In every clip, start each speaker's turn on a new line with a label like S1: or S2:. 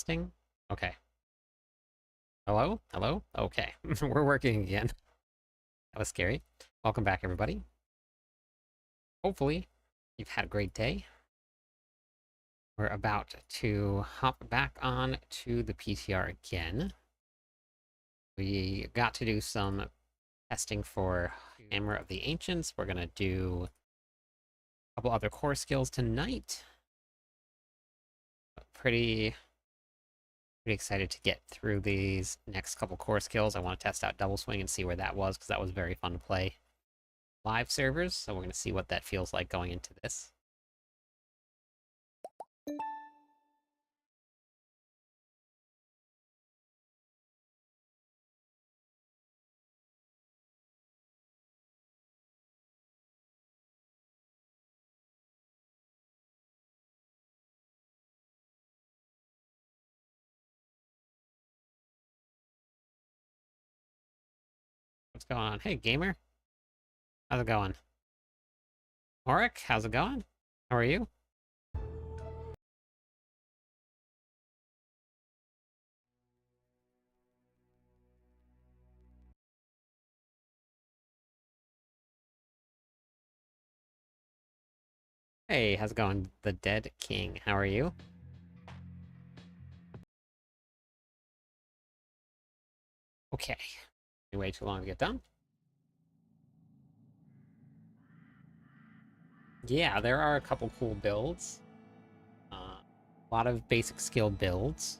S1: testing? Okay. Hello? Hello? Okay. We're working again. That was scary. Welcome back, everybody. Hopefully, you've had a great day. We're about to hop back on to the PTR again. We got to do some testing for Hammer of the Ancients. We're going to do a couple other core skills tonight. Pretty excited to get through these next couple core skills. I want to test out double swing and see where that was, because that was very fun to play live servers. So we're going to see what that feels like going into this. What's going on? Hey, gamer. How's it going? Auric, how's it going? How are you? Hey, how's it going? The Dead King, how are you? Okay. Way too long to get done. Yeah, there are a couple cool builds. A lot of basic skill builds.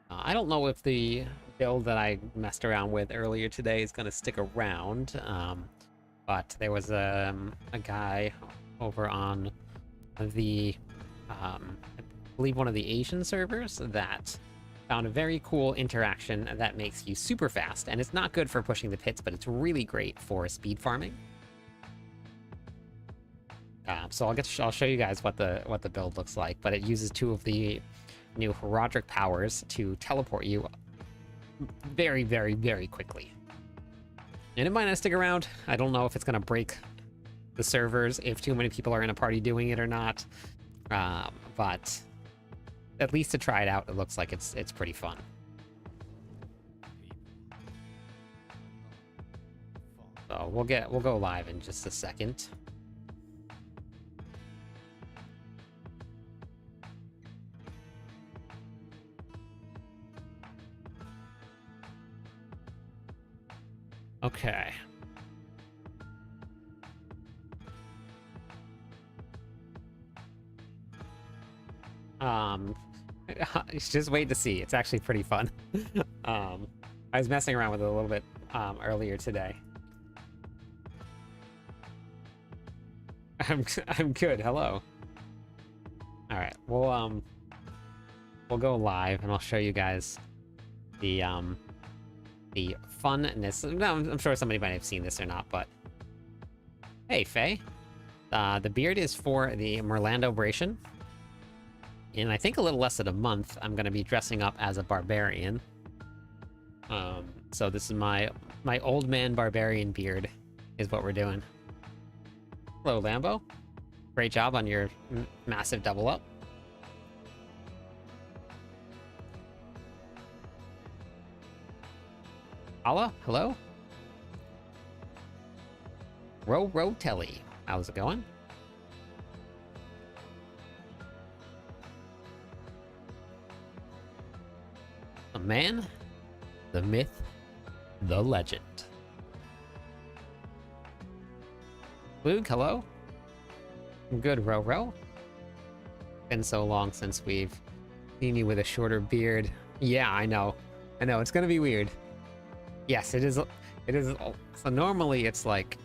S1: I don't know if the build that I messed around with earlier today is going to stick around, but there was a guy over on the, I believe one of the Asian servers that found a very cool interaction that makes you super fast, and it's not good for pushing the pits, but it's really great for speed farming. So I'll show you guys what the build looks like, but it uses two of the new Herodric powers to teleport you very, very, very quickly. And it might not stick around. I don't know if it's going to break the servers if too many people are in a party doing it or not. But at least to try it out, it looks like it's pretty fun. So we'll go live in just a second. Okay. Just wait to see. It's actually pretty fun. I was messing around with it a little bit earlier today. I'm good. Hello. All right. We'll go live and I'll show you guys the funness. No, I'm sure somebody might have seen this or not, but hey, Faye. The beard is for the Merlandobration. In I think a little less than a month, I'm gonna be dressing up as a barbarian. So this is my old man barbarian beard, is what we're doing. Hello, Lambo. Great job on your massive double up. Alla, hello. Telly, how's it going? The man, the myth, the legend. Luke, hello. I'm good, Ro. Been so long since we've seen you with a shorter beard. Yeah, I know, it's gonna be weird. Yes, it is. It is. So normally it's like,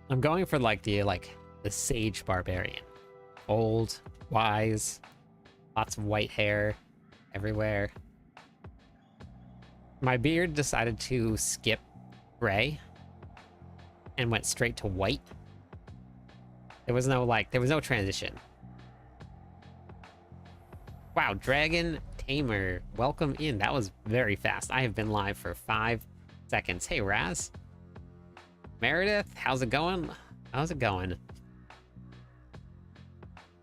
S1: I'm going for like the sage barbarian, old, wise, lots of white hair everywhere. My beard decided to skip gray and went straight to white. There was no transition. Wow, Dragon Tamer, welcome in. That was very fast. I have been live for 5 seconds. Hey, Raz. Meredith, how's it going? How's it going?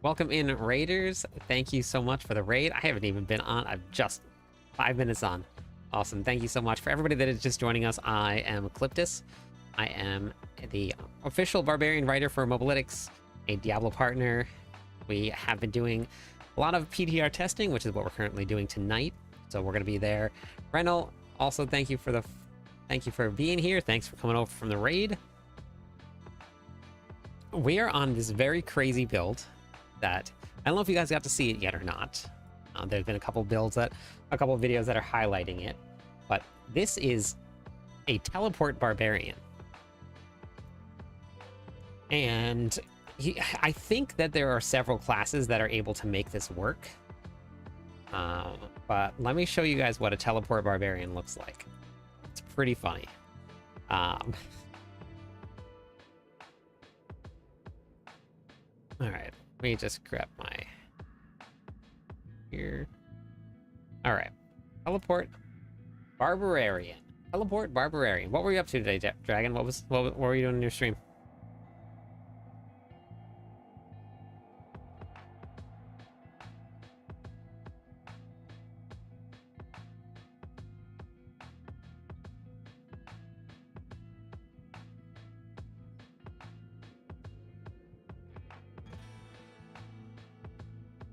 S1: Welcome in, Raiders. Thank you so much for the raid. I haven't even been on. I'm just 5 minutes on. Awesome. Thank you so much. For everybody that is just joining us, I am Ecliptus. I am the official Barbarian writer for Mobalytics, a Diablo partner. We have been doing a lot of PTR testing, which is what we're currently doing tonight. So we're going to be there. Renal, also thank you for being here. Thanks for coming over from the raid. We are on this very crazy build that I don't know if you guys got to see it yet or not. There's been a couple videos that are highlighting it, but this is a teleport barbarian, and I think that there are several classes that are able to make this work. But let me show you guys what a teleport barbarian looks like. It's pretty funny. All right. Let me just grab my here. All right, teleport barbarian. Teleport barbarian. What were you up to today, Dragon? What were you doing in your stream?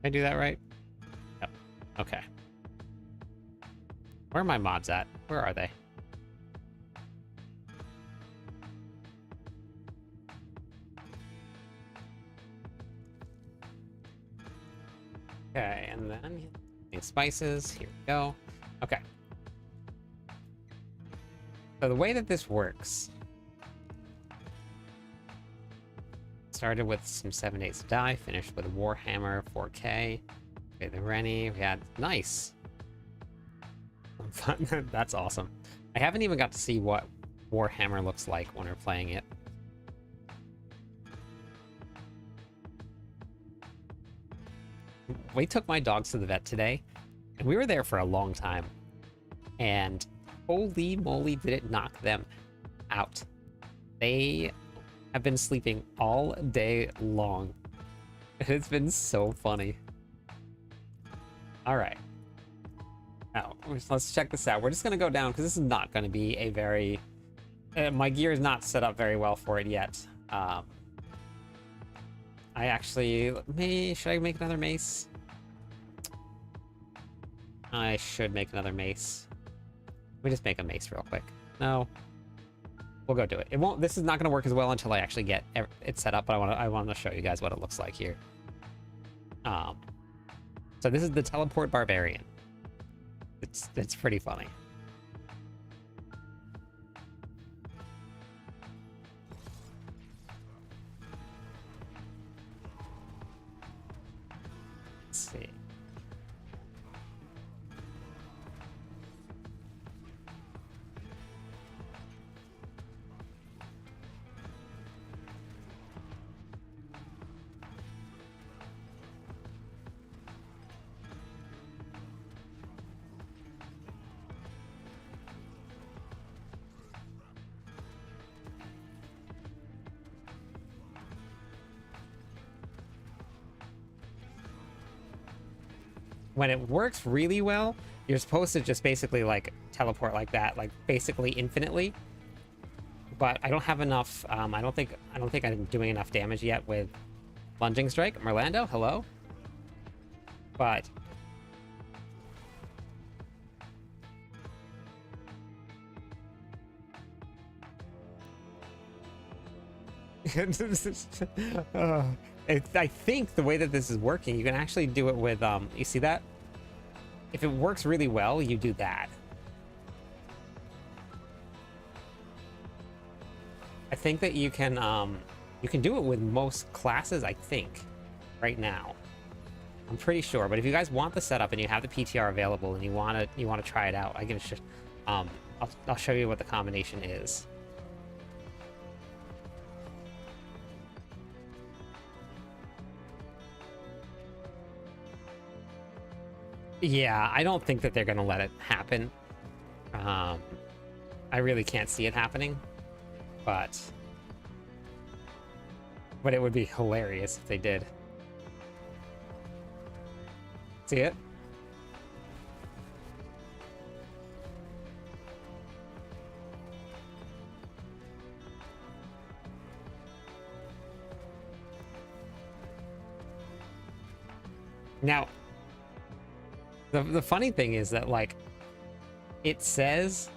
S1: Did I do that right? Yep. Okay. Where are my mods at? Where are they? Okay, and then these spices. Here we go. Okay. So the way that this works, started with some 7/8 die, finished with a Warhammer 4K. Okay, the Rennie, we had nice. That's awesome. I haven't even got to see what Warhammer looks like when we're playing it. We took my dogs to the vet today, and we were there for a long time. And holy moly, did it knock them out. They have been sleeping all day long. It's been so funny. All right. Now, let's check this out. We're just going to go down because this is not going to be a very... my gear is not set up very well for it yet. I actually... Should I make another mace? I should make another mace. Let me just make a mace real quick. No. We'll go do it. It won't... This is not going to work as well until I actually get it set up, but I want to show you guys what it looks like here. So this is the Teleport Barbarian. It's pretty funny. Let's see. When it works really well, you're supposed to just basically like teleport like that, like basically infinitely. But I don't have enough. I don't think I'm doing enough damage yet with lunging strike. Merlando, hello. But I think the way that this is working, you can actually do it with, you see that? If it works really well, you do that. I think that you can do it with most classes, I think, right now. I'm pretty sure, but if you guys want the setup and you have the PTR available and you want to try it out, I can just, I'll show you what the combination is. Yeah, I don't think that they're going to let it happen. I really can't see it happening. But it would be hilarious if they did. See it? Now, the funny thing is that, like, it says,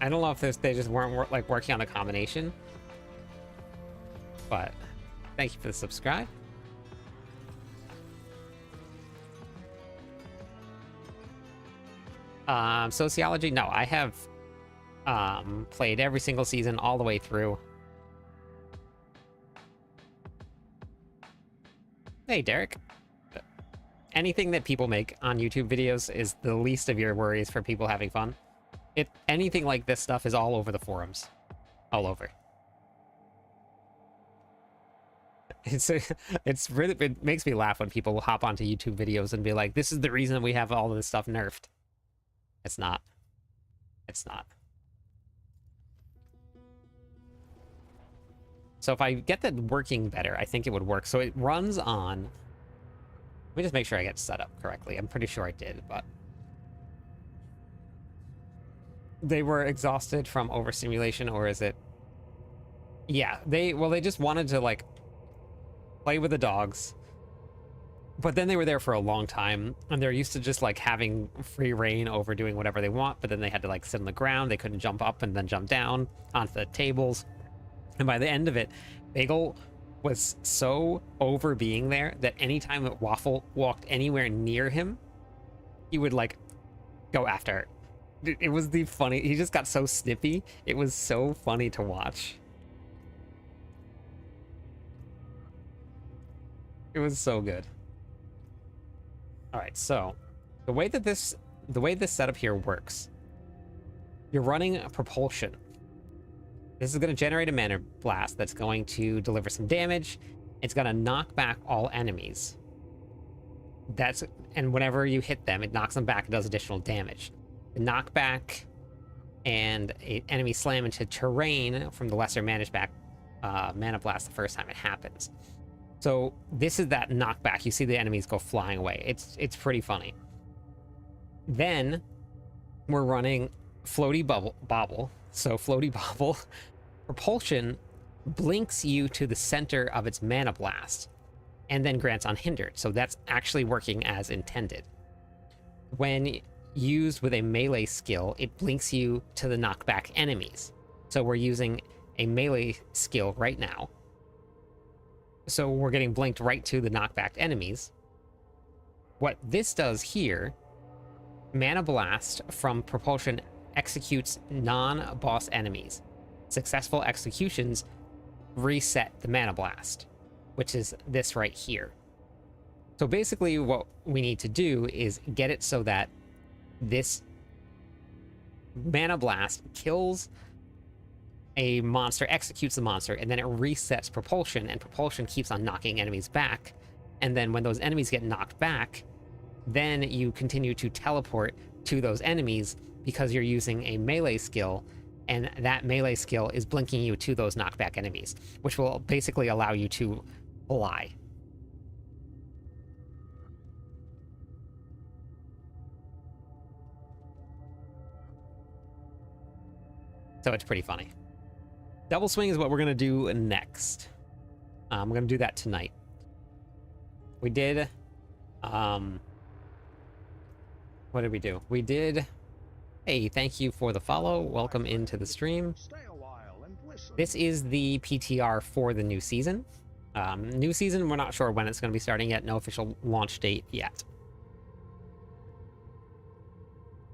S1: I don't know if they just weren't like working on a combination, but thank you for the subscribe. Sociology, no, I have played every single season all the way through. Hey, Derek. Anything that people make on YouTube videos is the least of your worries for people having fun. Anything like this stuff is all over the forums. All over. It's really, it makes me laugh when people hop onto YouTube videos and be like, this is the reason we have all of this stuff nerfed. It's not. It's not. So if I get that working better, I think it would work. So it runs on... Let me just make sure I get set up correctly. I'm pretty sure I did, but... They were exhausted from overstimulation, or is it... Yeah, they just wanted to, like, play with the dogs. But then they were there for a long time, and they're used to just, like, having free reign over doing whatever they want, but then they had to, like, sit on the ground. They couldn't jump up and then jump down onto the tables. And by the end of it, Bagel was so over being there that anytime that Waffle walked anywhere near him, he would, like, go after her. It was the funny... He just got so snippy. It was so funny to watch. It was so good. All right, so the way this setup here works, you're running a propulsion. This is going to generate a mana blast that's going to deliver some damage. It's going to knock back all enemies. And whenever you hit them, it knocks them back and does additional damage. The knockback and an enemy slam into terrain from the lesser mana blast the first time it happens. So this is that knockback. You see the enemies go flying away. It's pretty funny. Then we're running Floaty Bobble. So Floaty Bobble propulsion blinks you to the center of its mana blast and then grants unhindered. So that's actually working as intended. When used with a melee skill, it blinks you to the knockback enemies. So we're using a melee skill right now. So we're getting blinked right to the knockback enemies. What this does here, Mana Blast from Propulsion executes non-boss enemies. Successful executions reset the Mana Blast, which is this right here. So basically what we need to do is get it so that this Mana Blast kills a monster, executes the monster, and then it resets Propulsion, and Propulsion keeps on knocking enemies back. And then when those enemies get knocked back, then you continue to teleport to those enemies because you're using a melee skill, and that melee skill is blinking you to those knockback enemies, which will basically allow you to fly. So it's pretty funny. Double swing is what we're going to do next. We're going to do that tonight. We did... what did we do? We did... Hey, thank you for the follow. Welcome into the stream. This is the PTR for the new season. New season, we're not sure when it's going to be starting yet. No official launch date yet.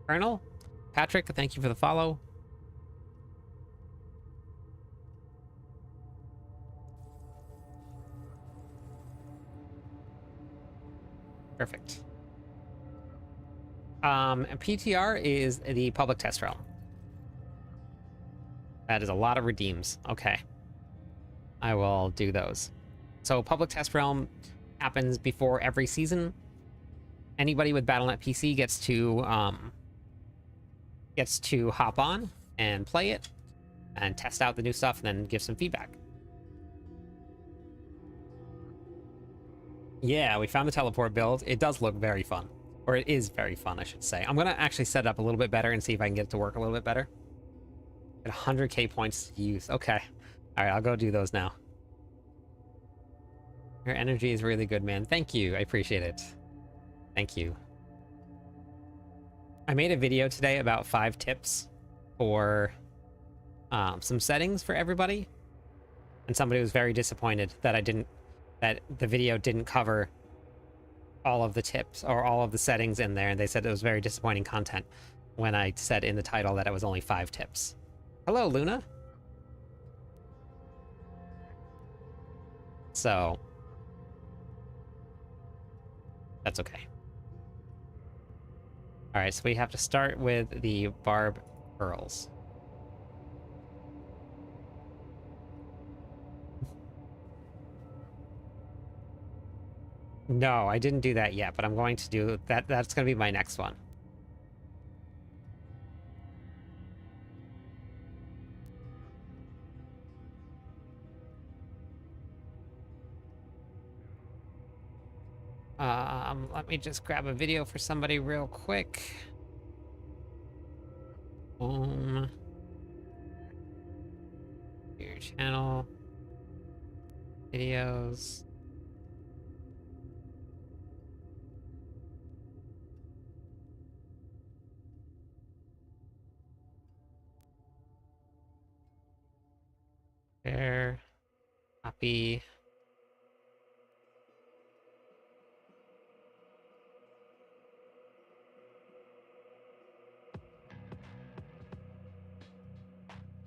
S1: Colonel, Patrick, thank you for the follow. Perfect. PTR is the public test realm. That is a lot of redeems. Okay. I will do those. So public test realm happens before every season. Anybody with Battle.net PC gets to hop on and play it. and test out the new stuff and then give some feedback. Yeah, we found the teleport build. It does look very fun. Or it is very fun, I should say. I'm going to actually set it up a little bit better and see if I can get it to work a little bit better. At 100k points to use. Okay. Alright, I'll go do those now. Your energy is really good, man. Thank you. I appreciate it. Thank you. I made a video today about 5 tips for some settings for everybody. And somebody was very disappointed that that the video didn't cover all of the tips or all of the settings in there. And they said it was very disappointing content when I said in the title that it was only 5 tips. Hello, Luna. So that's okay. All right, so we have to start with the barb pearls. No, I didn't do that yet, but I'm going to do that. That's going to be my next one. Let me just grab a video for somebody real quick. Your channel. Videos. Share. Copy.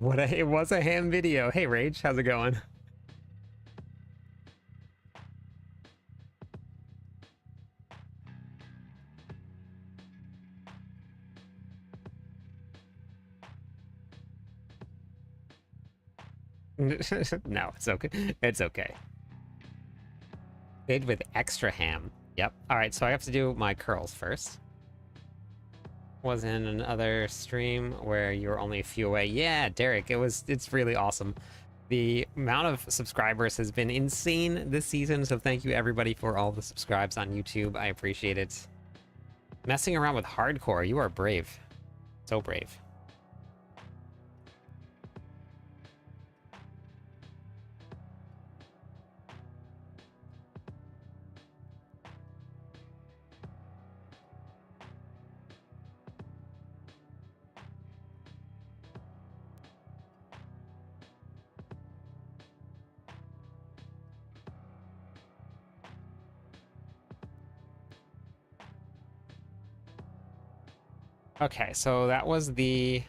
S1: It was a ham video. Hey, Rage, how's it going? No, it's okay. It's okay. Made with extra ham. Yep. All right, so I have to do my curls first. Was in another stream where you were only a few away. Yeah, Derek, it's really awesome. The amount of subscribers has been insane this season, so thank you everybody for all the subscribes on YouTube. I appreciate it. Messing around with hardcore, you are brave. So brave. Okay, so that was the...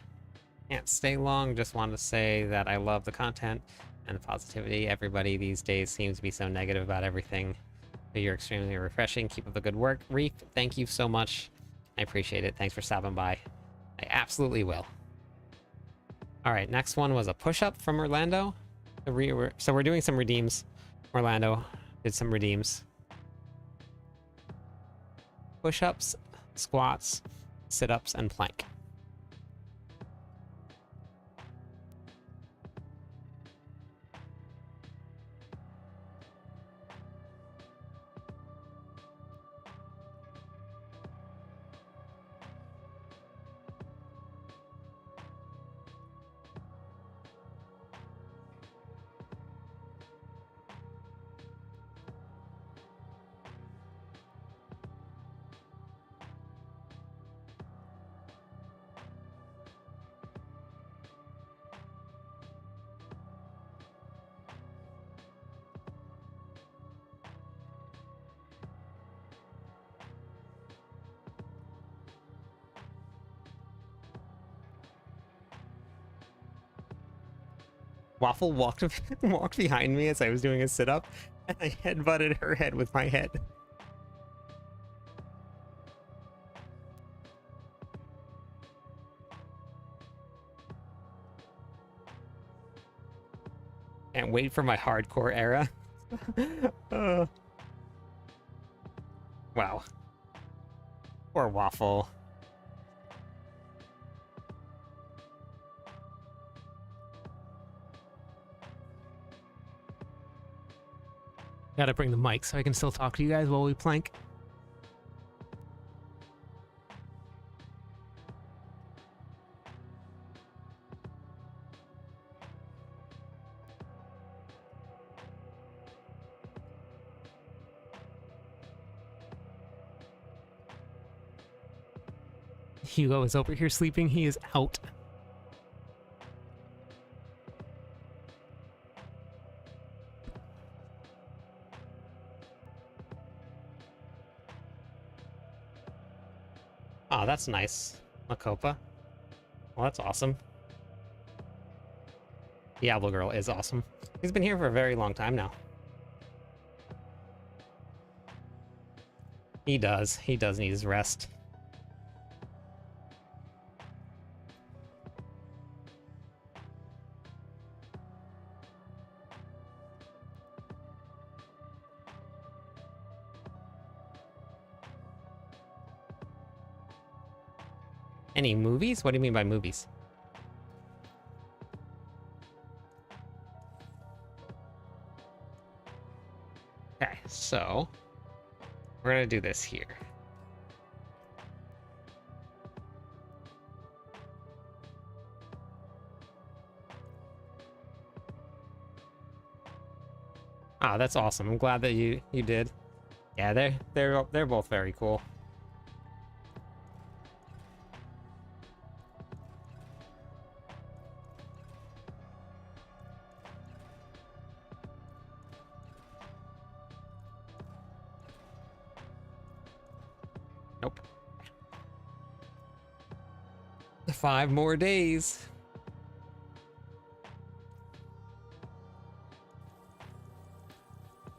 S1: Can't stay long, just wanted to say that I love the content and the positivity. Everybody these days seems to be so negative about everything. But you're extremely refreshing. Keep up the good work. Reef, thank you so much. I appreciate it. Thanks for stopping by. I absolutely will. All right, next one was a push-up from Orlando. So we're doing some redeems. Orlando did some redeems. Push-ups, squats, sit-ups, and plank. Waffle walked behind me as I was doing a sit-up, and I headbutted her head with my head. Can't wait for my hardcore era. Wow. Poor Waffle. Gotta bring the mic so I can still talk to you guys while we plank. Hugo is over here sleeping. He is out. Oh, that's nice. Makopa. Well, that's awesome. Diablo Girl is awesome. He's been here for a very long time now. He does. He does need his rest. Any movies? What do you mean by movies? Okay, so we're gonna do this here. Oh, that's awesome. I'm glad that you did. Yeah, they're both very cool. Nope. 5 more days.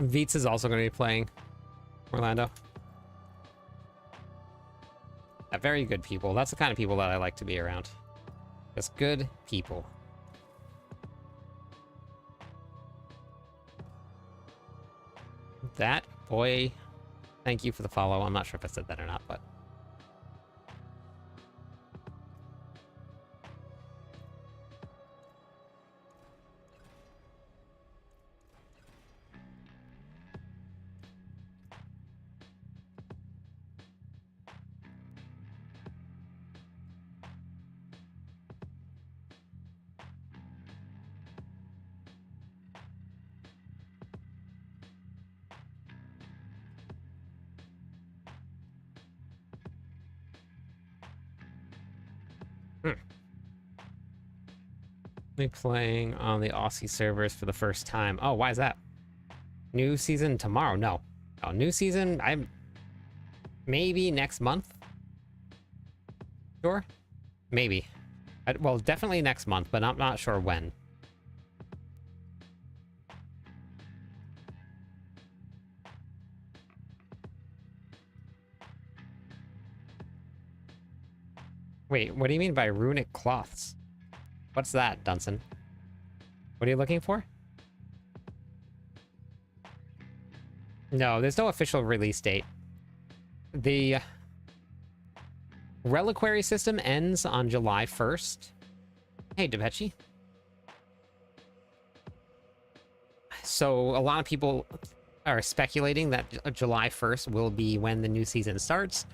S1: Veets is also going to be playing Orlando. Yeah, very good people. That's the kind of people that I like to be around. Just good people. That boy, thank you for the follow. I'm not sure if I said that or not, but playing on the Aussie servers for the first time. Oh, why is that? New season tomorrow? No. Oh, new season, I'm maybe next month. Sure? Maybe. Well, definitely next month, but I'm not sure when. Wait, what do you mean by runic cloths? What's that, Dunson? What are you looking for? No, there's no official release date. The reliquary system ends on July 1st. Hey, Depechi. So a lot of people are speculating that July 1st will be when the new season starts,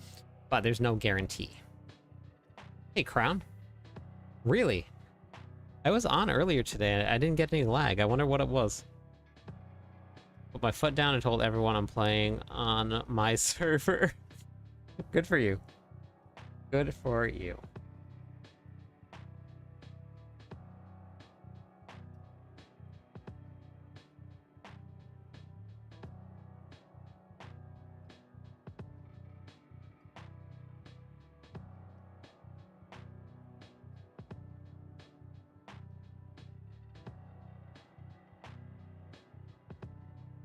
S1: but there's no guarantee. Hey, Crown. Really? I was on earlier today. I didn't get any lag. I wonder what it was. Put my foot down and told everyone I'm playing on my server. Good for you. Good for you.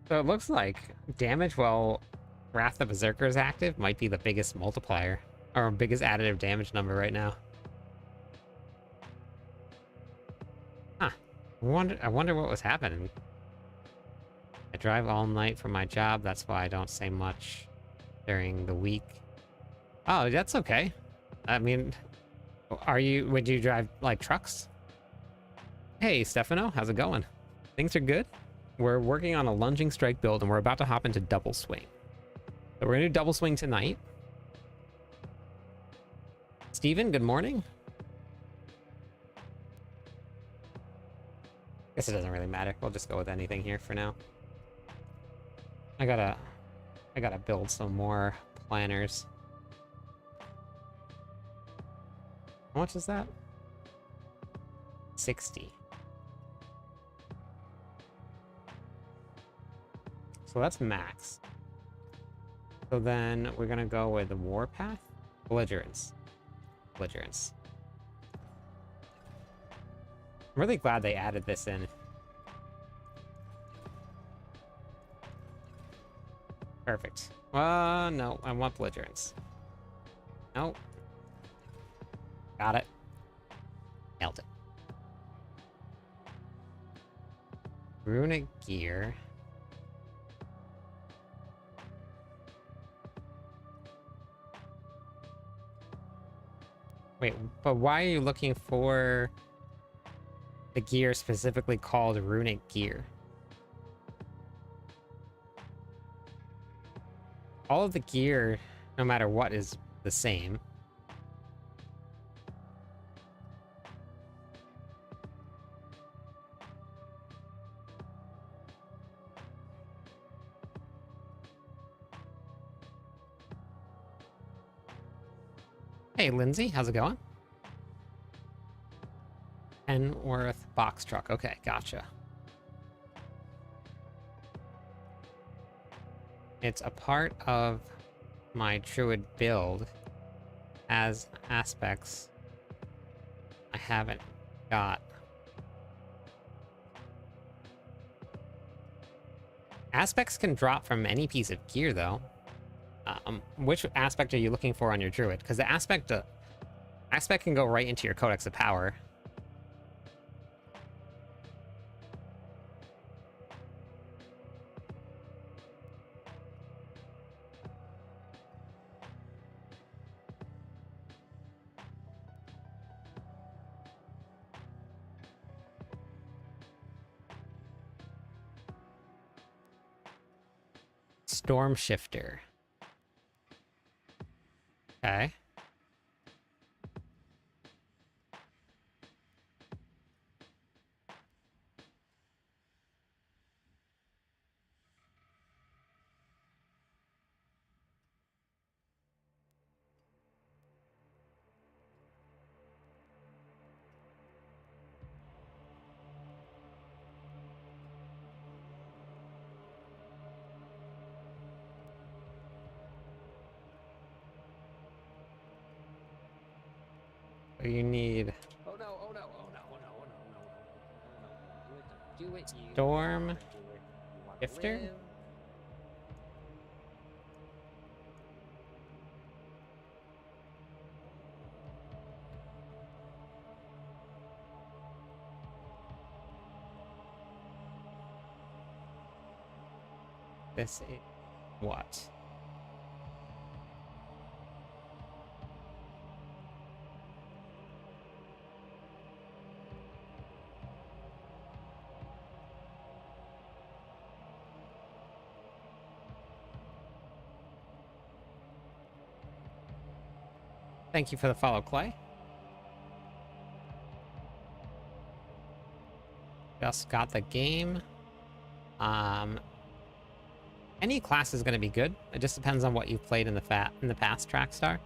S1: So it looks like damage while Wrath of Berserker is active might be the biggest multiplier, or biggest additive damage number right now. Huh. I wonder what was happening. I drive all night for my job, that's why I don't say much during the week. Oh, that's okay. I mean, would you drive, like, trucks? Hey, Stefano, how's it going? Things are good? we're working on a lunging strike build, and we're about to hop into double swing. So we're gonna do double swing tonight. Steven, good morning. Guess it doesn't really matter. We'll just go with anything here for now. I gotta build some more planners. How much is that? 60. So that's max. So then we're gonna go with the Warpath? Belligerence. Belligerence. I'm really glad they added this in. Perfect. No, I want Belligerence. Nope. Got it. Nailed it. Runic gear. Wait, but why are you looking for the gear specifically called runic gear? All of the gear, no matter what, is the same. Hey, Lindsay, how's it going? Penworth box truck. Okay, gotcha. It's a part of my druid build as aspects I haven't got. Aspects can drop from any piece of gear, though. Which aspect are you looking for on your druid? Because the aspect can go right into your Codex of Power. Storm Shifter. Okay. You need
S2: Oh no, oh no, oh no, oh no, oh no, oh no, oh no. Do it, you
S1: Storm
S2: wanna do it. You wanna
S1: Shifter?
S2: live.
S1: This is what? Thank you for the follow, Clay. Just got the game. Any class is going to be good. It just depends on what you've played in the past, Trackstar.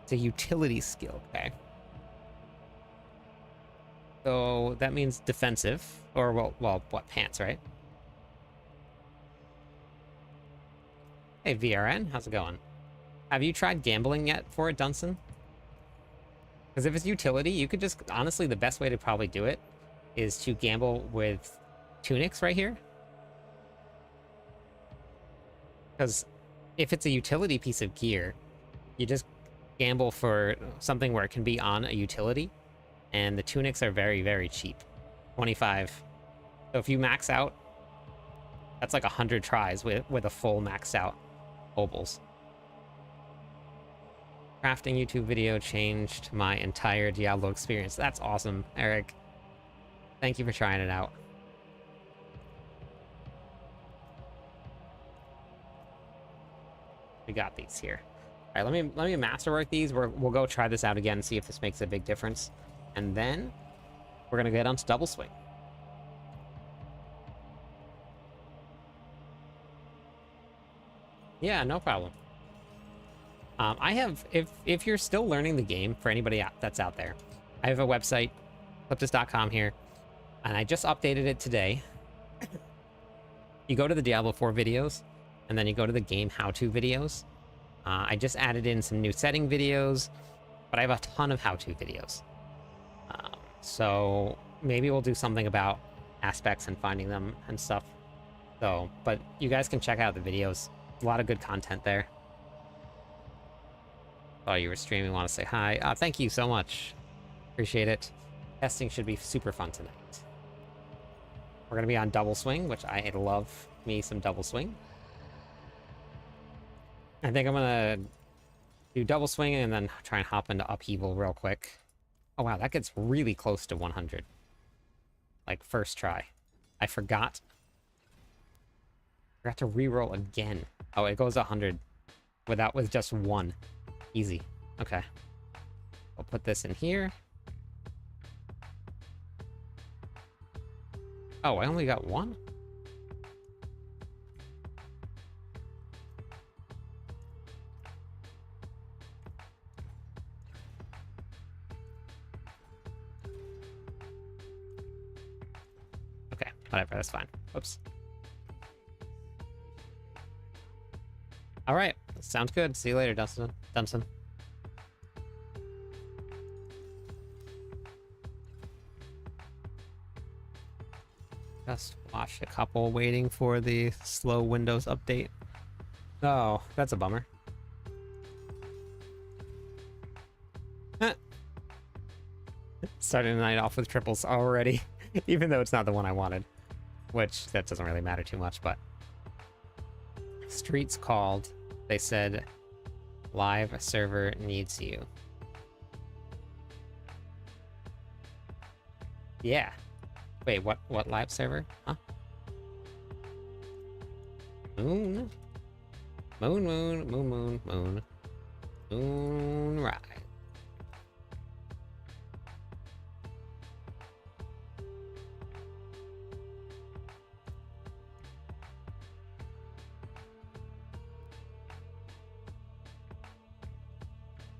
S1: It's a utility skill, okay? So that means defensive, or well, what, pants, right? Hey, VRN, how's it going? Have you tried gambling yet for it, Dunson? Because if it's utility, you could just, honestly, the best way to probably do it is to gamble with tunics right here. Because if it's a utility piece of gear, you just gamble for something where it can be on a utility, and the tunics are very, very cheap. 25. So if you max out, that's like 100 tries with a full maxed out obols. Crafting YouTube video changed my entire Diablo experience. That's awesome, Eric. Thank you for trying it out. We got these here. All right, let me masterwork these. We'll go try this out again, see if this makes a big difference, and then we're gonna get onto double swing. Yeah, no problem. I have, if you're still learning the game, for anybody that's out there, I have a website, cliptus.com here, and I just updated it today. You go to the Diablo 4 videos, and then you go to the game how-to videos. I just added in some new setting videos, but I have a ton of how-to videos. So maybe we'll do something about aspects and finding them and stuff. So, but you guys can check out the videos. A lot of good content there. Oh, you were streaming, want to say hi. Thank you so much. Appreciate it. Testing should be super fun tonight. We're going to be on double swing, which I love me some double swing. I think I'm going to do double swing and then try and hop into upheaval real quick. Oh, wow, that gets really close to 100. Like, first try. I forgot to re-roll again. Oh, it goes 100 with just one. Easy. Okay. We'll put this in here. Oh, I only got one? Okay, whatever, that's fine. Oops. All right, sounds good. See you later, Dunson. Just watched a couple waiting for the slow Windows update. Oh, that's a bummer. Starting the night off with triples already, even though it's not the one I wanted. Which, that doesn't really matter too much, but... Streets called. They said, live server needs you. Yeah. Wait, what live server? Huh? Moon? Moon. Moonrise.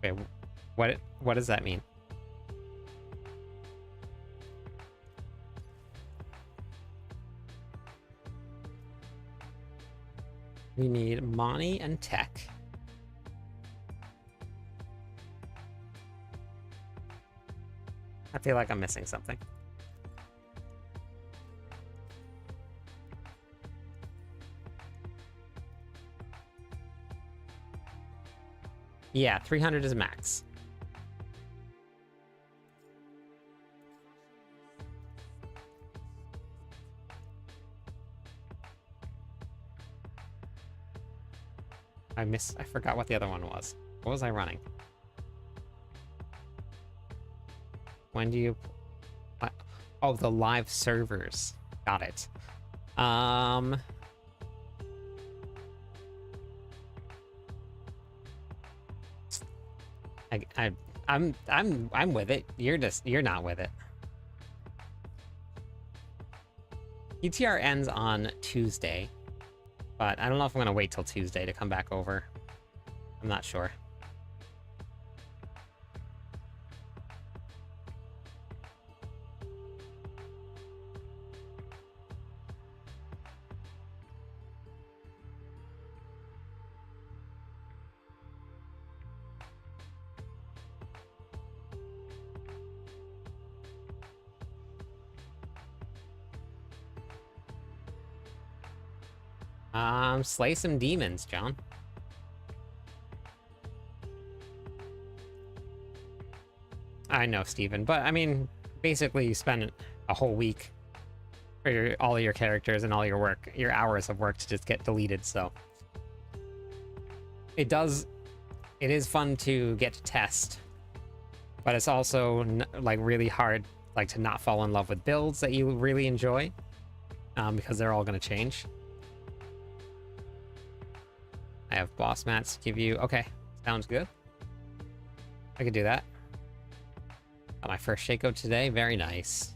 S1: Okay, what does that mean? We need Monty and Tech. I feel like I'm missing something. Yeah, 300 is max. I forgot what the other one was. What was I running? When do you... What? Oh, the live servers. Got it. I'm with it. You're not with it. ETR ends on Tuesday. But I don't know if I'm going to wait till Tuesday to come back over. I'm not sure. Slay some demons, John. I know, Steven, but I mean, basically you spend a whole week for all of your characters and all your work, your hours of work to just get deleted, so. It is fun to get to test, but it's also like really hard like to not fall in love with builds that you really enjoy, because they're all going to change. I have boss mats to give you. Okay, sounds good. I could do that. Got my first Shaco today. Very nice.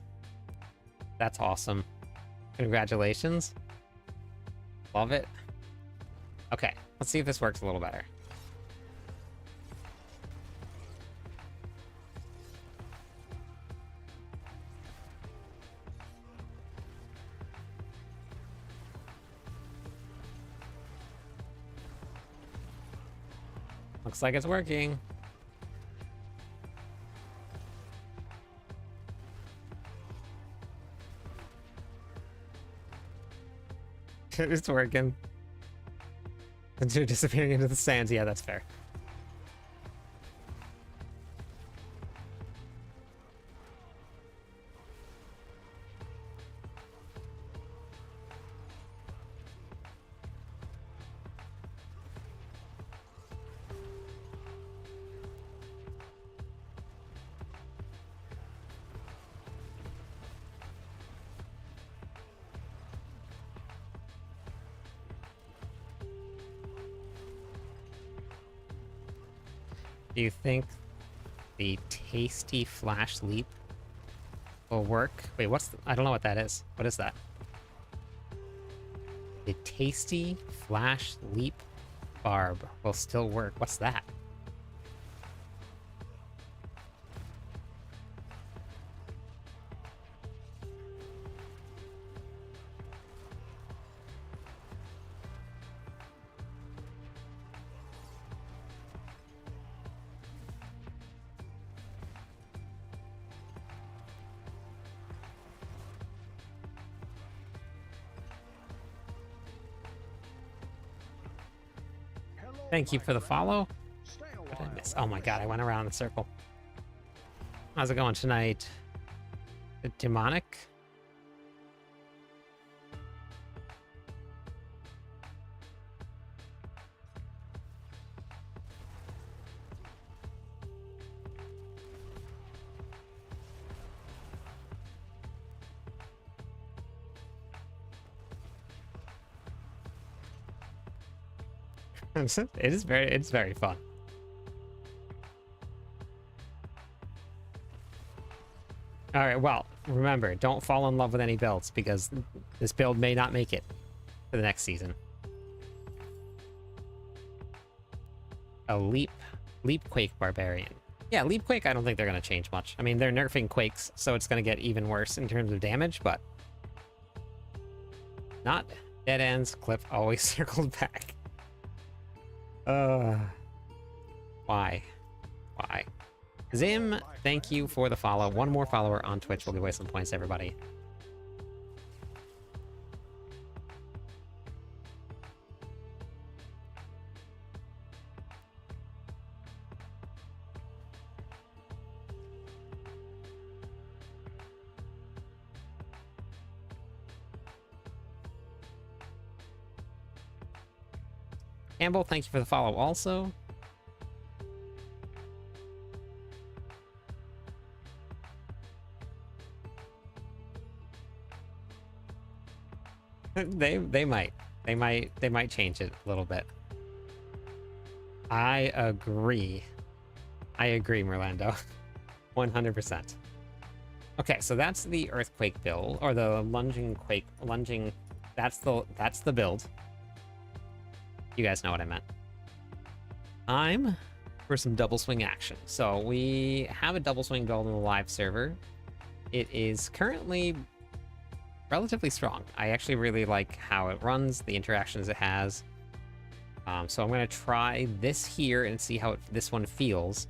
S1: That's awesome. Congratulations. Love it. Okay, let's see if this works a little better. Looks like it's working. It's working. And you're disappearing into the sands. Yeah, that's fair. Do you think the tasty flash leap will work? Wait, I don't know what that is. What is that? The tasty flash leap barb will still work. What's that? Thank you for the follow. What did I miss? Oh my god, I went around the circle. How's it going tonight? The demonic? It's very fun. All right, well, remember, don't fall in love with any builds because this build may not make it for the next season. A leap quake barbarian. Yeah, leap quake, I don't think they're going to change much. I mean, they're nerfing quakes, so it's going to get even worse in terms of damage, but not dead ends. Clip always circled back. Why? Zim, thank you for the follow. One more follower on Twitch will give away some points, everybody. Campbell, thank you for the follow also. They might change it a little bit. I agree, Merlando. 100%. Okay, so that's the earthquake build, or the lunging. That's the build. You guys know what I meant. Time for some double swing action. So we have a double swing build in the live server. It is currently relatively strong. I actually really like how it runs, the interactions it has. So I'm going to try this here and see how this one feels.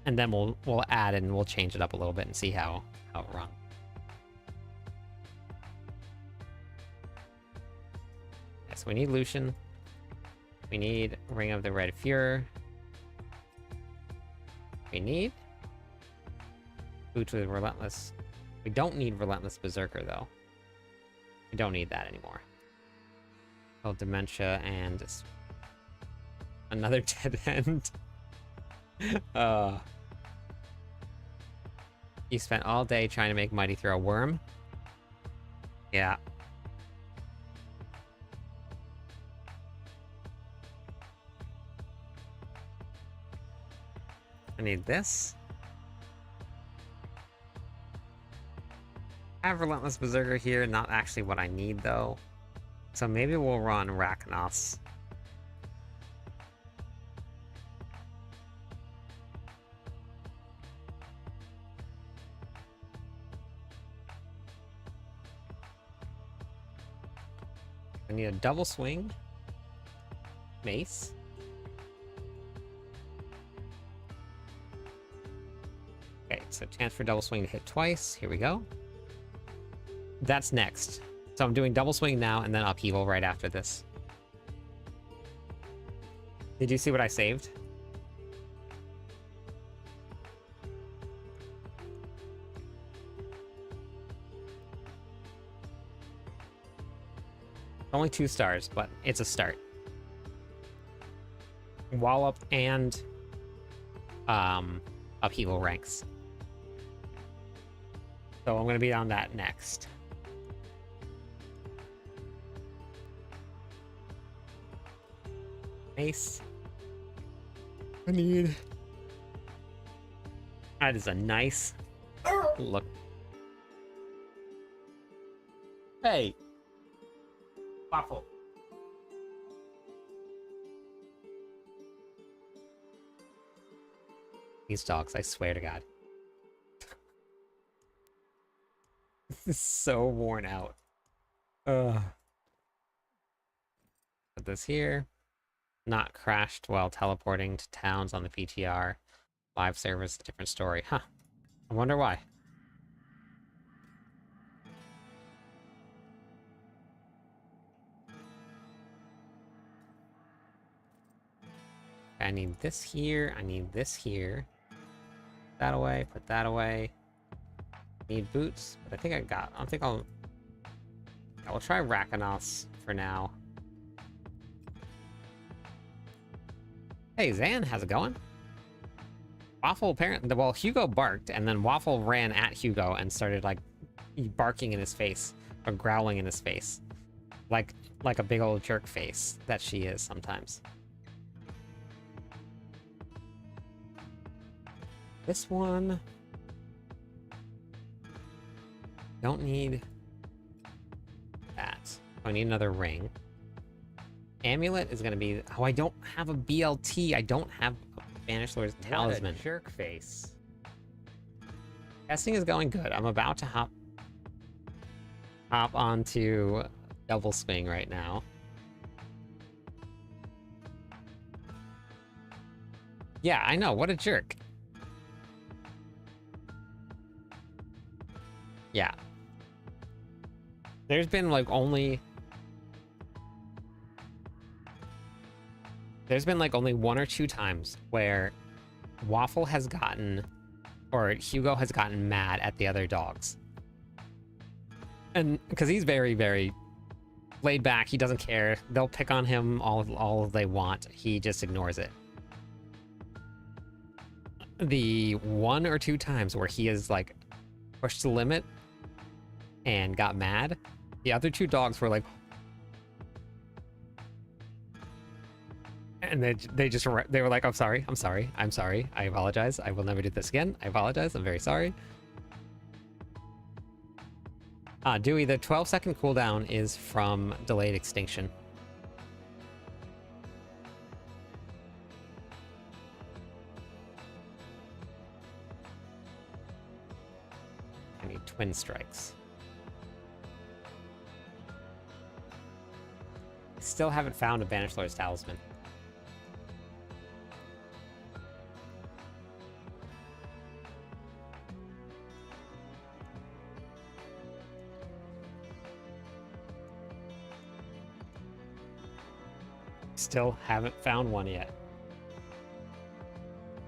S1: And then we'll add and we'll change it up a little bit and see how it runs. Okay, so we need Lucian. We need Ring of the Red Fuhrer. We need Boots with Relentless. We don't need Relentless Berserker, though. We don't need that anymore. Oh, Dementia and another dead end. You spent all day trying to make Mighty throw a worm? Yeah. I need this. I have Relentless Berserker here, not actually what I need though. So maybe we'll run Rakanos. I need a double swing. Mace. Okay, so chance for double swing to hit twice. Here we go. That's next. So I'm doing double swing now and then upheaval right after this. Did you see what I saved? Only 2 stars, but it's a start. Wallop and upheaval ranks. So I'm going to be on that next. Ace. I need... That is a nice look. Hey! Waffle. These dogs, I swear to God. This is so worn out. Ugh. Put this here. Not crashed while teleporting to towns on the PTR. Live service, different story. Huh. I wonder why. I need this here. I need this here. Put that away. Put that away. Need boots, but I think I got. I don't think I'll. I will try Rakanos for now. Hey, Zan, how's it going? Waffle apparently. Well, Hugo barked, and then Waffle ran at Hugo and started like barking in his face or growling in his face, like a big old jerk face that she is sometimes. This one... Don't need that. I need another ring. Amulet is going to be... Oh, I don't have a BLT. I don't have a Banished Lord's Talisman.
S2: What a jerk face.
S1: Testing is going good. I'm about to hop onto double swing right now. Yeah, I know. What a jerk. Yeah. There's been like only... There's been like only 1 or 2 times where Waffle has gotten, or Hugo has gotten mad at the other dogs. And because he's very, very laid back, he doesn't care. They'll pick on him all they want. He just ignores it. The 1 or 2 times where he has like pushed the limit and got mad, the other 2 dogs were like, and they were like, I'm sorry, I apologize, I will never do this again, I apologize, I'm very sorry. Dewey, the 12-second cooldown is from delayed extinction. I need twin strikes. Still haven't found a Banished Lord's Talisman. Still haven't found one yet.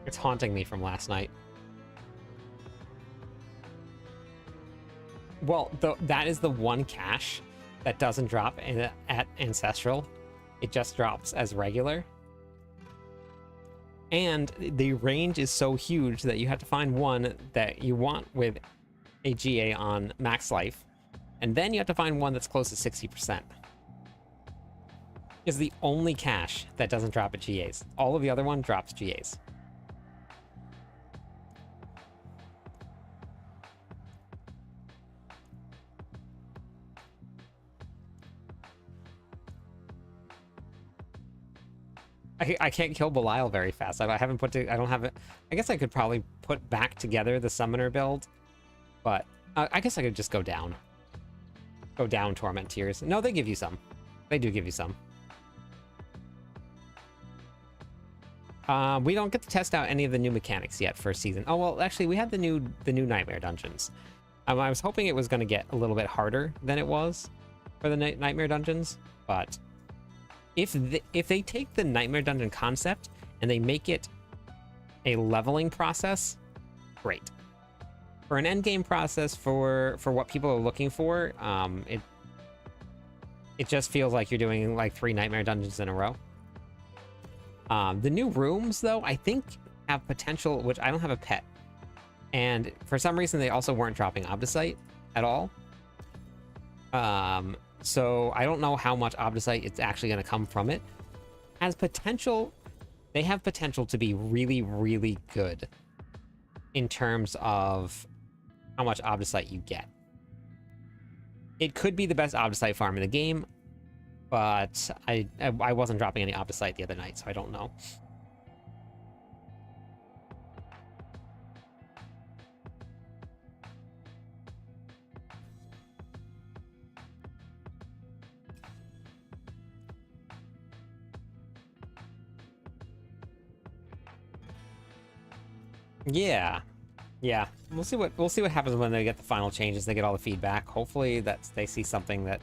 S1: It's haunting me from last night. Well, that is the one cache that doesn't drop at Ancestral. It just drops as regular. And the range is so huge that you have to find one that you want with a GA on max life. And then you have to find one that's close to 60%. Is the only cache that doesn't drop at GAs. All of the other one drops GAs. I can't kill Belial very fast. I haven't put I don't have it. I guess I could probably put back together the summoner build, but I guess I could just go down. Go down Torment Tears. No, they give you some. They do give you some. We don't get to test out any of the new mechanics yet for season. Oh well, actually, we had the new Nightmare Dungeons. I was hoping it was going to get a little bit harder than it was for the Nightmare Dungeons, but if they take the Nightmare Dungeon concept and they make it a leveling process, great. For an endgame process, for what people are looking for, it just feels like you're doing like 3 Nightmare Dungeons in a row. The new rooms, though, I think have potential, which I don't have a pet. And for some reason, they also weren't dropping Obdicite at all. So I don't know how much Obdicite it's actually going to come from it. Has potential, they have potential to be really, really good in terms of how much Obdicite you get. It could be the best Obdicite farm in the game, but I wasn't dropping any Obdicite the other night, so I don't know. Yeah. Yeah. We'll see what happens when they get the final changes, they get all the feedback. Hopefully that they see something that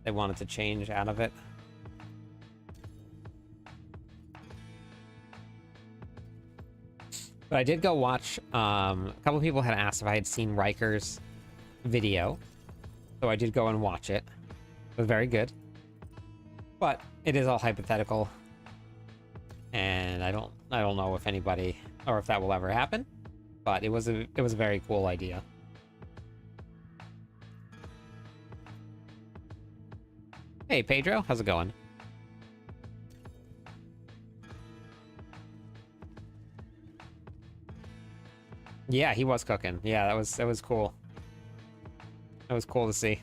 S1: they wanted to change out of it. But I did go watch, a couple of people had asked if I had seen Riker's video. So I did go and watch it. It was very good. But it is all hypothetical. And I don't know if anybody, or if that will ever happen. But it was a very cool idea. Hey Pedro, how's it going? Yeah, he was cooking. Yeah, that was cool. That was cool to see.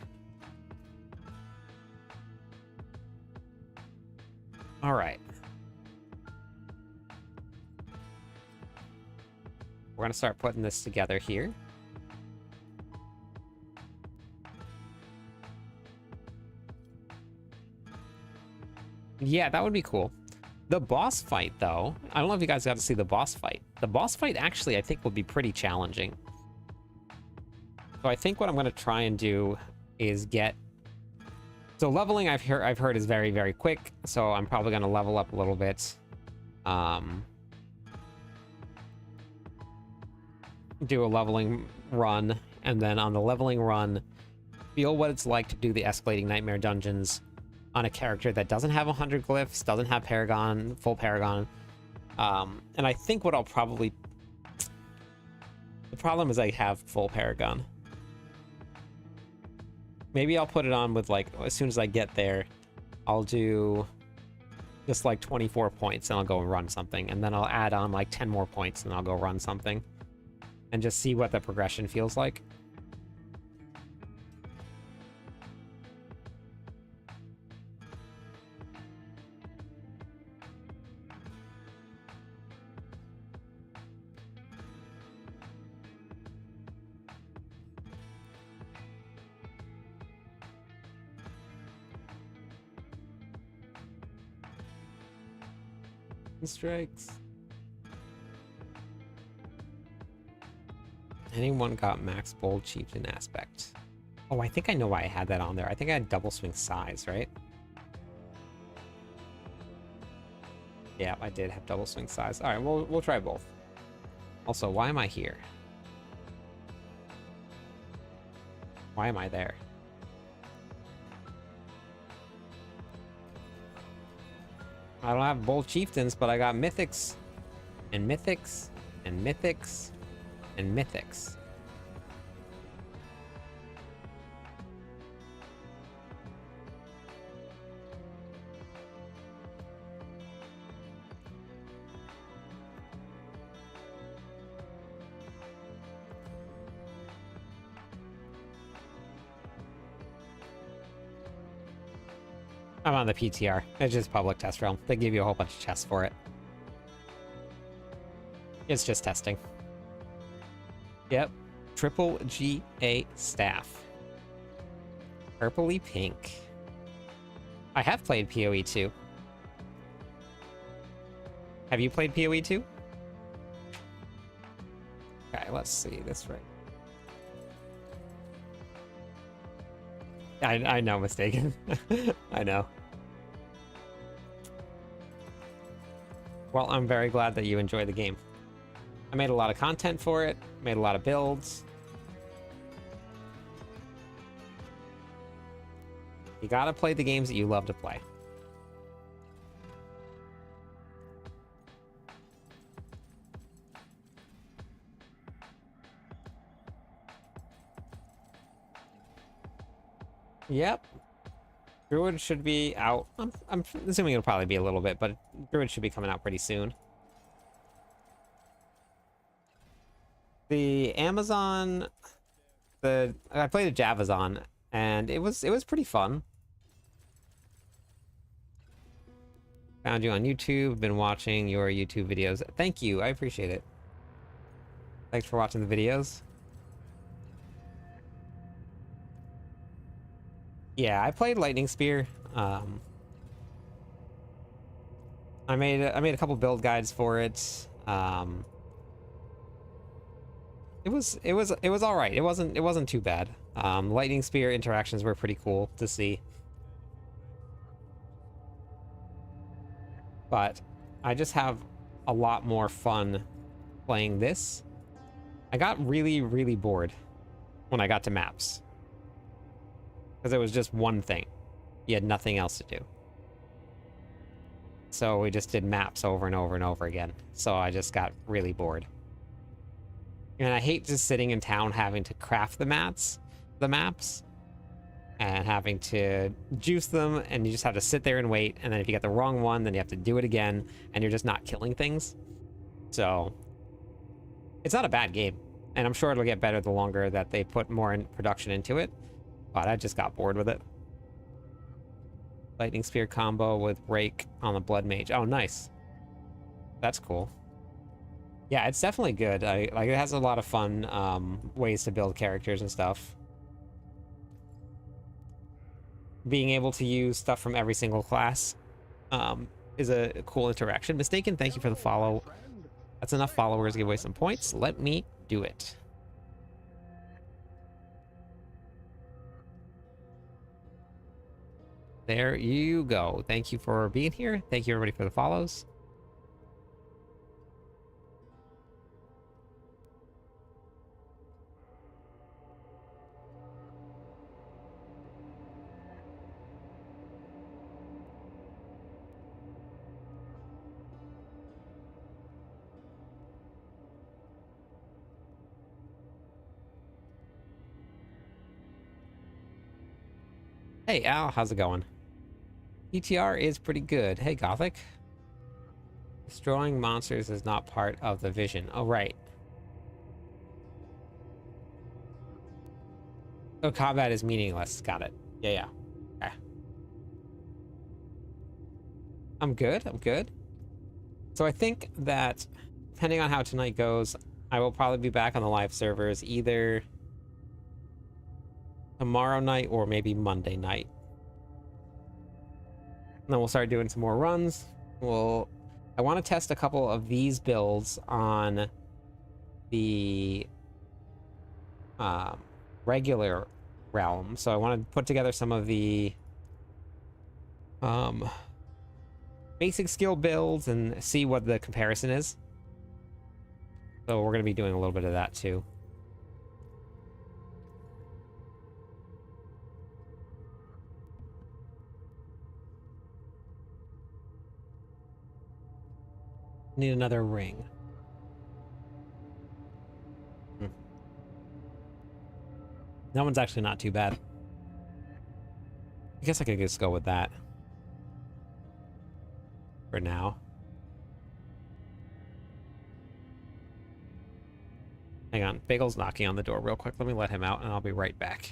S1: All right. We're gonna start putting this together here. Yeah, that would be cool. The boss fight, though, I don't know if you guys got to see the boss fight. The boss fight, actually, I think will be pretty challenging. So I think what I'm going to try and do is get... So leveling, I've heard is very, very quick. So I'm probably going to level up a little bit. Do a leveling run. And then on the leveling run, feel what it's like to do the escalating Nightmare Dungeons on a character that doesn't have 100 glyphs, doesn't have Paragon, full Paragon. And I think what I'll probably... The problem is I have full Paragon. Maybe I'll put it on with, like, as soon as I get there, I'll do just, like, 24 points, and I'll go and run something. And then I'll add on, like, 10 more points, and I'll go run something. And just see what the progression feels like. Strikes. Anyone got max bold chieftain aspect? Oh, I think I know why I had that on there. I think I had double swing size, right? Yeah, I did have double swing size. All right, we'll try both. Also, why am I here? Why am I there? I don't have bold chieftains, but I got mythics, and mythics, and mythics, and mythics. I'm on the PTR. It's just public test realm. They give you a whole bunch of chests for it. It's just testing. Yep. Triple GA staff. Purpley pink. I have played PoE 2. Have you played PoE 2? Okay, let's see this right. I know, mistaken. I know. Well, I'm very glad that you enjoy the game. I made a lot of content for it, made a lot of builds. You gotta play the games that you love to play. Yep. Druid should be out. I'm assuming it'll probably be a little bit, but Druid should be coming out pretty soon. The Amazon, I played a Javazon, and it was pretty fun. Found you on YouTube, been watching your YouTube videos. Thank you, I appreciate it. Thanks for watching the videos. Yeah, I played Lightning Spear. I made a couple build guides for it. It was all right. It wasn't too bad. Lightning Spear interactions were pretty cool to see. But I just have a lot more fun playing this. I got really, really bored when I got to maps. Because it was just one thing. You had nothing else to do. So we just did maps over and over and over again. So I just got really bored. And I hate just sitting in town having to craft the maps, and having to juice them, and you just have to sit there and wait. And then if you get the wrong one, then you have to do it again, and you're just not killing things. So it's not a bad game, and I'm sure it'll get better the longer that they put more in production into it. But I just got bored with it. Lightning Spear combo with Rake on the Blood Mage. Oh, nice. That's cool. Yeah, it's definitely good. Like, it has a lot of fun ways to build characters and stuff. Being able to use stuff from every single class is a cool interaction. Mistaken, thank you for the follow. That's enough followers to give away some points. Let me do it. There you go. Thank you for being here. Thank you, everybody, for the follows. Hey, Al, how's it going? ETR is pretty good. Hey, Gothic. Destroying monsters is not part of the vision. Oh, right. Oh, combat is meaningless. Got it. Yeah. Okay. I'm good. I'm good. So I think that, depending on how tonight goes, I will probably be back on the live servers either tomorrow night or maybe Monday night. And then we'll start doing some more runs. I want to test a couple of these builds on the regular realm. So I want to put together some of the basic skill builds and see what the comparison is. So we're going to be doing a little bit of that too. Need another ring. That one's actually not too bad. I guess I could just go with that for now. Hang on, Bagel's knocking on the door real quick. Let me let him out and I'll be right back.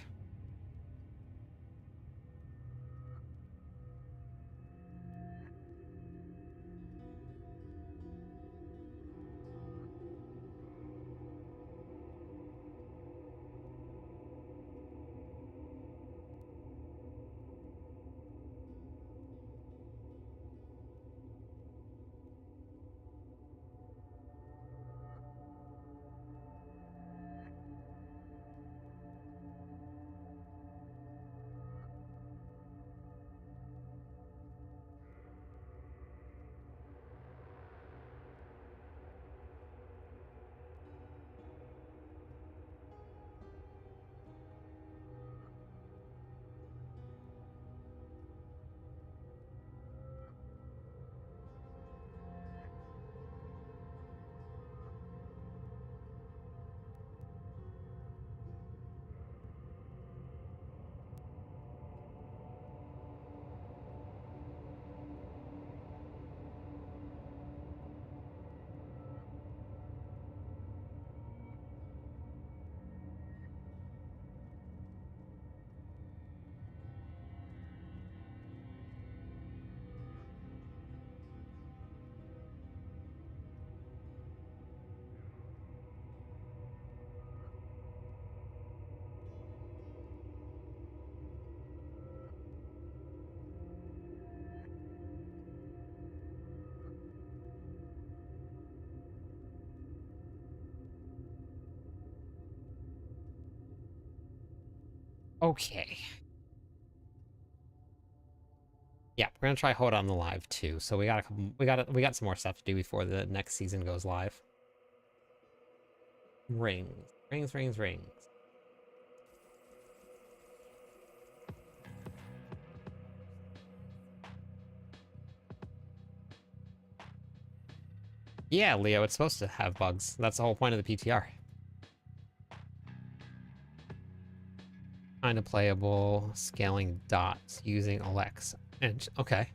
S1: Okay. Yeah, we're gonna try Hold on the live too. So we got we got some more stuff to do before the next season goes live. Rings, rings, rings, rings. Yeah, Leo, it's supposed to have bugs. That's the whole point of the PTR. Kind of playable, scaling dots using Alex. And okay,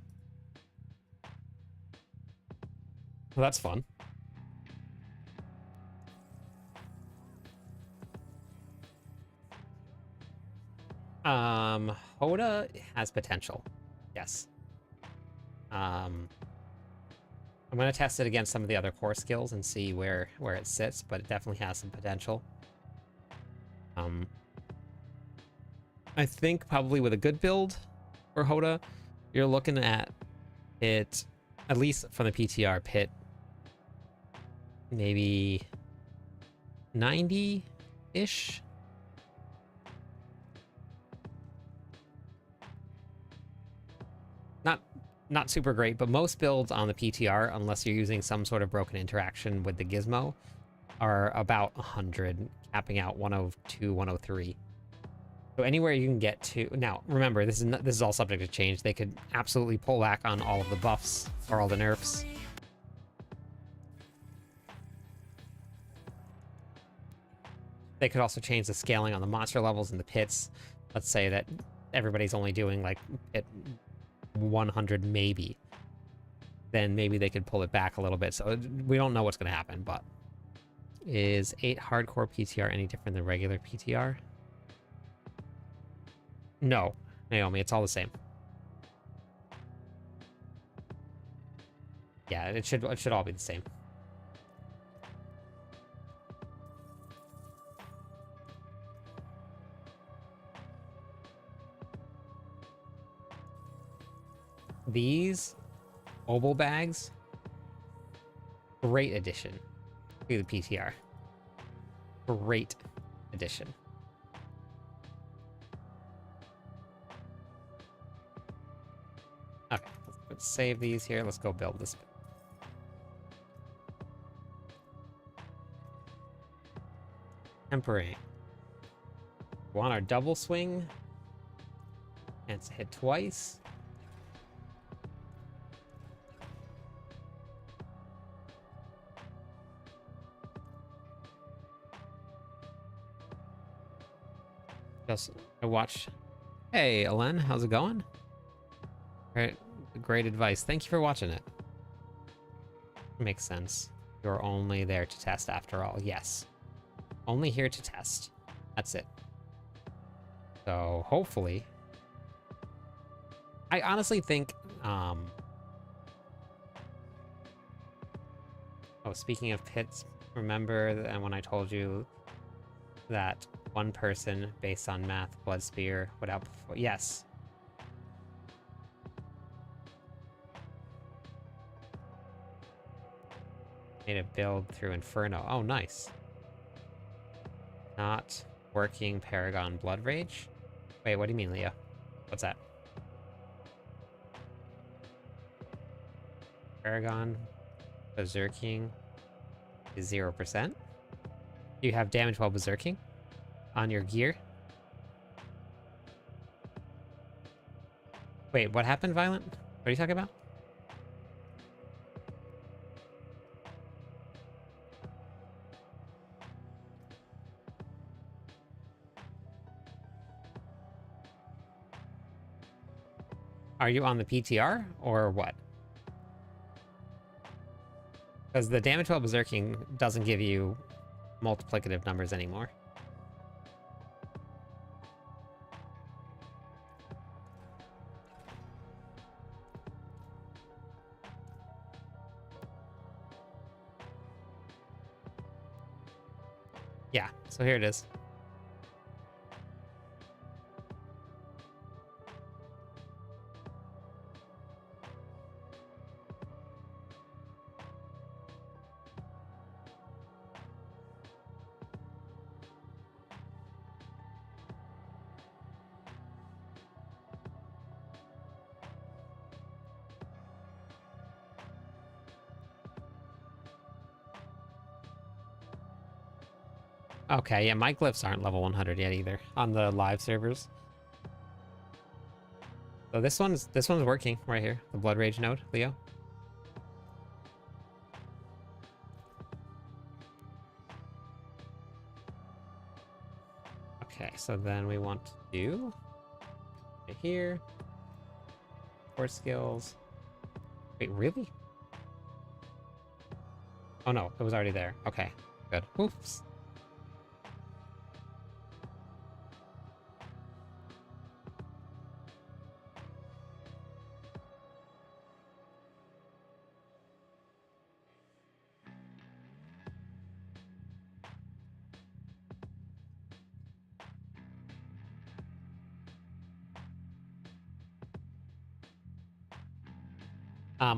S1: well, that's fun. Hoda has potential. Yes. I'm gonna test it against some of the other core skills and see where it sits, but it definitely has some potential. I think probably with a good build for Hoda, you're looking at it, at least from the PTR pit, maybe 90-ish. Not super great, but most builds on the PTR, unless you're using some sort of broken interaction with the gizmo, are about 100, capping out 102, 103. So anywhere you can get to. Now, remember, this is all subject to change. They could absolutely pull back on all of the buffs or all the nerfs. They could also change the scaling on the monster levels in the pits. Let's say that everybody's only doing like pit 100 maybe. Then maybe they could pull it back a little bit. So we don't know what's going to happen, but is 8 hardcore PTR any different than regular PTR? No, Naomi, it's all the same. Yeah, it should all be the same. These mobile bags, great addition to the PTR. Great addition. Okay, let's save these here. Let's go build this. Tempering. Want our double swing? Chance to hit twice. Just watch. Hey, Alen, how's it going? Great advice. Thank you for watching it. Makes sense. You're only there to test after all. Yes. Only here to test. That's it. So hopefully. I honestly think, oh, speaking of pits, remember that when I told you that one person based on math, blood spear would outperform? Yes. Made a build through Inferno. Oh, nice. Not working Paragon Blood Rage? Wait, what do you mean, Leo? What's that? Paragon Berserking is 0%. You have damage while Berserking on your gear? Wait, what happened, Violent? What are you talking about? Are you on the PTR or what? Because the damage while Berserking doesn't give you multiplicative numbers anymore. Yeah, so here it is. Okay, yeah, my glyphs aren't level 100 yet either on the live servers. So this one's working right here. The Blood Rage node, Leo. Okay, so then we want to do right here. Core skills. Wait, really? Oh no, it was already there. Okay, good. Oops.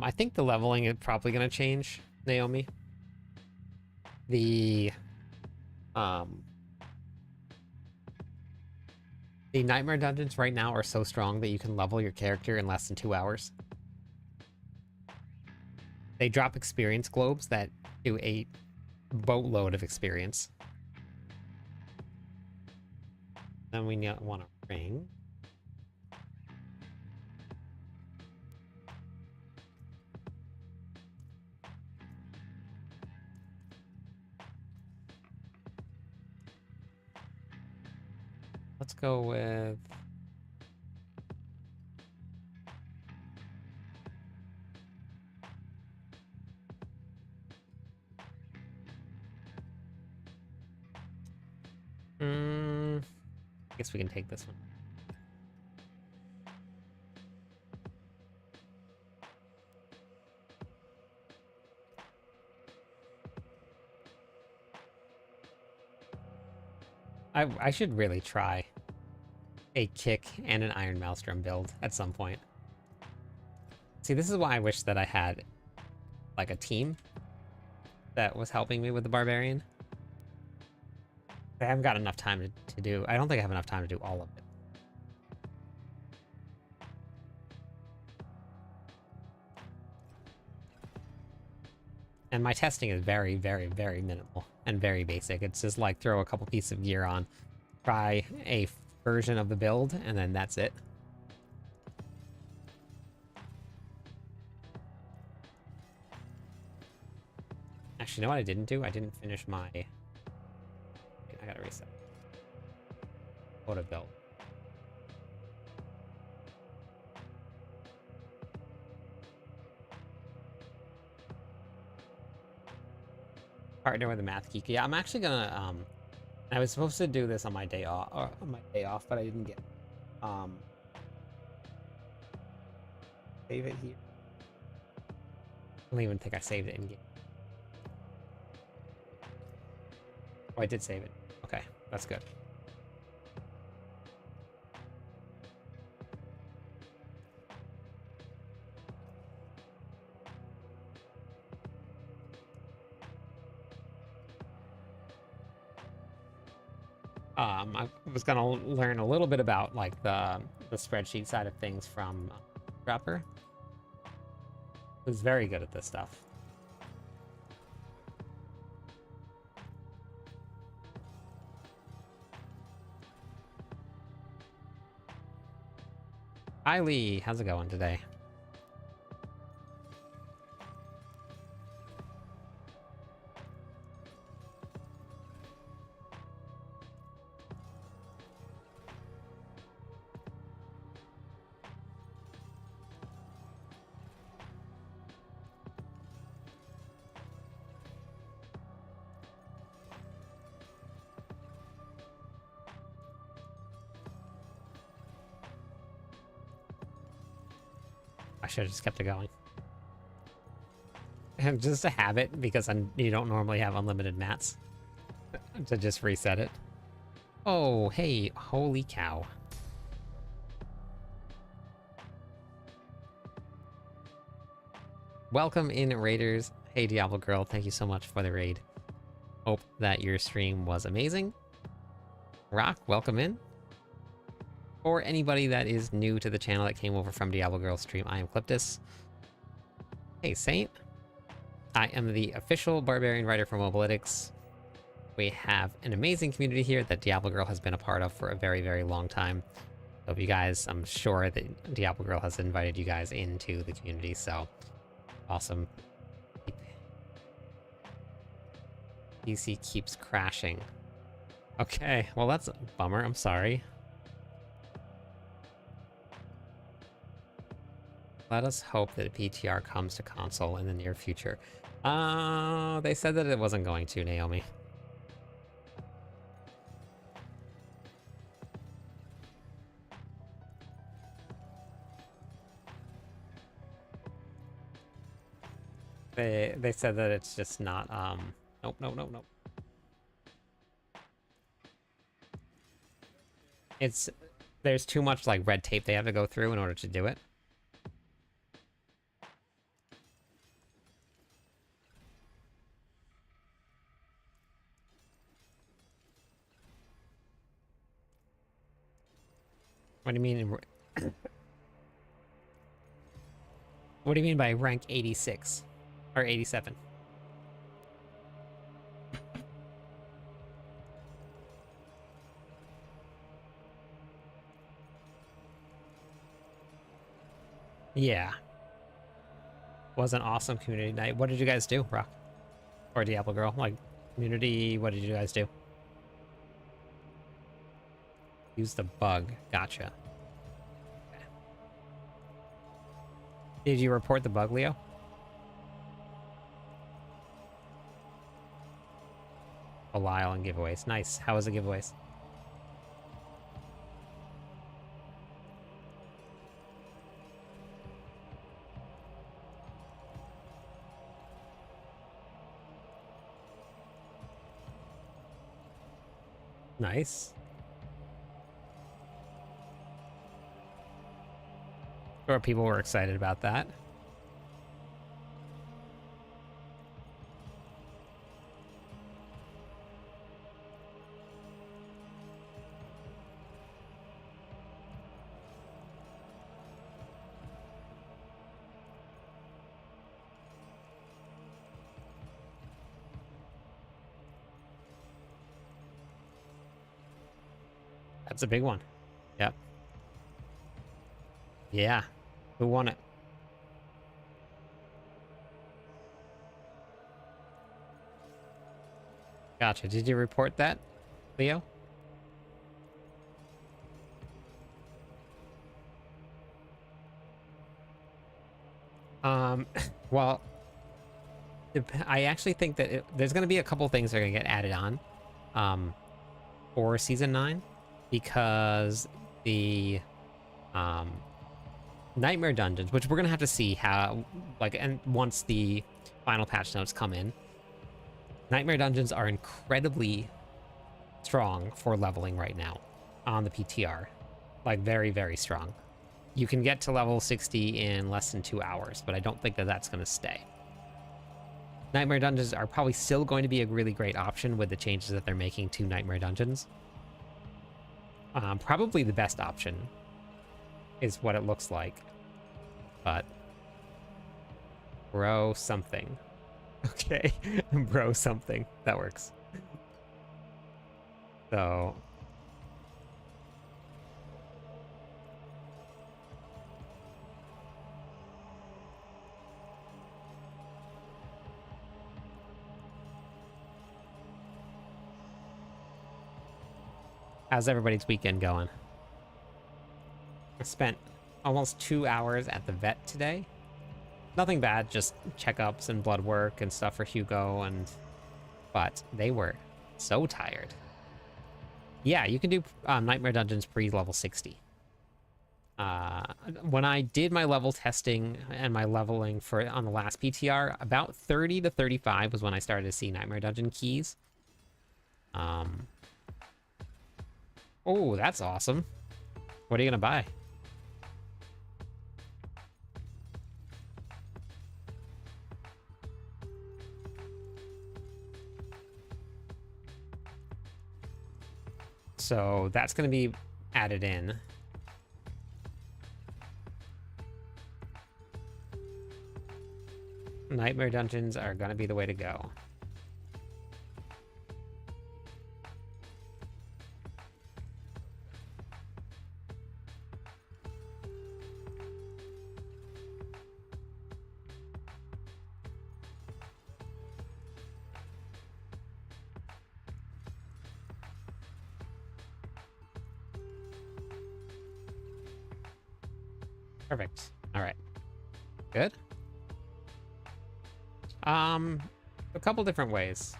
S1: I think the leveling is probably gonna change, Naomi. The um the nightmare dungeons right now are so strong that you can level your character in less than 2 hours. They drop experience globes that do a boatload of experience. Then we want a ring. Let's go with... I guess we can take this one. I should really try a kick and an iron maelstrom build at some point. See, this is why I wish that I had like a team that was helping me with the barbarian. I haven't got enough time to do. I don't think I have enough time to do all of it. And my testing is very, very, very minimal and very basic. It's just like throw a couple pieces of gear on, try a version of the build, and then that's it. Actually, you know what I didn't do? I didn't finish my... I gotta reset. Quota build. Partner with a math geek. Yeah, I'm actually gonna I was supposed to do this on my day off, but I didn't get save it here. I don't even think I saved it in game. Oh, I did save it. Okay, that's good. I was gonna learn a little bit about like the spreadsheet side of things from Dropper. Who's very good at this stuff. Hi Lee, how's it going today? I should have just kept it going. And just a habit, because you don't normally have unlimited mats. To just reset it. Oh, hey, holy cow. Welcome in, Raiders. Hey, Diablo Girl, thank you so much for the raid. Hope that your stream was amazing. Rock, welcome in. For anybody that is new to the channel that came over from Diablo Girl's stream, I am Cliptus. Hey, Saint. I am the official Barbarian writer for Mobalytics. We have an amazing community here that Diablo Girl has been a part of for a very, very long time. So if you guys, I'm sure that Diablo Girl has invited you guys into the community, so awesome. PC keeps crashing. Okay, well that's a bummer, I'm sorry. Let us hope that PTR comes to console in the near future. They said that it wasn't going to, Naomi. They said that it's just not, nope, nope, nope, nope. There's too much, like, red tape they have to go through in order to do it. What do you mean? What do you mean by rank 86 or 87? Yeah. Was an awesome community night. What did you guys do, Rock? Or Diablo Girl? Like, community, what did you guys do? Use the bug. Gotcha. Okay. Did you report the bug, Leo? Belial and giveaways. Nice. How was the giveaways? Nice. Sure, people were excited about that. That's a big one. Yep. Yeah. Who won it? Gotcha. Did you report that, Leo? Well, I actually think that there's going to be a couple things that are going to get added on, for Season 9, because the, Nightmare Dungeons, which we're going to have to see how, like, and once the final patch notes come in, Nightmare Dungeons are incredibly strong for leveling right now on the PTR. Like, very, very strong. You can get to level 60 in less than 2 hours, but I don't think that that's going to stay. Nightmare Dungeons are probably still going to be a really great option with the changes that they're making to Nightmare Dungeons. Probably the best option is what it looks like. But bro something. Okay, bro something. That works. So how's everybody's weekend going? I spent almost 2 hours at the vet today. Nothing bad, just checkups and blood work and stuff for Hugo, but they were so tired. Yeah, you can do Nightmare Dungeons pre-level 60. When I did my level testing and my leveling for on the last PTR, about 30 to 35 was when I started to see Nightmare Dungeon keys. Oh, that's awesome. What are you gonna buy? So that's going to be added in. Nightmare Dungeons are going to be the way to go. Perfect. All right. Good. A couple different ways.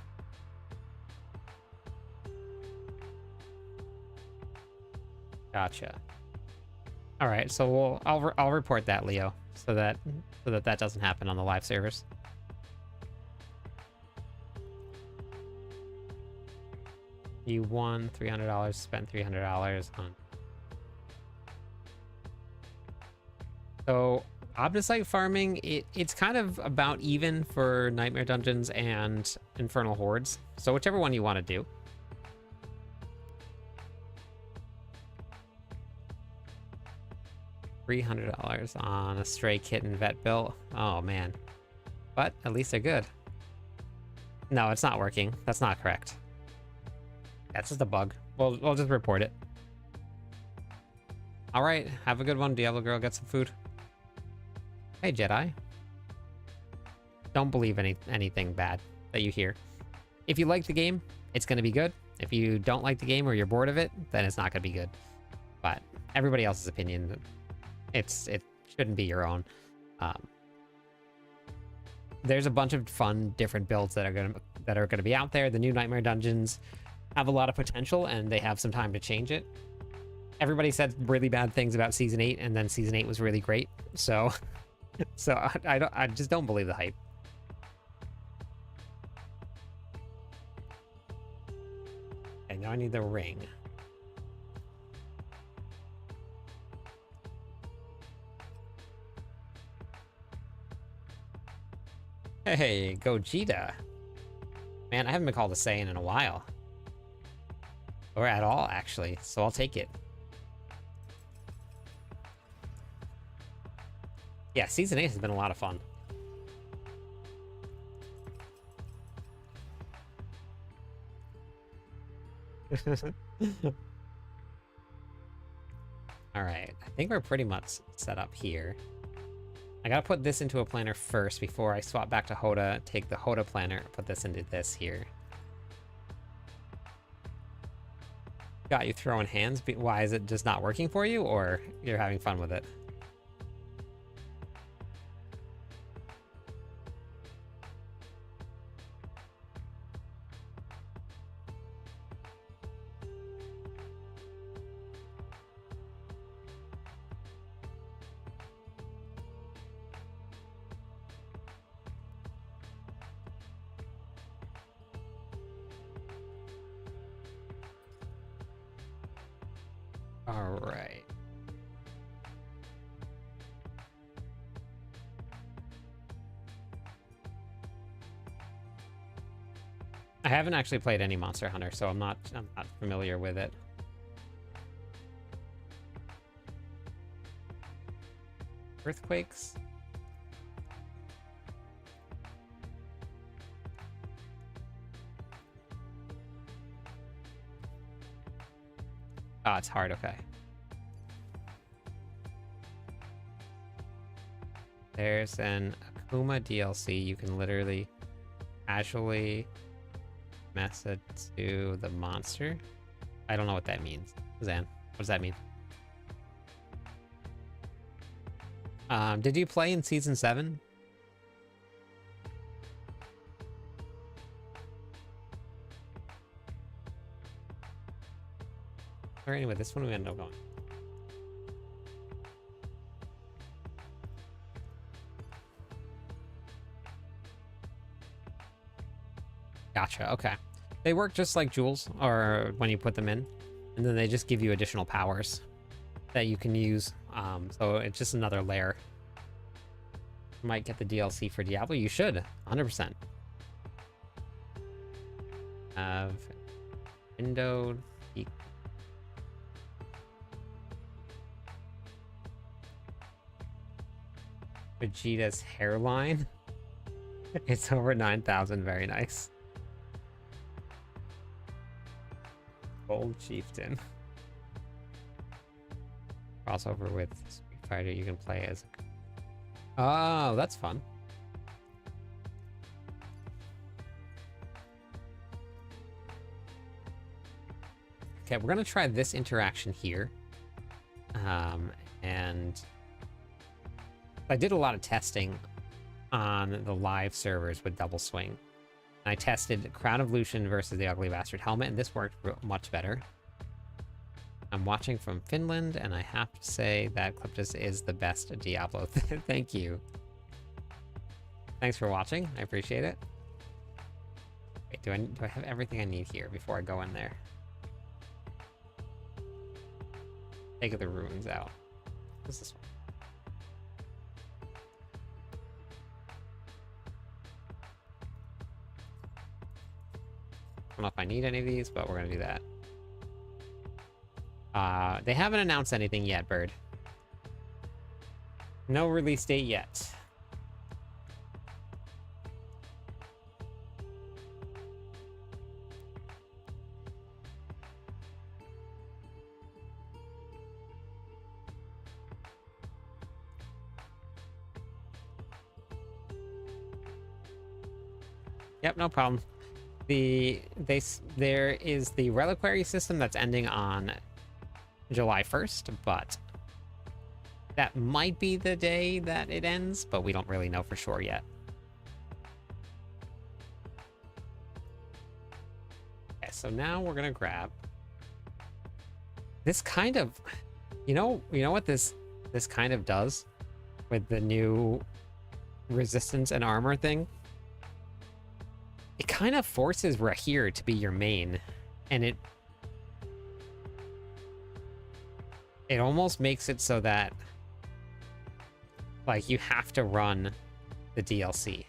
S1: Gotcha. All right, so I'll report that, Leo, so that doesn't happen on the live servers. You won $300, spent $300 on. So Obdicite farming, it's kind of about even for Nightmare Dungeons and Infernal Hordes. So whichever one you want to do. $300 on a stray kitten vet bill. Oh man. But at least they're good. No, it's not working. That's not correct. That's just a bug. We'll just report it. All right, have a good one, Diablo Girl. Get some food. Hey, Jedi. Don't believe anything bad that you hear. If you like the game, it's going to be good. If you don't like the game or you're bored of it, then it's not going to be good. But everybody else's opinion, it shouldn't be your own. There's a bunch of fun, different builds that are gonna be out there. The new Nightmare Dungeons have a lot of potential, and they have some time to change it. Everybody said really bad things about Season 8, and then Season 8 was really great. So, I just don't believe the hype. Okay, now I need the ring. Hey, Gogeta. Man, I haven't been called a Saiyan in a while. Or at all, actually, so I'll take it. Yeah, Season 8 has been a lot of fun. Alright, I think we're pretty much set up here. I gotta put this into a planner first before I swap back to Hoda, take the Hoda planner, put this into this here. Got you throwing hands? Why, is it just not working for you, or you're having fun with it? All right. I haven't actually played any Monster Hunter, so I'm not familiar with it. Earthquakes? Ah, it's hard, okay. There's an Akuma DLC. You can literally casually message to the monster. I don't know what that means. Zan, what does that mean? Did you play in Season 7? Or anyway, this one we ended up going. Gotcha, okay. They work just like jewels, or when you put them in, and then they just give you additional powers that you can use. So it's just another layer. You might get the DLC for Diablo. You should, 100%. Have window. Vegeta's hairline. It's over 9,000. Very nice. Gold Chieftain. Crossover with Street Fighter. You can play as. Oh, that's fun. Okay, we're gonna try this interaction here, and I did a lot of testing on the live servers with Double Swing. I tested Crown of Lucian versus the Ugly Bastard Helmet, and this worked much better. I'm watching from Finland, and I have to say that Cliptus is the best Diablo. Thank you. Thanks for watching. I appreciate it. Wait, do I have everything I need here before I go in there? Take the ruins out. What's this one? I don't know if I need any of these, but we're gonna do that. They haven't announced anything yet, Bird. No release date yet. Yep, no problem. There is the reliquary system that's ending on July 1st, but that might be the day that it ends, but we don't really know for sure yet. Okay, so now we're gonna grab this kind of, you know what this kind of does with the new resistance and armor thing? It kind of forces Rahir to be your main, and it almost makes it so that, like, you have to run the DLC.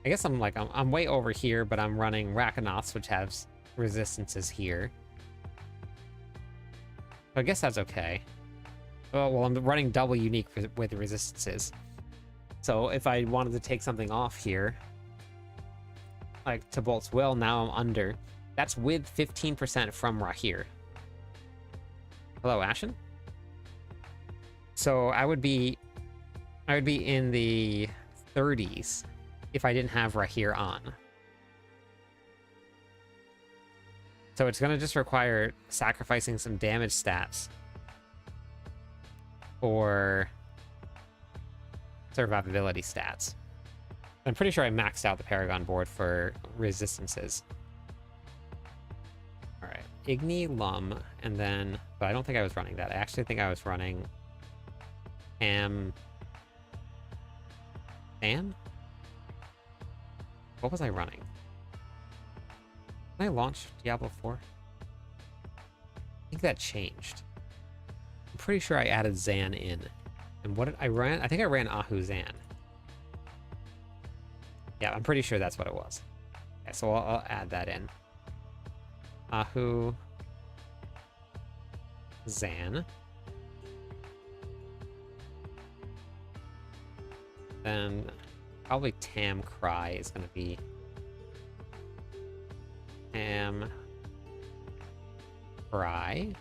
S1: I guess I'm way over here, but I'm running Rakanoths, which has resistances here. So I guess that's okay. Oh, well, I'm running double unique with resistances. So if I wanted to take something off here, like to Bolt's Will, now I'm under. That's with 15% from Rahir. Hello, Ashen? So I would be in the 30s if I didn't have Rahir on. So it's going to just require sacrificing some damage stats for survivability stats. I'm pretty sure I maxed out the Paragon board for resistances. Alright, Igni, Lum, and then... But I don't think I was running that. I actually think I was running... Sam? What was I running? Did I launch Diablo 4? I think that changed. I'm pretty sure I added Zan in. And what did I ran? I think I ran Ahu Zan. Yeah, I'm pretty sure that's what it was. Okay, so I'll add that in. Ahu Zan. Then probably Tam Cry is going to be Tam Cry.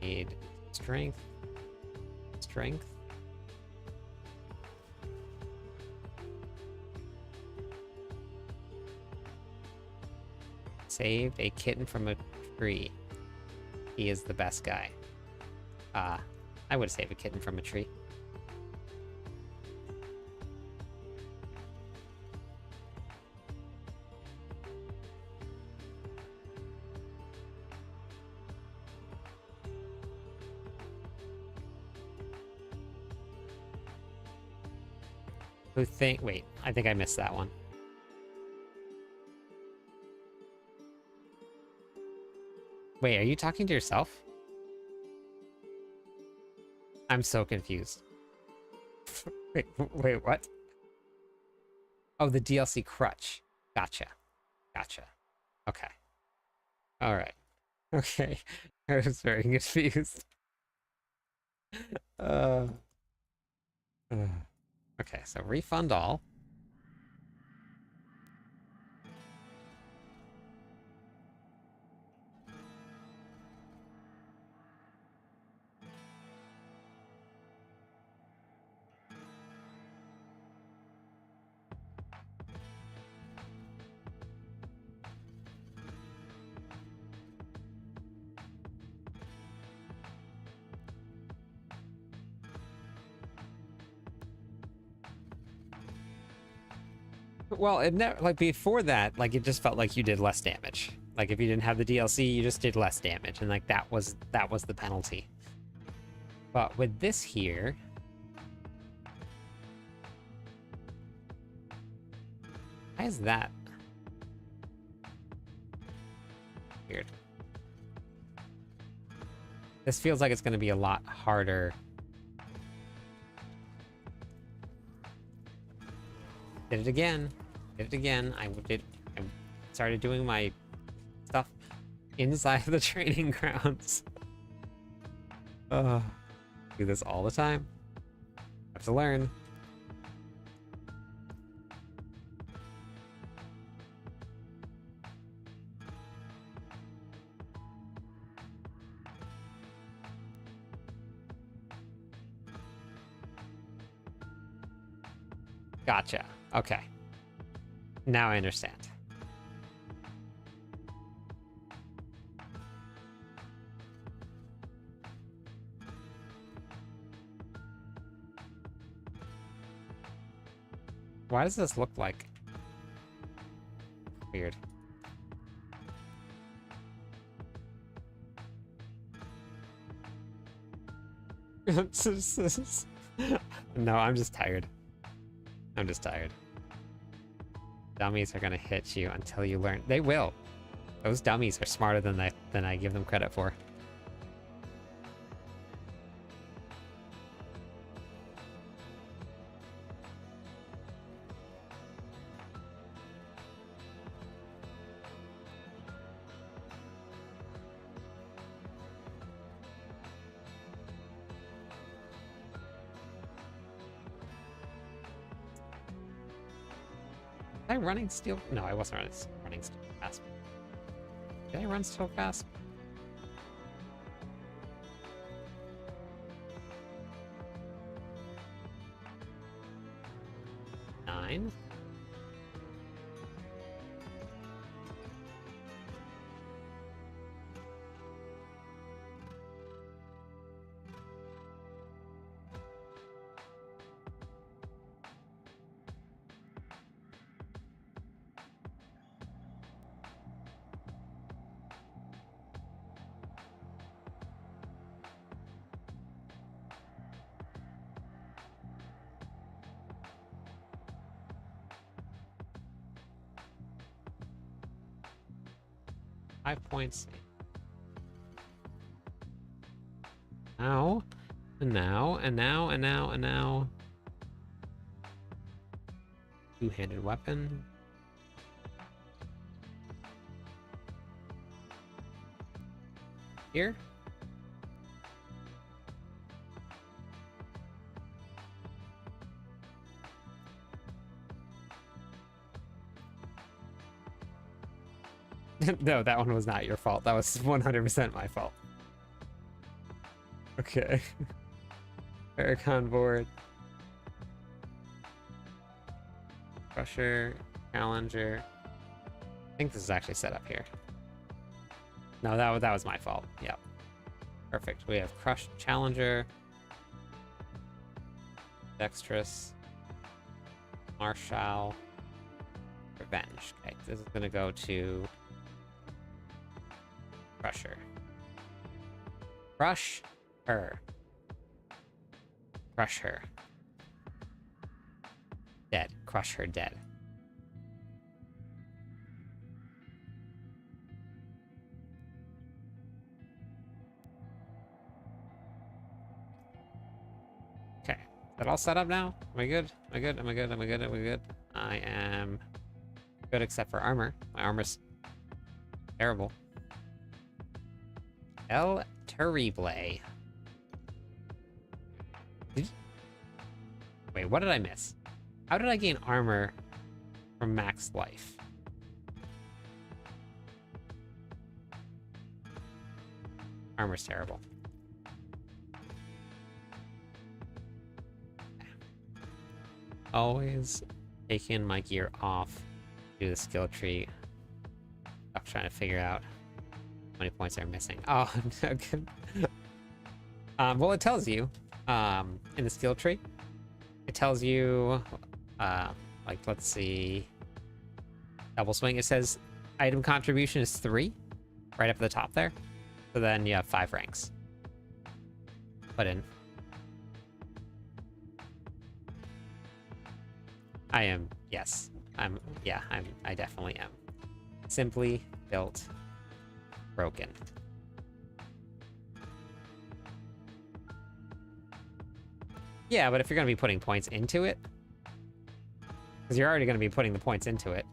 S1: Need strength. Saved a kitten from a tree. He is the best guy. I would save a kitten from a tree. Wait, I think I missed that one. Wait, are you talking to yourself? I'm so confused. wait, what? Oh, the DLC crutch. Gotcha. Okay. Alright. Okay. I was very confused. Okay, so refund all. Well, it never, like before that, like it just felt like you did less damage. Like if you didn't have the DLC, you just did less damage, and like that was the penalty. But with this here, why is that weird? This feels like it's going to be a lot harder. Did it again. Did it again. I started doing my stuff inside of the training grounds. Do this all the time. Have to learn. Gotcha. Okay. Now I understand. Why does this look like weird? No, I'm just tired. I'm just tired. Dummies are gonna hit you until you learn. They will. Those dummies are smarter than I give them credit for. Was I running steel? No, I wasn't running steel fast. Did I run steel fast? Nine. Five points. Now, and now, and now, and now, and now. Two-handed weapon. Here. No, that one was not your fault. That was 100% my fault. Okay. Paracon board. Crusher. Challenger. I think this is actually set up here. No, that was my fault. Yep. Perfect. We have Crush, Challenger. Dexterous. Marshal. Revenge. Okay, this is gonna go to Crusher. Crush her. Crush her. Dead. Crush her dead. Okay. Is that all set up now? Am I good? Am I good? Am I good? Am I good? Am I good? I am good except for armor. My armor's terrible. El Terrible. Wait, what did I miss? How did I gain armor from max life? Armor's terrible. Always taking my gear off, do the skill tree. I'm trying to figure out how many points I'm missing. Oh, okay. Well, it tells you in the skill tree. It tells you, like, let's see. double swing. It says item contribution is 3, right up at the top there. So then you have 5 ranks. Put in. I am, yes. I definitely am. Simply built broken. Yeah, but if you're going to be putting points into it, because you're already going to be putting the points into it.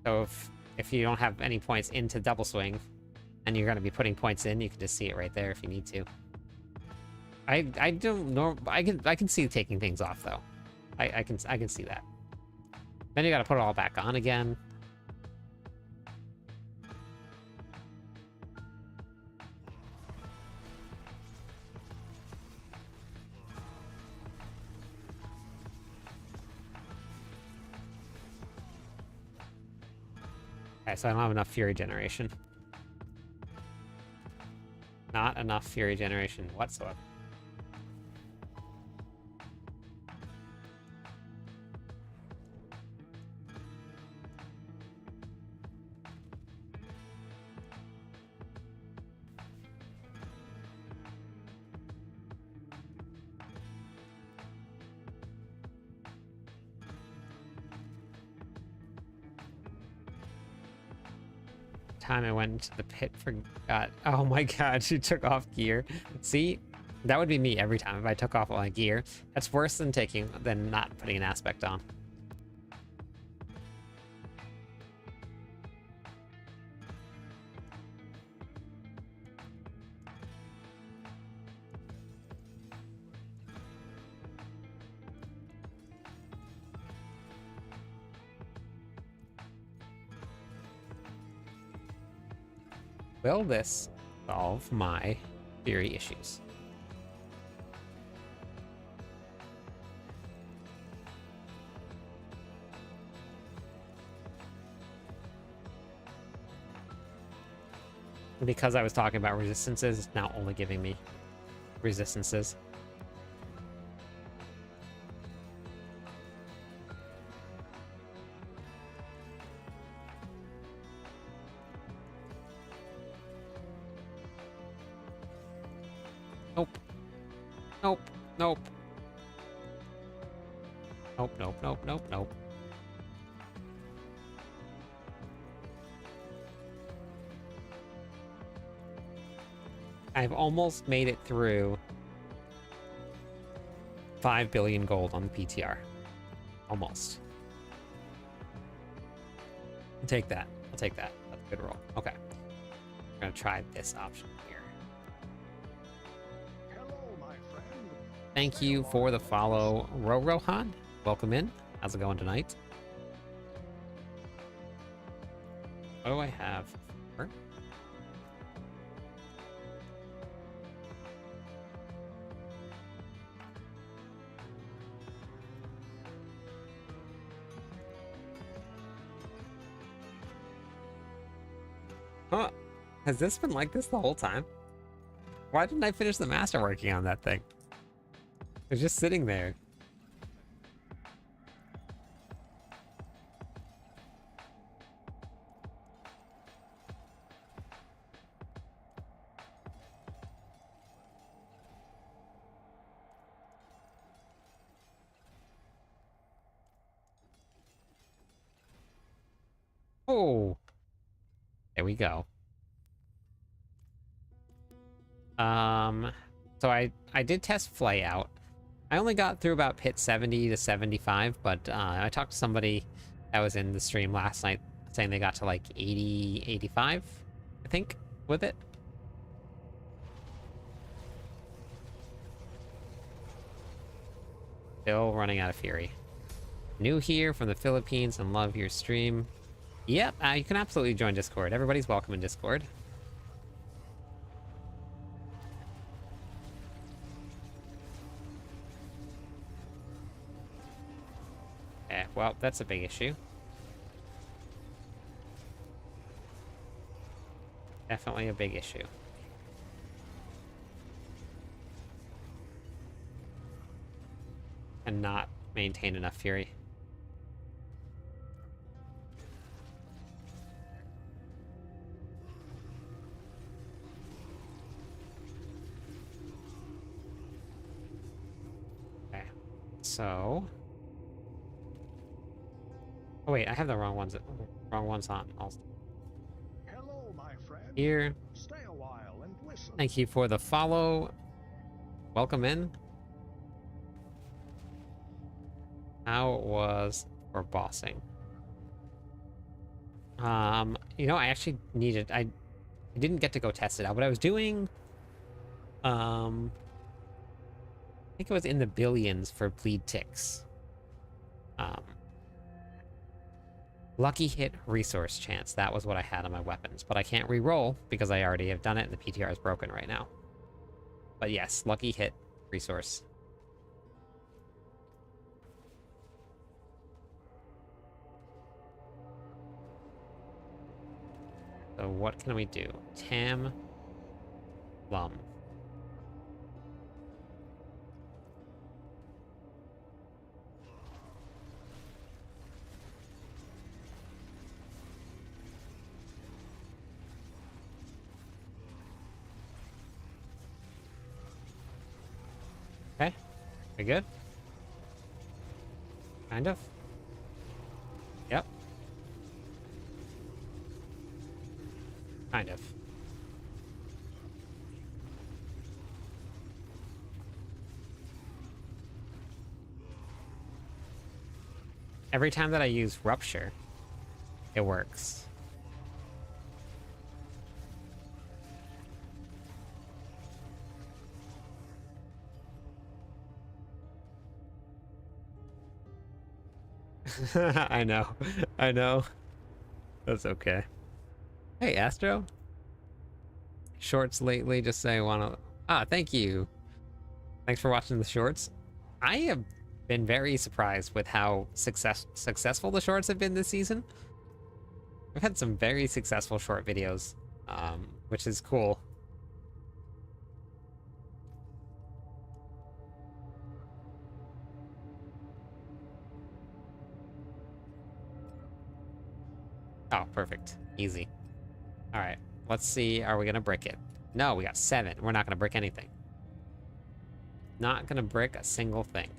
S1: So if you don't have any points into double swing, and you're going to be putting points in, you can just see it right there if you need to. I don't know. I can see taking things off though. I can see that. Then you got to put it all back on again. Okay, so I don't have enough fury generation. Not enough fury generation whatsoever. Time I went into the pit, forgot. Oh my god, she took off gear. See, that would be me every time if I took off all my gear. That's worse than not putting an aspect on. Will this solve my fury issues? Because I was talking about resistances, it's now only giving me resistances. Nope. Nope. Nope. Nope, nope, nope, nope, nope. I've almost made it through 5 billion gold on the PTR. Almost. I'll take that. I'll take that. That's a good roll. Okay. We're going to try this option here. Thank you for the follow, Rohan. Welcome in. How's it going tonight? What do I have? Huh? Has this been like this the whole time? Why didn't I finish the master working on that thing? It was just sitting there. Oh, there we go. So I did test flay out. I only got through about pit 70 to 75, but I talked to somebody that was in the stream last night saying they got to like 80, 85, I think, with it. Still running out of fury. New here from the Philippines and love your stream. Yep, you can absolutely join Discord. Everybody's welcome in Discord. Well, that's a big issue. Definitely a big issue. And not maintain enough fury. so... Oh wait, I have the wrong ones on. Also.
S3: Hello, my friend.
S1: Here.
S3: Stay a while and listen.
S1: Thank you for the follow. Welcome in. How was for bossing? You know, I actually needed... I didn't get to go test it out, but I was doing... I think it was in the billions for bleed ticks. Lucky hit resource chance. That was what I had on my weapons, but I can't re-roll because I already have done it and the PTR is broken right now. But yes, lucky hit resource. So what can we do? Tam Plum. Okay, we good? Kind of. Yep. Kind of. Every time that I use Rupture, it works. I know. I know. That's okay. Hey, Astro. Shorts lately, just say I want to... Ah, thank you. Thanks for watching the shorts. I have been very surprised with how successful the shorts have been this season. I've had some very successful short videos, which is cool. Oh, perfect. Easy. All right. Let's see. Are we going to brick it? No, we got 7. We're not going to brick anything. Not going to brick a single thing.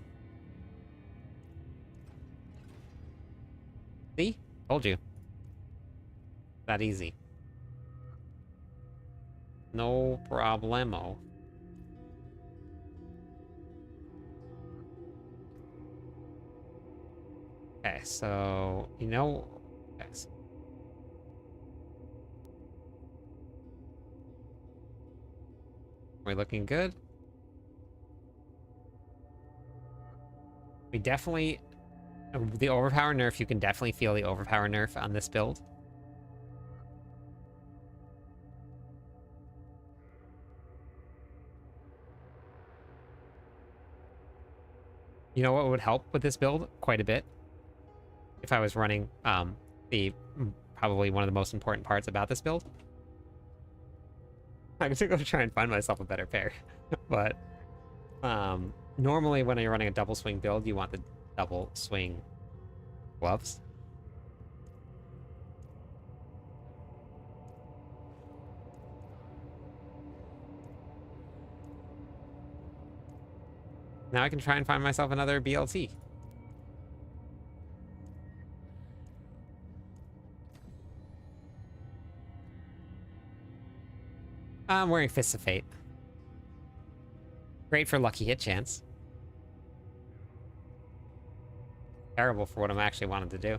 S1: See? Told you. That easy. No problemo. Okay, so... You know... Okay, so we're looking good. We definitely... The overpower nerf, you can definitely feel the overpower nerf on this build. You know what would help with this build quite a bit? If I was running probably one of the most important parts about this build. I'm just gonna try and find myself a better pair. But normally when you're running a double swing build, you want the double swing gloves. Now I can try and find myself another BLT. I'm wearing Fists of Fate. Great for lucky hit chance. Terrible for what I'm actually wanting to do.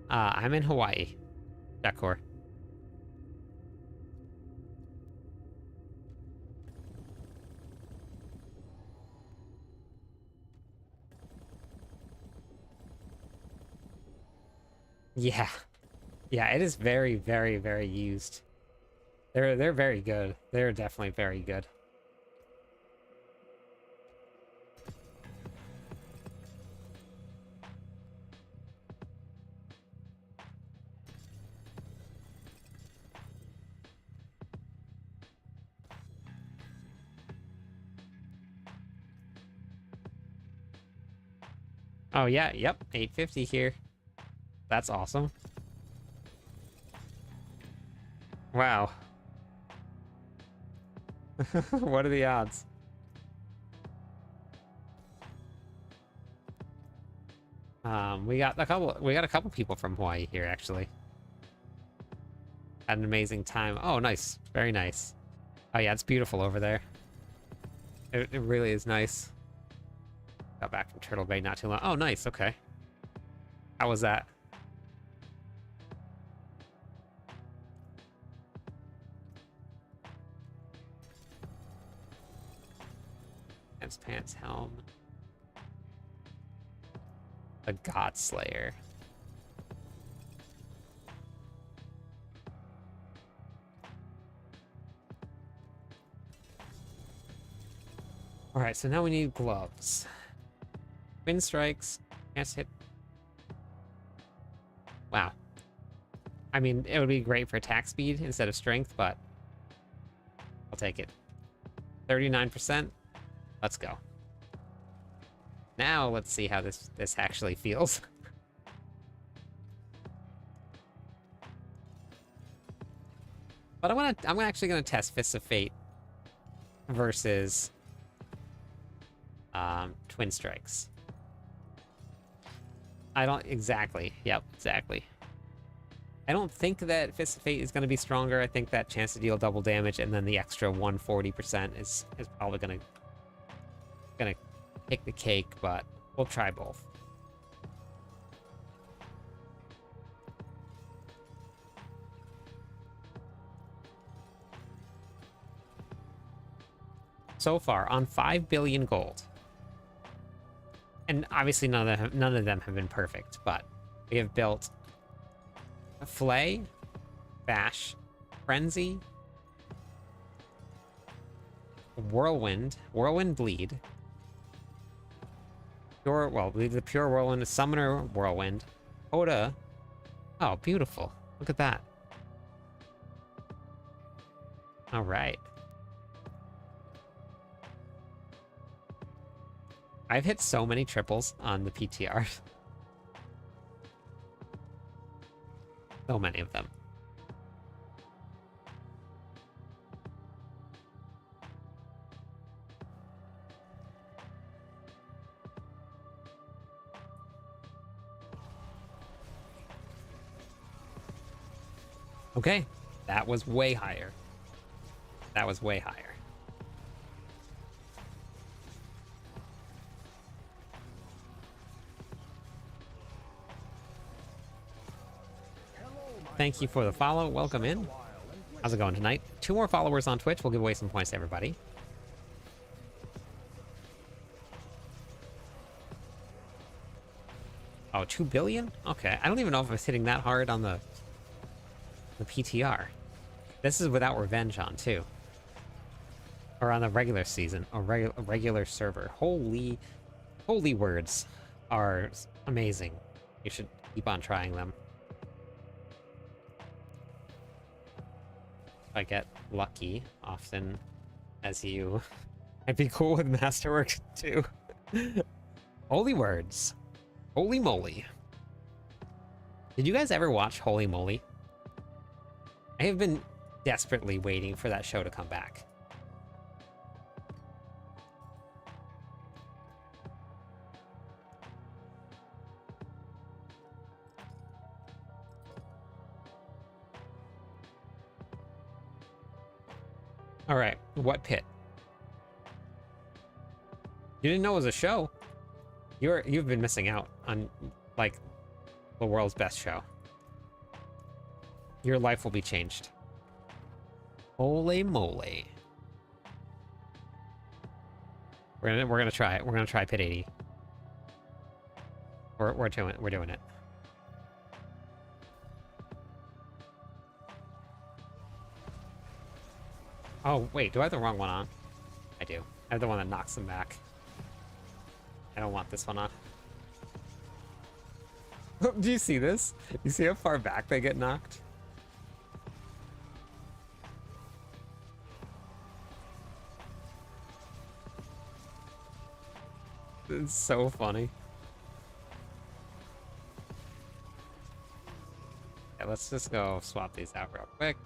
S1: I'm in Hawaii. Decor. Yeah. Yeah, it is very, very, very used. They're very good. They're definitely very good. Oh yeah, yep, 850 here. That's awesome. Wow. What are the odds? We got a couple people from Hawaii here actually. Had an amazing time. Oh, nice. Very nice. Oh yeah, it's beautiful over there. It really is nice. Got back from Turtle Bay not too long. Oh, nice. Okay. How was that? Pants, helm. The God Slayer. Alright, so now we need gloves. Wind strikes. Can't hit. Wow. I mean, it would be great for attack speed instead of strength, but I'll take it. 39%. Let's go. Now let's see how this actually feels. But I'm actually gonna test Fists of Fate versus Twin Strikes. I don't exactly. Yep, exactly. I don't think that Fist of Fate is going to be stronger. I think that chance to deal double damage and then the extra 140% is probably gonna take the cake, but we'll try both. So far, on 5 billion gold. And obviously none of them have been perfect, but we have built a Flay, Bash, Frenzy, Whirlwind Bleed, the pure Whirlwind, Summoner Whirlwind, Oda. Oh, beautiful. Look at that. All right. I've hit so many triples on the PTR. So many of them. Okay, that was way higher. That was way higher. Thank you for the follow. Welcome in. How's it going tonight? 2 more followers on Twitch. We'll give away some points to everybody. Oh, 2 billion? Okay. I don't even know if I was hitting that hard on the PTR. This is without revenge on, too. Or on the regular season. A regular server. Holy words are amazing. You should keep on trying them. I get lucky often as you. I'd be cool with Masterwork too. Holy words. Holy moly. Did you guys ever watch Holy Moly? I have been desperately waiting for that show to come back. All right, what pit? You didn't know it was a show. You've been missing out on like the world's best show. Your life will be changed. Holy moly. We're gonna try it. We're gonna try pit 80. We're doing it. Oh, wait, do I have the wrong one on? I do. I have the one that knocks them back. I don't want this one on. Do you see this? You see how far back they get knocked? It's so funny. Yeah, let's just go swap these out real quick.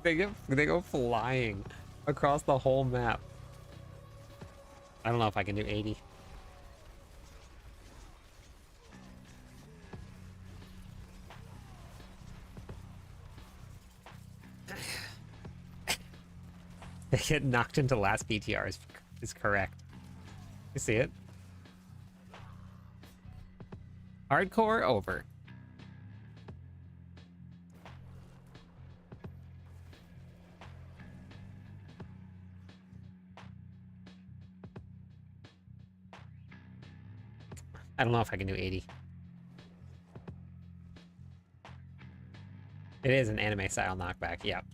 S1: They go flying across the whole map. I don't know if I can do 80. They get knocked into last BTR is correct. You see it? Hardcore over. I don't know if I can do 80. It is an anime style knockback, yep.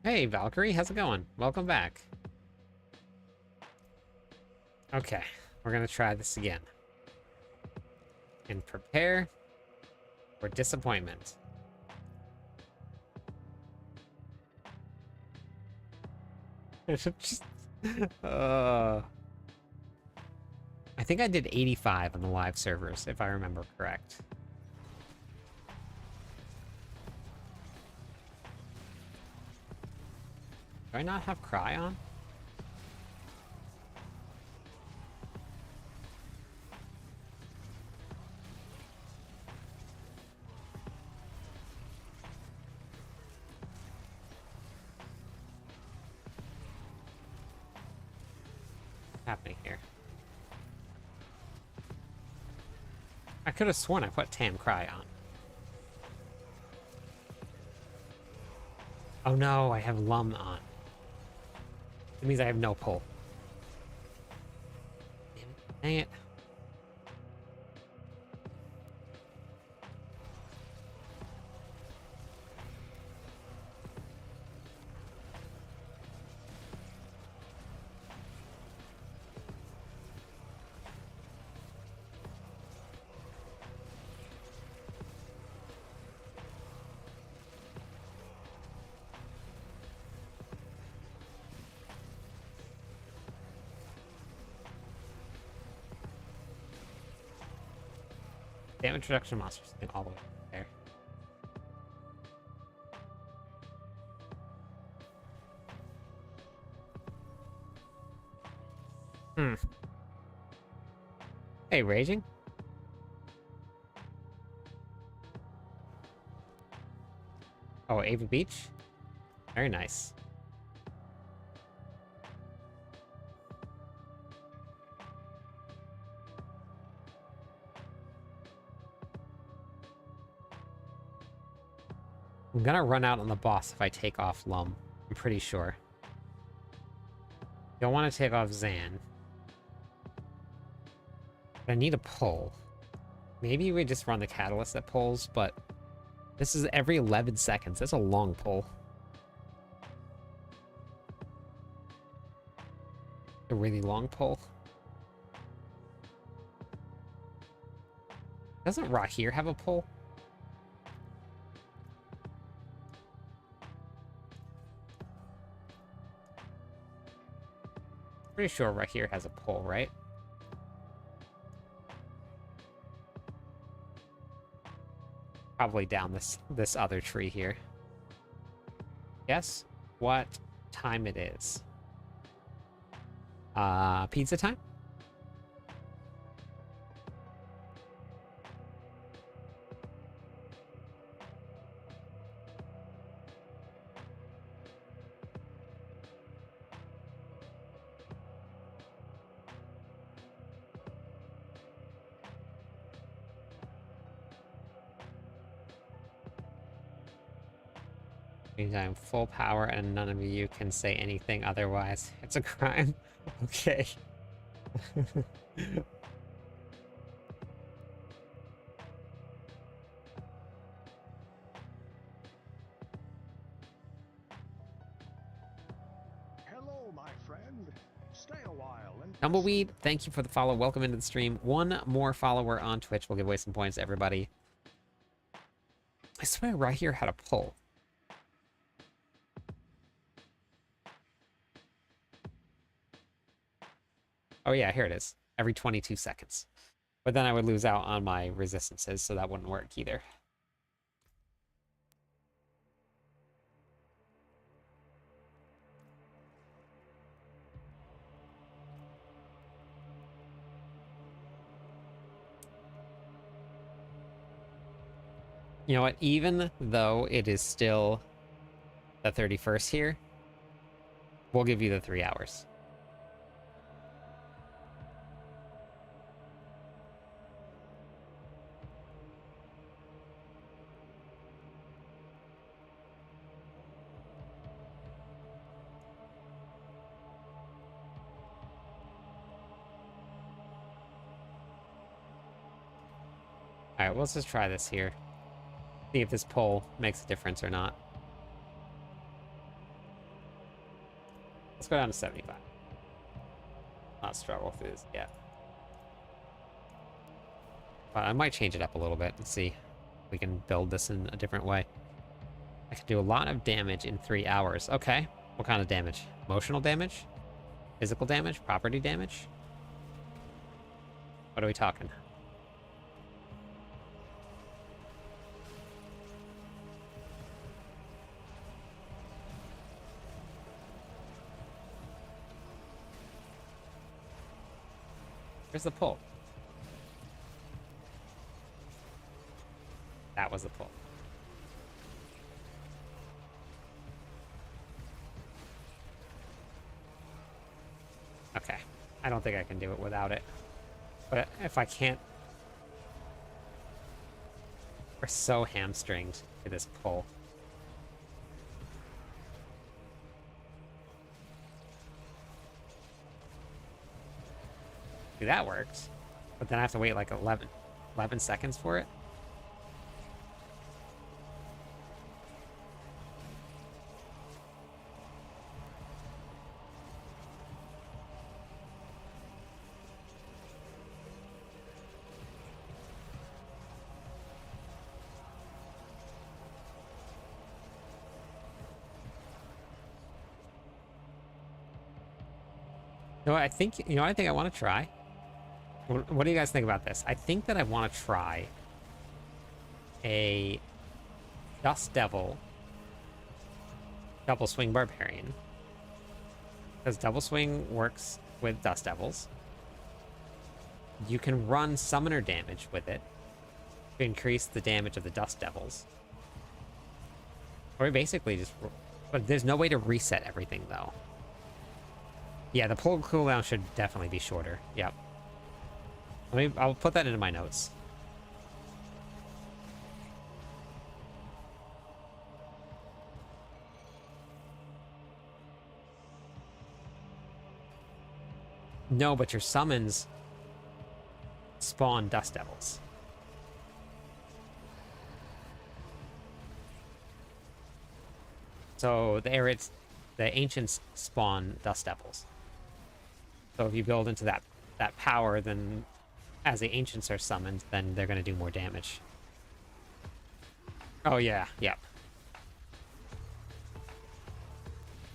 S1: Hey, Valkyrie, how's it going? Welcome back. Okay, we're gonna try this again. And prepare for disappointment. Just, I think I did 85 on the live servers, if I remember correct. Do I not have Cry on? What's happening here? I could have sworn I put Tam Cry on. Oh no, I have Lum on. It means I have no pull. Damn it. Dang it. Damage reduction monster something all the way there. Hey, Raging? Oh, Ava Beach? Very nice. I'm gonna run out on the boss if I take off Lum. I'm pretty sure. Don't want to take off Zan. But I need a pull. Maybe we just run the catalyst that pulls, but this is every 11 seconds. That's a long pull. A really long pull. Doesn't Rahir have a pull? Pretty sure Rahir has a pull, right? Probably down this other tree here. Guess what time it is? Pizza time? Means I'm full power and none of you can say anything otherwise. It's a crime. Okay.
S3: and
S1: Tumbleweed, thank you for the follow. Welcome into the stream. One more follower on Twitch. We'll give away some points to everybody. I swear right here had a pull. Oh yeah, here it is. Every 22 seconds. But then I would lose out on my resistances, so that wouldn't work either. You know what? Even though it is still the 31st here, we'll give you the 3 hours. All right, let's just try this here. See if this pull makes a difference or not. Let's go down to 75. Not struggle through this yet. But I might change it up a little bit and see if we can build this in a different way. I can do a lot of damage in 3 hours. Okay. What kind of damage? Emotional damage? Physical damage? Property damage? What are we talking? Where's the pull? That was the pull. Okay. I don't think I can do it without it. But if I can't... We're so hamstringed to this pull. See, that works. But then I have to wait like 11 seconds for it. No, I think, you know, I think I want to try. What do you guys think about this? I think that I want to try a Dust Devil Double Swing Barbarian. Because Double Swing works with Dust Devils. You can run summoner damage with it to increase the damage of the Dust Devils. Or basically just... But there's no way to reset everything, though. Yeah, the pull cooldown should definitely be shorter. Yep. I'll put that into my notes. No, but your summons spawn Dust Devils. So the ancients spawn Dust Devils. So if you build into that power, then as the ancients are summoned, then they're going to do more damage. Oh yeah, yep.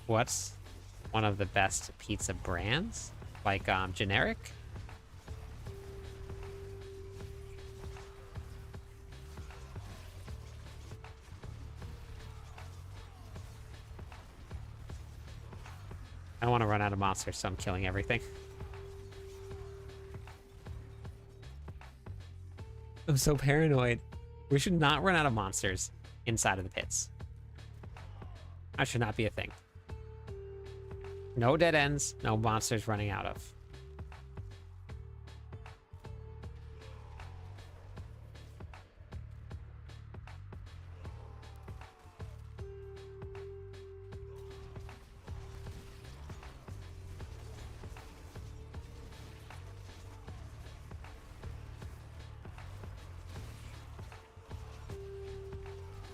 S1: What's one of the best pizza brands? Like generic? I don't want to run out of monsters, so I'm killing everything. I'm so paranoid. We should not run out of monsters inside of the pits. That should not be a thing. No dead ends, no monsters running out of.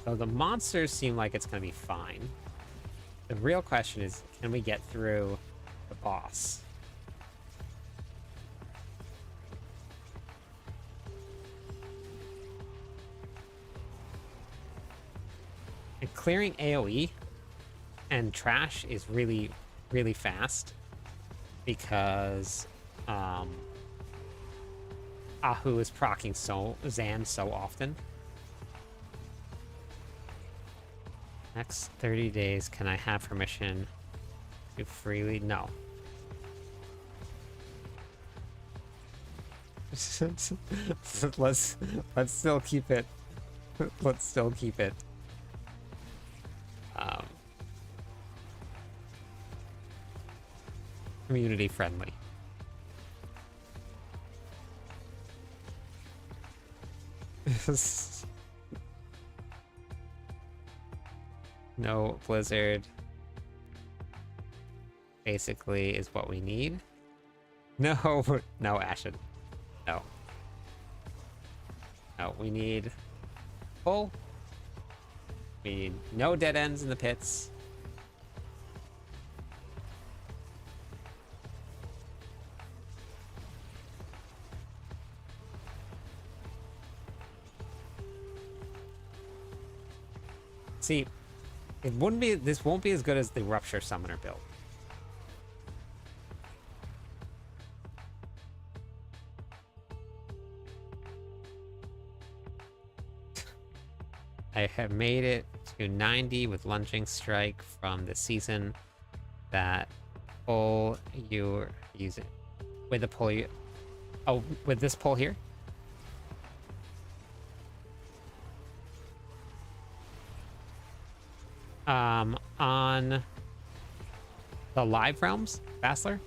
S1: So the monsters seem like it's going to be fine. The real question is, can we get through the boss? clearing AoE and trash is really, really fast because Ahu is proccing Zan so often. Next 30 days, can I have permission to freely? No. let's still keep it. Let's still keep it. Community friendly. No blizzard. Basically is what we need. No, no Ashen. No. No, we need full. We need no dead ends in the pits. See, it wouldn't be. This won't be as good as the Rupture Summoner build. I have made it to 90 with Lunging Strike from the season that pull you're using. With the pull you. Oh, with this pull here? On the live realms, Bastler,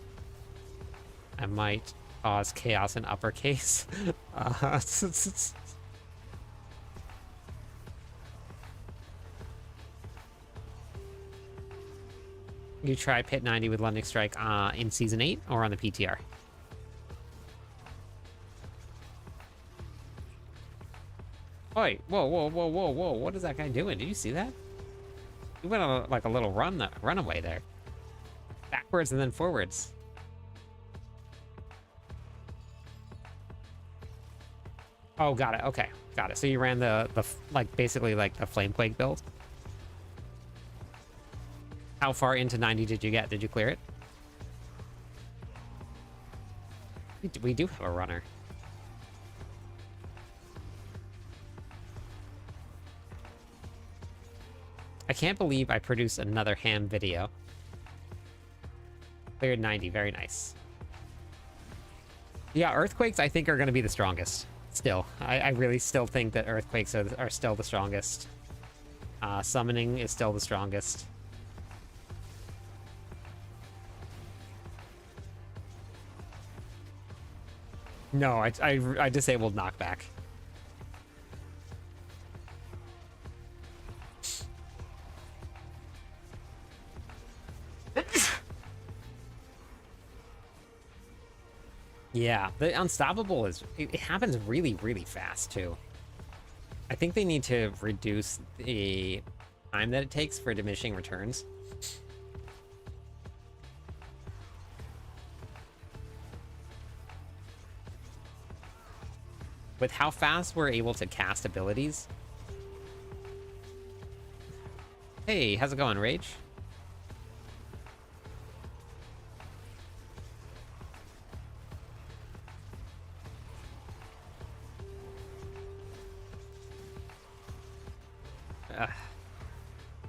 S1: I might cause chaos in uppercase. You try Pit 90 with Lunding Strike in Season 8 or on the PTR? Oi, whoa, whoa, whoa, whoa, whoa, what is that guy doing? Did you see that? He went on like a little runaway there. Backwards and then forwards. Oh, got it. Okay, got it. So you ran the like basically like the Flamequake build. How far into 90 did you get? Did you clear it? We do have a runner. I can't believe I produced another ham video. Cleared 90, very nice. Yeah, Earthquakes I think are going to be the strongest. Still, I really still think that Earthquakes are still the strongest. Summoning is still the strongest. No, I disabled knockback. Yeah, the Unstoppable it happens really, really fast too. I think they need to reduce the time that it takes for diminishing returns. With how fast we're able to cast abilities. Hey, how's it going, Rage?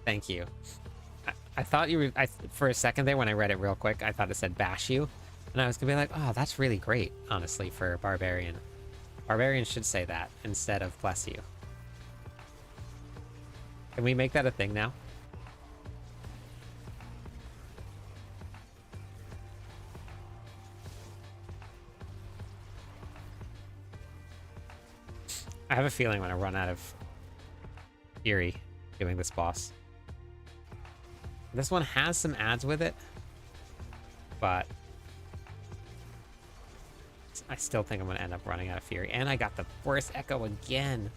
S1: Thank you. I thought you were... for a second there, when I read it real quick, I thought it said bash you. And I was gonna be like, oh, that's really great, honestly, for Barbarian. Barbarian should say that instead of bless you. Can we make that a thing now? I have a feeling I'm gonna run out of fury doing this boss. This one has some ads with it, but I still think I'm gonna end up running out of fury. And I got the worst echo again.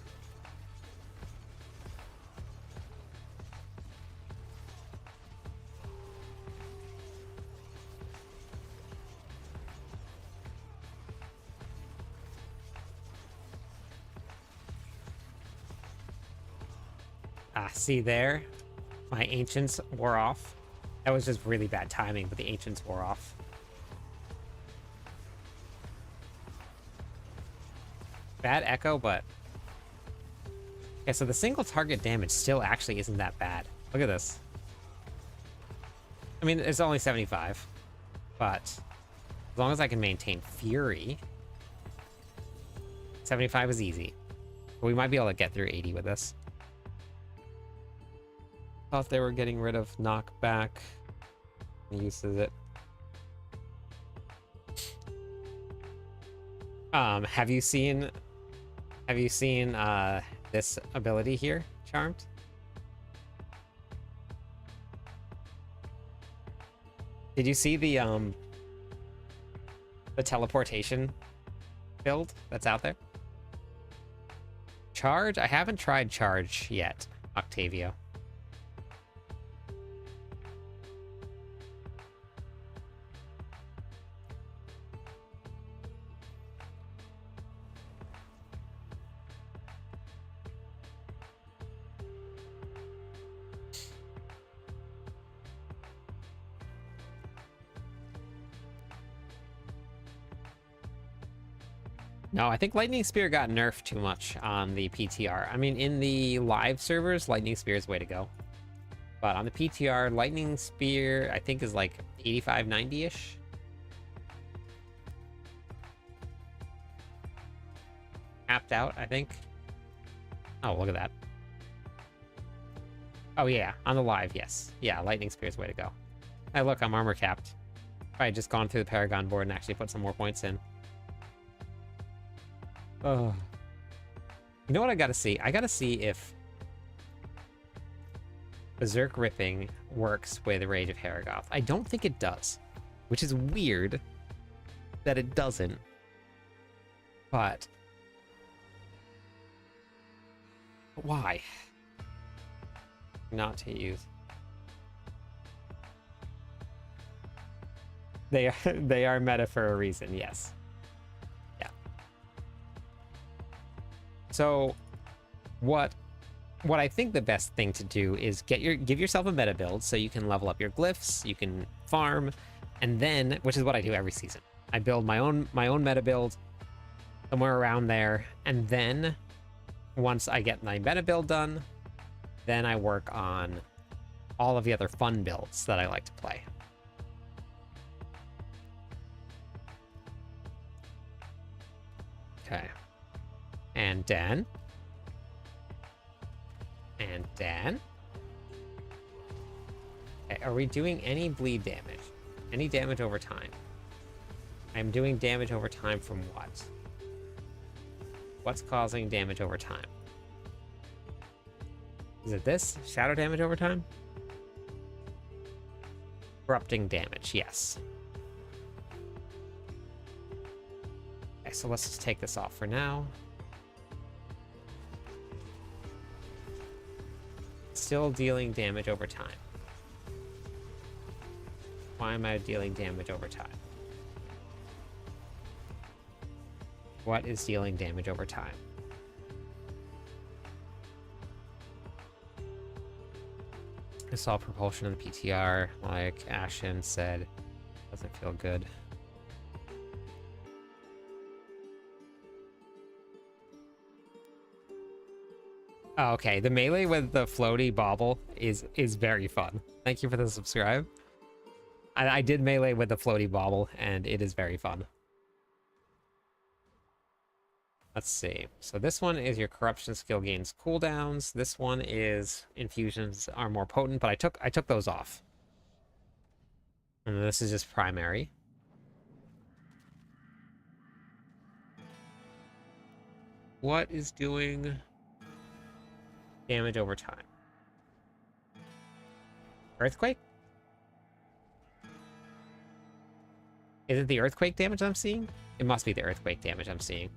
S1: Ah, see there? My ancients wore off. That was just really bad timing, but the ancients wore off. Bad echo, but... Yeah, so the single target damage still actually isn't that bad. Look at this. I mean, it's only 75, but as long as I can maintain Fury, 75 is easy. But we might be able to get through 80 with this. Thought they were getting rid of knockback. Uses it. Have you seen this ability here, Charmed? Did you see the teleportation build that's out there? Charge? I haven't tried charge yet, Octavio. No, I think Lightning Spear got nerfed too much on the PTR. I mean, in the live servers, Lightning Spear is the way to go. But on the PTR, Lightning Spear, I think, is like 85, 90-ish. Capped out, I think. Oh, look at that. Oh, yeah, on the live, yes. Yeah, Lightning Spear is the way to go. Hey, look, I'm armor capped. I just gone through the Paragon board and actually put some more points in. Oh. You know what I gotta see? I gotta see if Berserk Ripping works with Rage of Haragoth. I don't think it does, which is weird that it doesn't. But why? Not to use. They are meta for a reason, yes. So what I think the best thing to do is give yourself a meta build so you can level up your glyphs, you can farm, and then, which is what I do every season. I build my own meta build somewhere around there, and then once I get my meta build done, then I work on all of the other fun builds that I like to play. Okay. And then. Okay, are we doing any bleed damage? Any damage over time? I'm doing damage over time from what? What's causing damage over time? Is it this? Shadow damage over time? Corrupting damage, yes. Okay, so let's just take this off for now. Still dealing damage over time. Why am I dealing damage over time? What is dealing damage over time? I saw propulsion in the PTR, like Ashen said, doesn't feel good. Oh, okay, the melee with the floaty bauble is very fun. Thank you for the subscribe. I did melee with the floaty bauble, and it is very fun. Let's see. So this one is your corruption skill gains cooldowns. This one is infusions are more potent, but I took those off. And this is just primary. What is doing damage over time? Earthquake? Is it the earthquake damage I'm seeing? It must be the earthquake damage I'm seeing.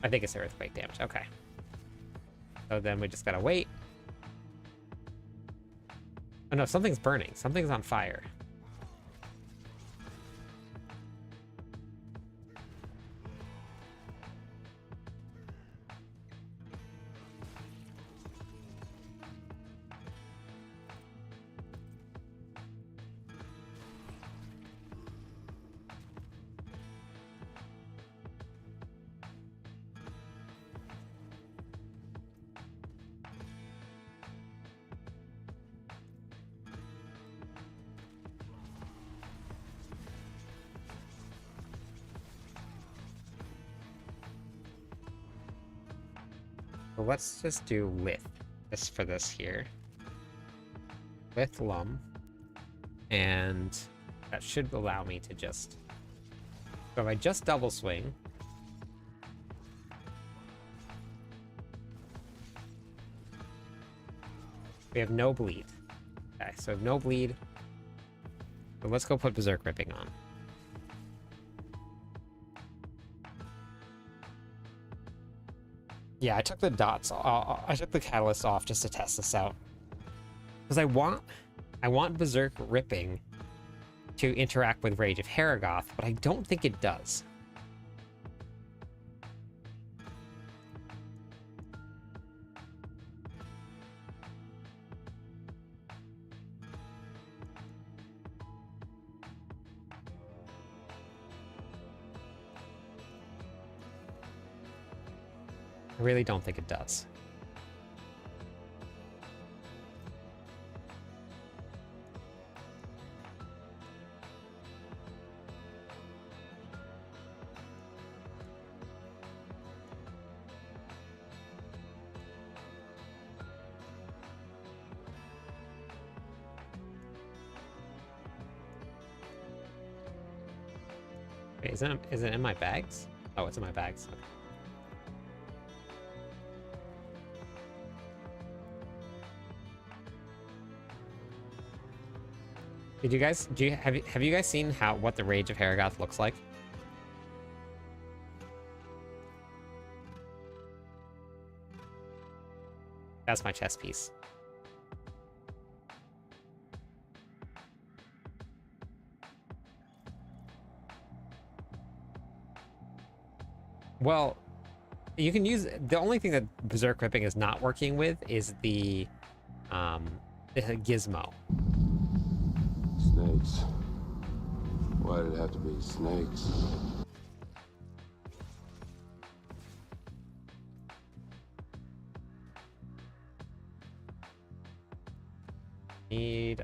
S1: I think it's the earthquake damage. Okay. So then we just gotta wait. Oh no, something's burning. Something's on fire. So let's just do lith just for this here. Lith lum. And that should allow me to just... So if I just double swing... We have no bleed. Okay, so we have no bleed. So let's go put Berserk Ripping on. Yeah, I took the dots. I took the catalyst off just to test this out. Because I want Berserk Ripping to interact with Rage of Haragoth, but I don't think it does. I really don't think it does. Wait, is it in my bags? Oh, it's in my bags. Okay. Did you guys have you guys seen what the Rage of Haragoth looks like? That's my chess piece. Well, you can use the only thing that Berserk Ripping is not working with is the gizmo.
S4: Snakes. Why did it have to be snakes?
S1: Need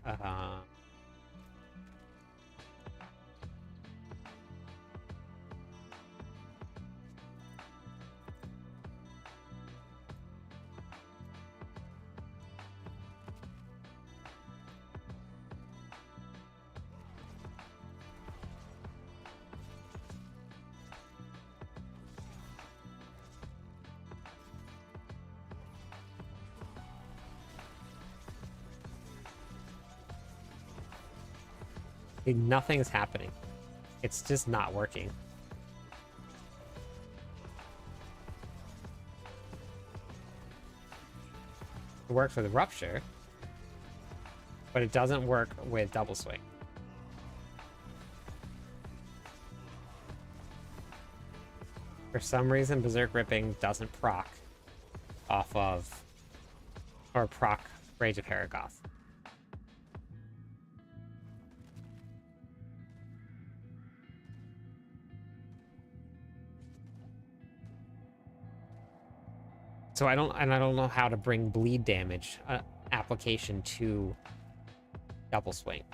S1: nothing's happening. It's just not working. It works with Rupture, but it doesn't work with Double Swing. For some reason, Berserk Ripping doesn't proc off of, or proc Rage of Haragoth. So I don't know how to bring bleed damage application to Double Swing.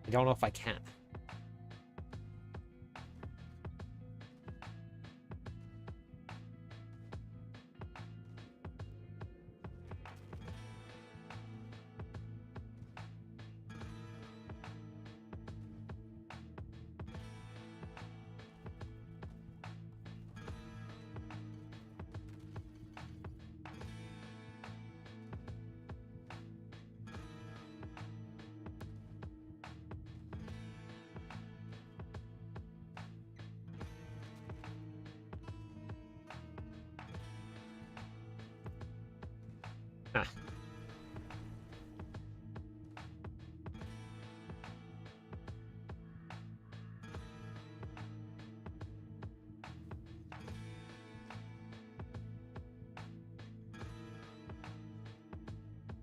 S1: I don't know if I can. Huh.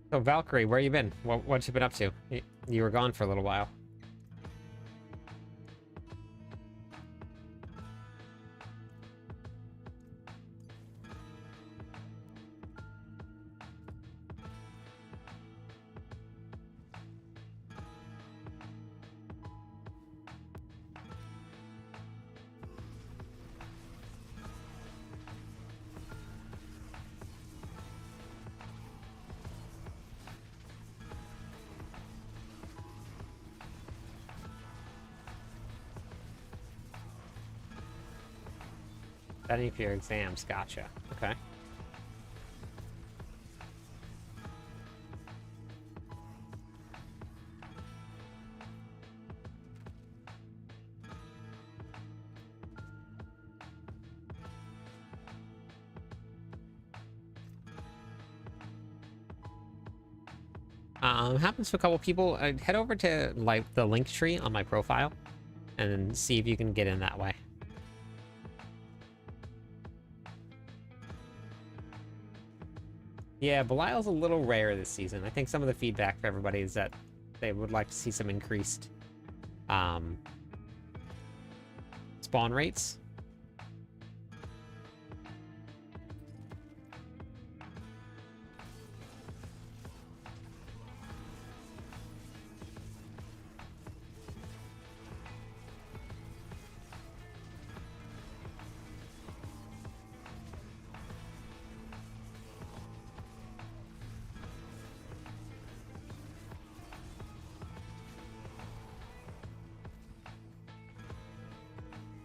S1: So Valkyrie, where you been? What you been up to? You were gone for a little while. Studying for your exams, gotcha. Okay. Happens to a couple people. Head over to like the link tree on my profile and see if you can get in that way. Yeah, Belial's a little rare this season. I think some of the feedback for everybody is that they would like to see some increased spawn rates.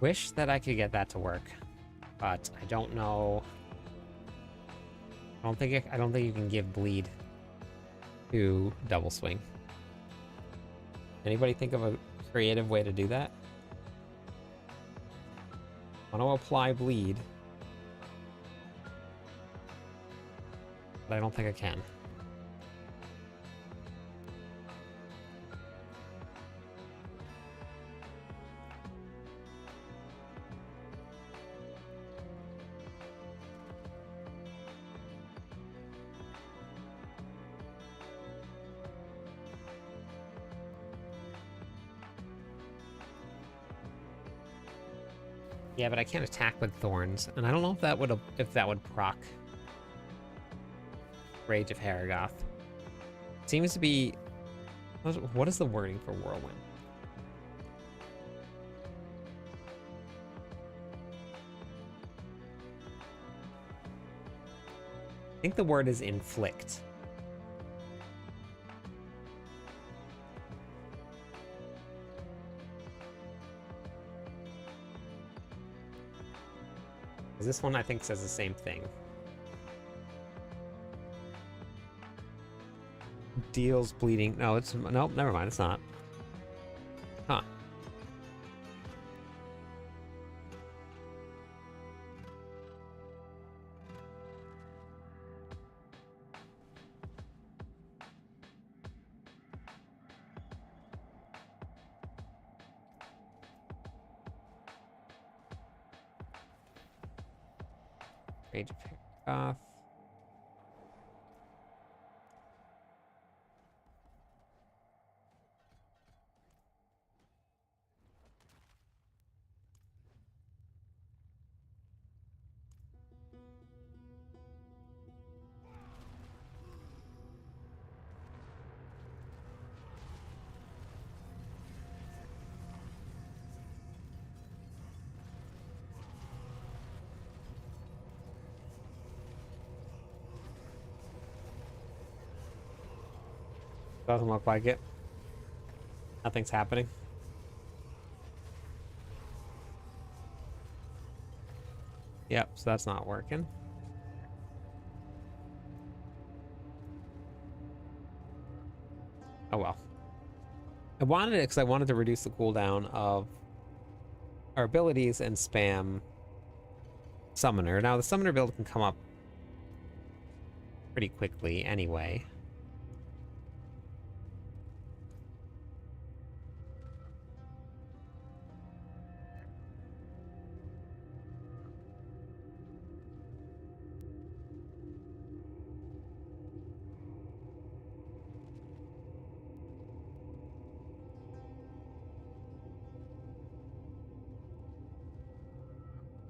S1: Wish that I could get that to work, but I don't know. I don't think you can give bleed to double swing. Anybody think of a creative way to do that? I want to apply bleed, but I don't think I can. Yeah, but I can't attack with thorns, and I don't know if that would proc Rage of Haragoth. Seems to be what is the wording for Whirlwind? I think the word is inflict. This one, I think, says the same thing. Deals bleeding. No, it's... Nope, never mind. It's not. Huh. Rage of Haragoth. Doesn't look like it. Nothing's happening. Yep, so that's not working. Oh well. I wanted it because I wanted to reduce the cooldown of our abilities and spam Summoner. Now, the Summoner build can come up pretty quickly anyway.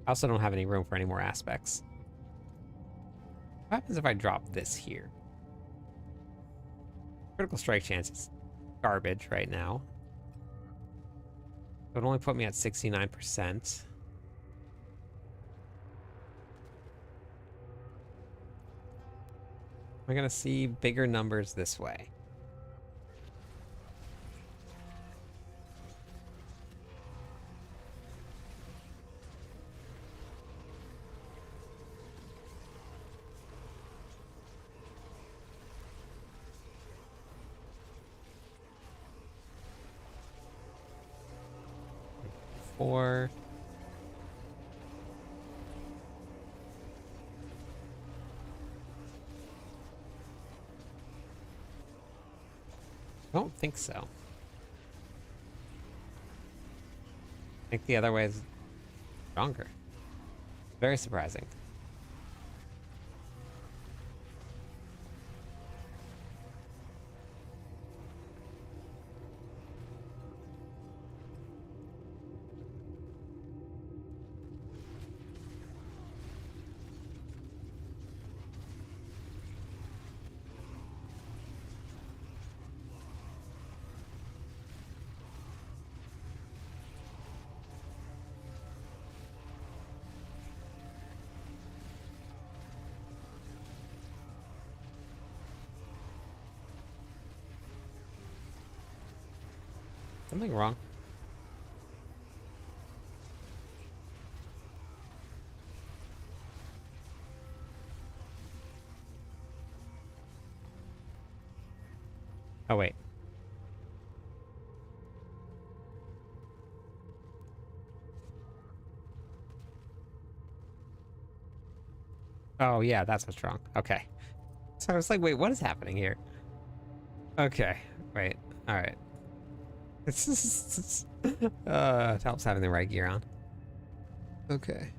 S1: I also don't have any room for any more aspects. What happens if I drop this here? Critical strike chance is garbage right now. It would only put me at 69%. Am I gonna see bigger numbers this way? 2.4. I don't think so. I think the other way is stronger. Very surprising. Something wrong. Oh, wait. Oh, yeah, that's what's wrong. Okay. So I was like, wait, what is happening here? Okay. Wait. All right. It helps having the right gear on. Okay.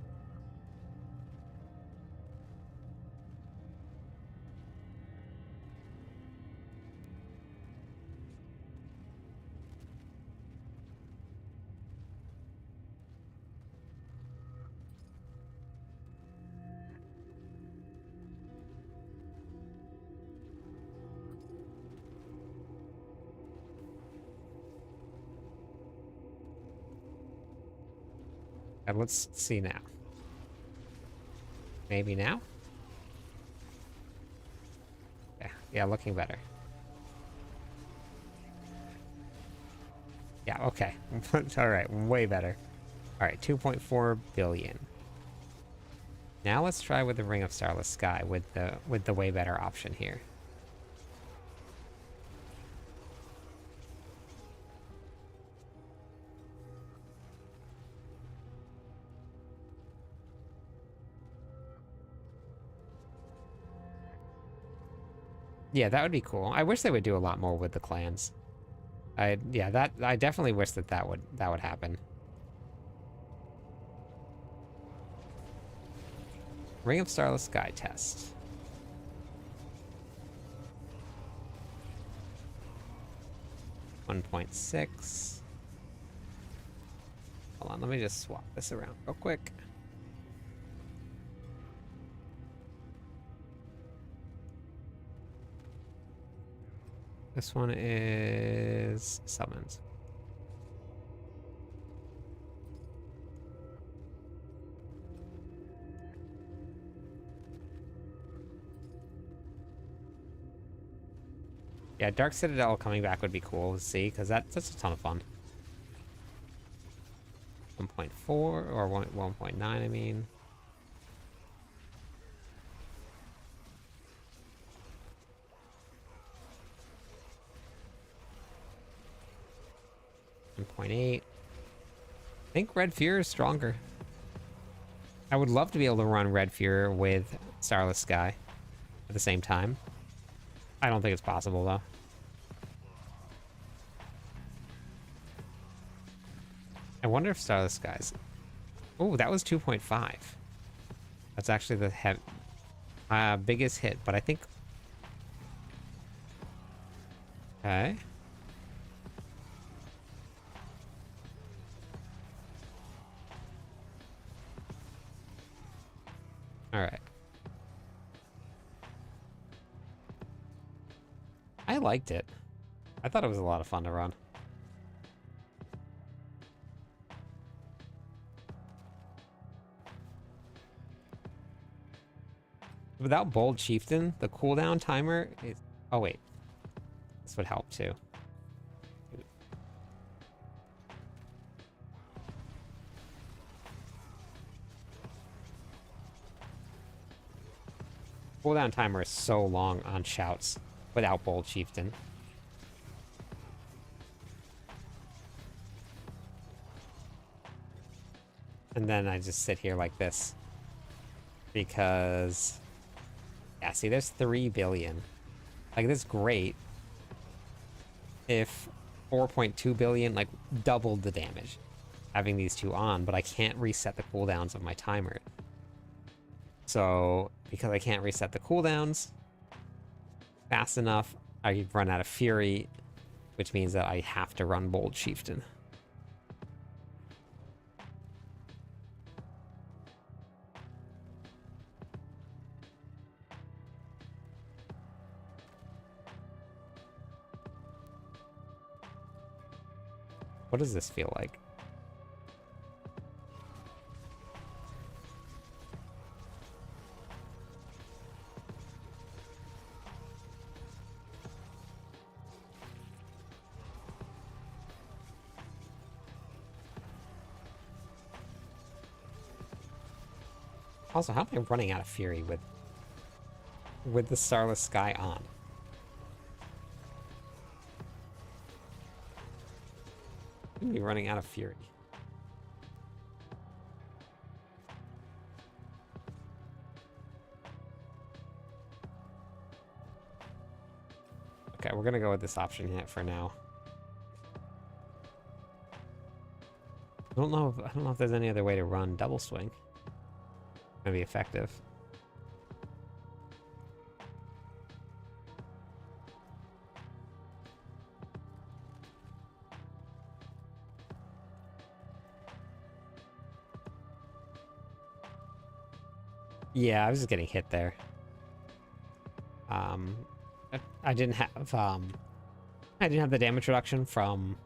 S1: Let's see now. Maybe now? Yeah, looking better. Yeah, okay. All right, way better. All right, 2.4 billion. Now let's try with the Ring of Starless Sky with the way better option here. Yeah, that would be cool. I wish they would do a lot more with the clans. I definitely wish that would happen. Ring of Starless Sky test. .6. Hold on, let me just swap this around real quick. This one is summons. Yeah, Dark Citadel coming back would be cool to see, because that's a ton of fun. 1.4 or 1.9, I mean. .8. I think Red Fear is stronger. I would love to be able to run Red Fear with Starless Sky at the same time. I don't think it's possible, though. I wonder if Starless Skies... Oh, that was 2.5. That's actually the biggest hit, but I think... Okay. Alright. I liked it. I thought it was a lot of fun to run. Without Bold Chieftain, the cooldown timer is... Oh, wait. This would help, too. Cooldown timer is so long on shouts without Bold Chieftain. And then I just sit here like this. Because... Yeah, see, there's 3 billion. Like, this is great. If 4.2 billion, like, doubled the damage. Having these two on, but I can't reset the cooldowns of my timer. So, because I can't reset the cooldowns fast enough, I run out of Fury, which means that I have to run Bold Chieftain. What does this feel like? Also, how am I running out of Fury with the Starless Sky on? I'm gonna be running out of Fury. Okay, we're gonna go with this option hit for now. I don't know if there's any other way to run double swing. Gonna be effective. Yeah, I was just getting hit there. I didn't have the damage reduction from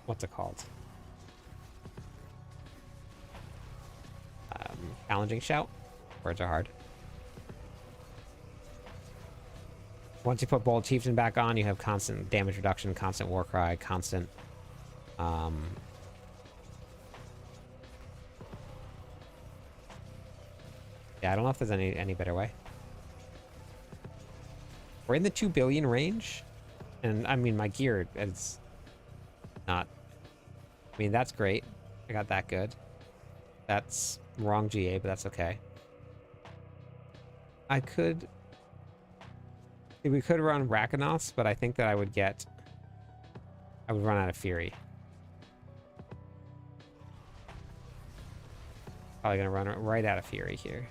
S1: what's it called? Challenging shout. Words are hard. Once you put Bold Chieftain back on, you have constant damage reduction, constant war cry, constant yeah, I don't know if there's any better way. We're in the 2 billion range, and I mean my gear is not. I mean that's great. I got that good. That's wrong GA, but that's okay. We could run Rakanos, but I think that I would run out of Fury. Probably gonna run right out of Fury here.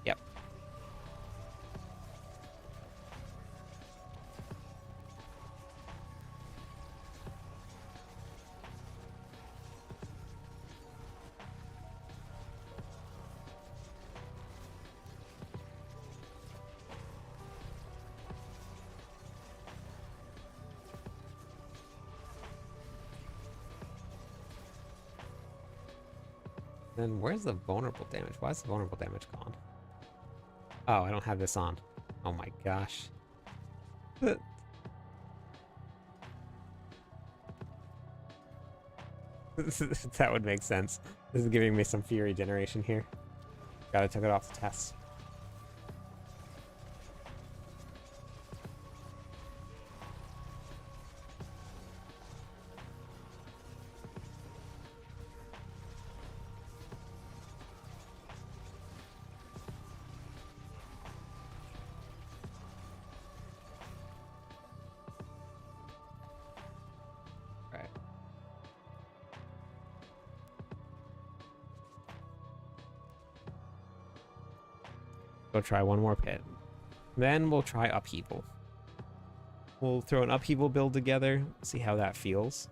S1: Yep. Then where's the vulnerable damage? Why is the vulnerable damage gone? Oh, I don't have this on. Oh my gosh. That would make sense. This is giving me some Fury generation here. Gotta take it off the test. Go try one more pit. Then we'll try upheaval. We'll throw an upheaval build together, see how that feels.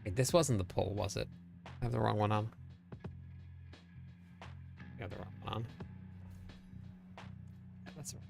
S1: Wait, this wasn't the poll, was it? I have the wrong one on. I have the wrong one on. Yeah, that's right.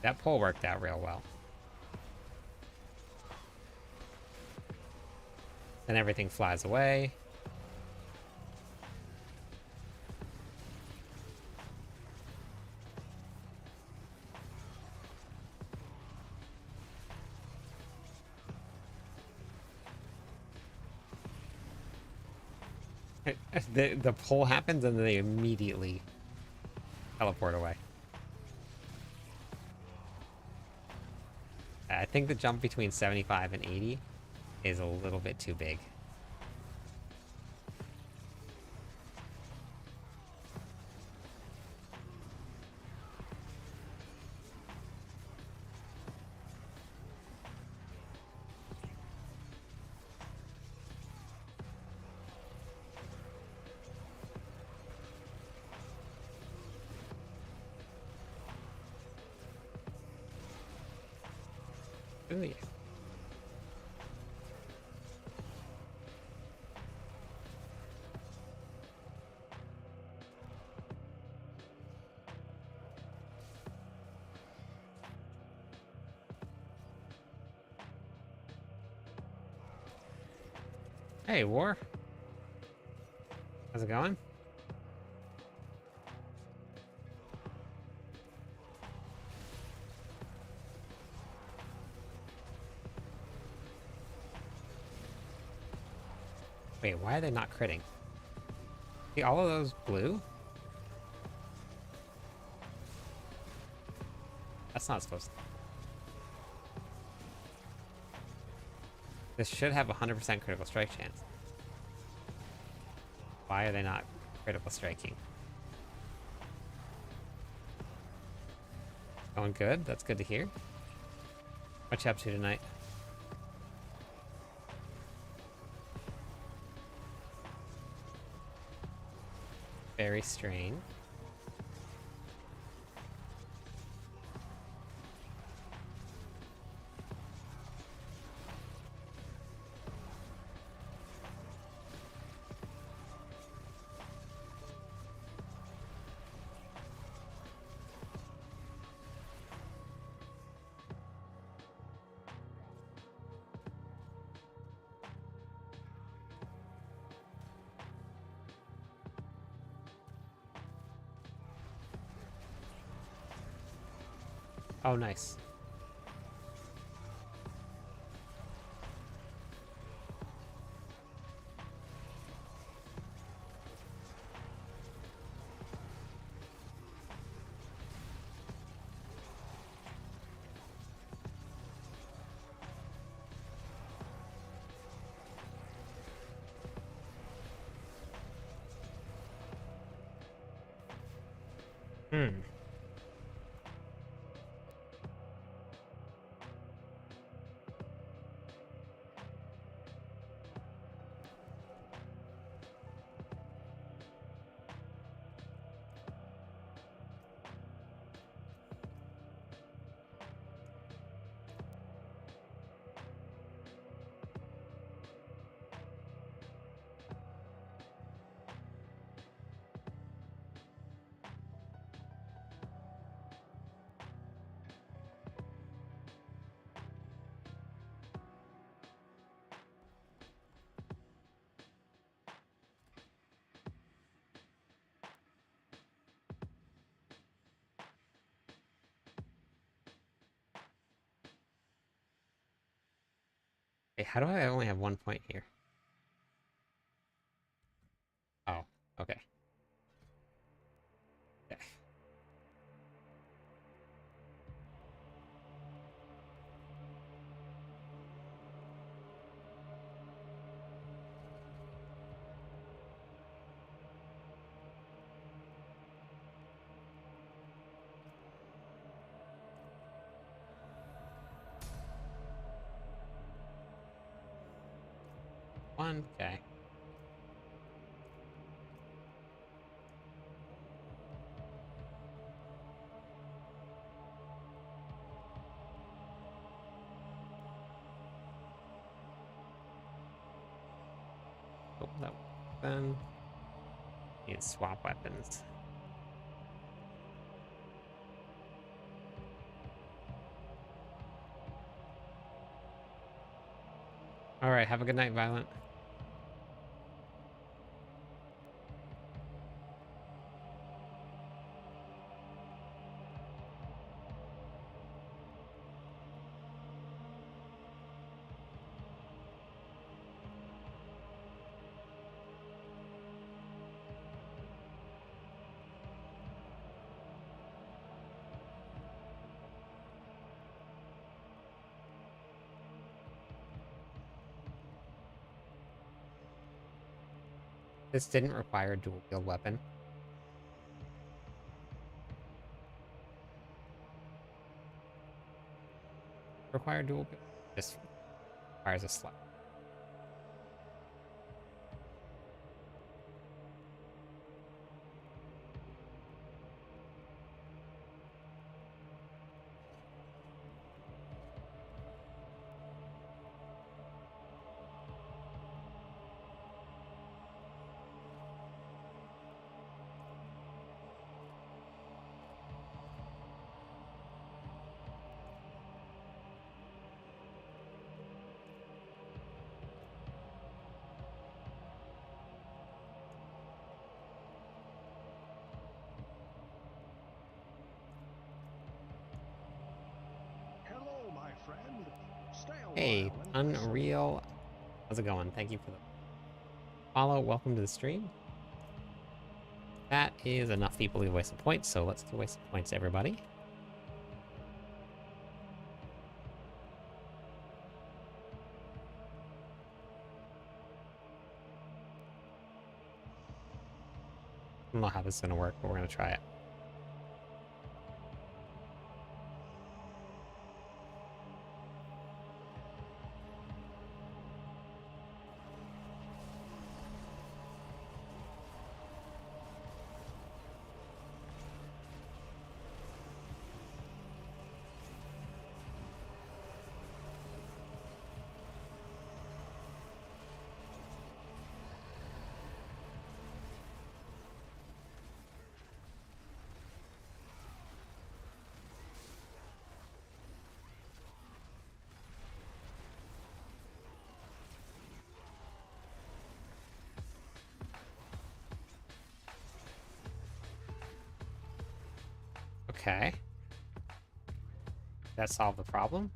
S1: That pull worked out real well. Then everything flies away. The pull happens and then they immediately teleport away. I think the jump between 75 and 80 is a little bit too big. Really? Hey, War. How's it going? Wait, why are they not critting? See, all of those blue? That's not supposed to. This should have a 100% critical strike chance. Why are they not critical striking? Going good? That's good to hear. What you up to tonight? Very strange. Oh, nice. Hmm. Wait, how do I only have 1 point here? Oh, okay. Okay. Okay. Oh, that then need to swap weapons. All right, have a good night, Violent. This didn't require a dual wield weapon. Require dual wield. This requires a slap.
S3: Hello, my friend. Stay a
S1: Hey,
S3: while and listen.
S1: Unreal. How's it going? Thank you for the follow. Welcome to the stream. That is enough people to waste some points, so let's waste some points, everybody. I don't know how this is going to work, but we're going to try it. Okay. That solved the problem.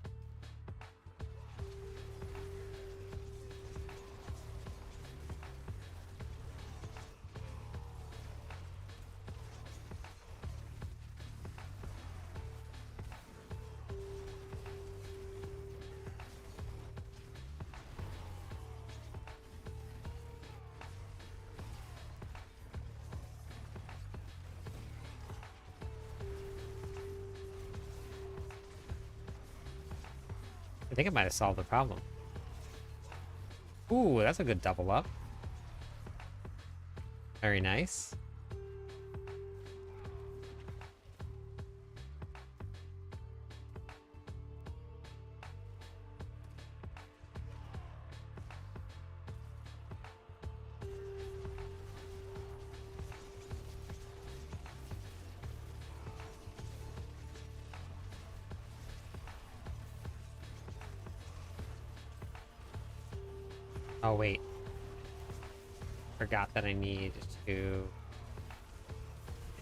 S1: I think it might have solved the problem. Ooh, that's a good double up. Very nice. Oh, wait. Forgot that I need to...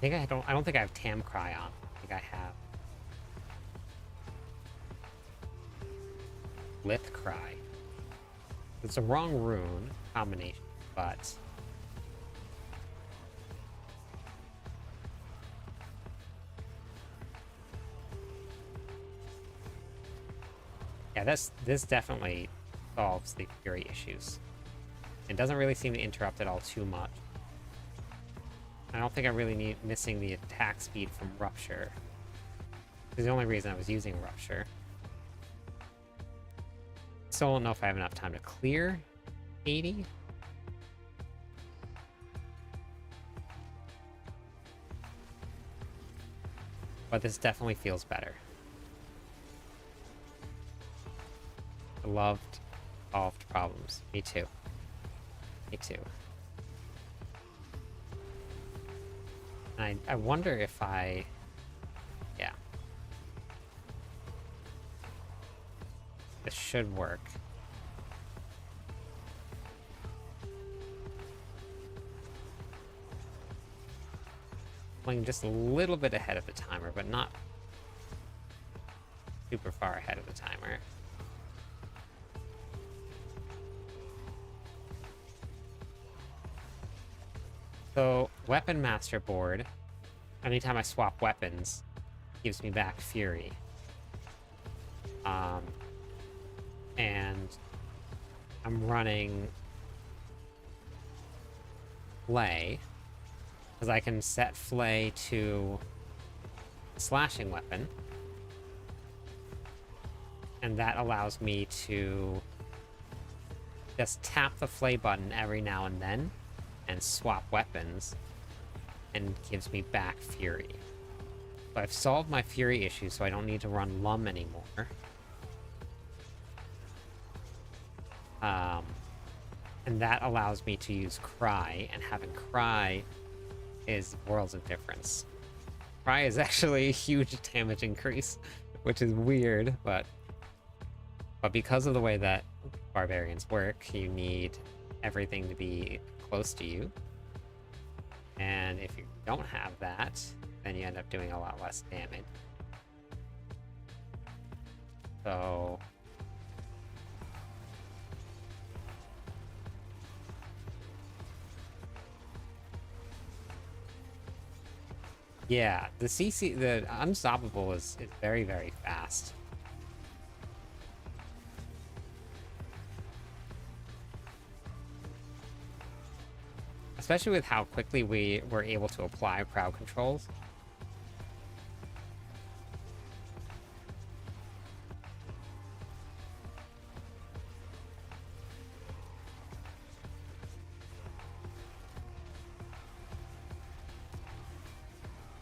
S1: I don't think I have Tam Cry on. I think I have Lith Cry. It's a wrong rune combination, but yeah, this definitely solves the Fury issues. It doesn't really seem to interrupt it all too much. I don't think I really need missing the attack speed from Rupture. It's the only reason I was using Rupture. Still don't know if I have enough time to clear 80. But this definitely feels better. I loved solved problems. Me too. Me too. And I wonder if I... Yeah. This should work. pulling just a little bit ahead of the timer, but not super far ahead of the timer. So, Weapon Master board, anytime I swap weapons, gives me back Fury. And I'm running Flay, because I can set Flay to a slashing weapon. And that allows me to just tap the Flay button every now and then and swap weapons, and gives me back Fury. So I've solved my Fury issue, so I don't need to run Lum anymore. And that allows me to use Cry, and having Cry is worlds of difference. Cry is actually a huge damage increase, which is weird, but because of the way that barbarians work, you need everything to be close to you. And if you don't have that, then you end up doing a lot less damage. So yeah, the Unstoppable is very, very fast. Especially with how quickly we were able to apply crowd controls.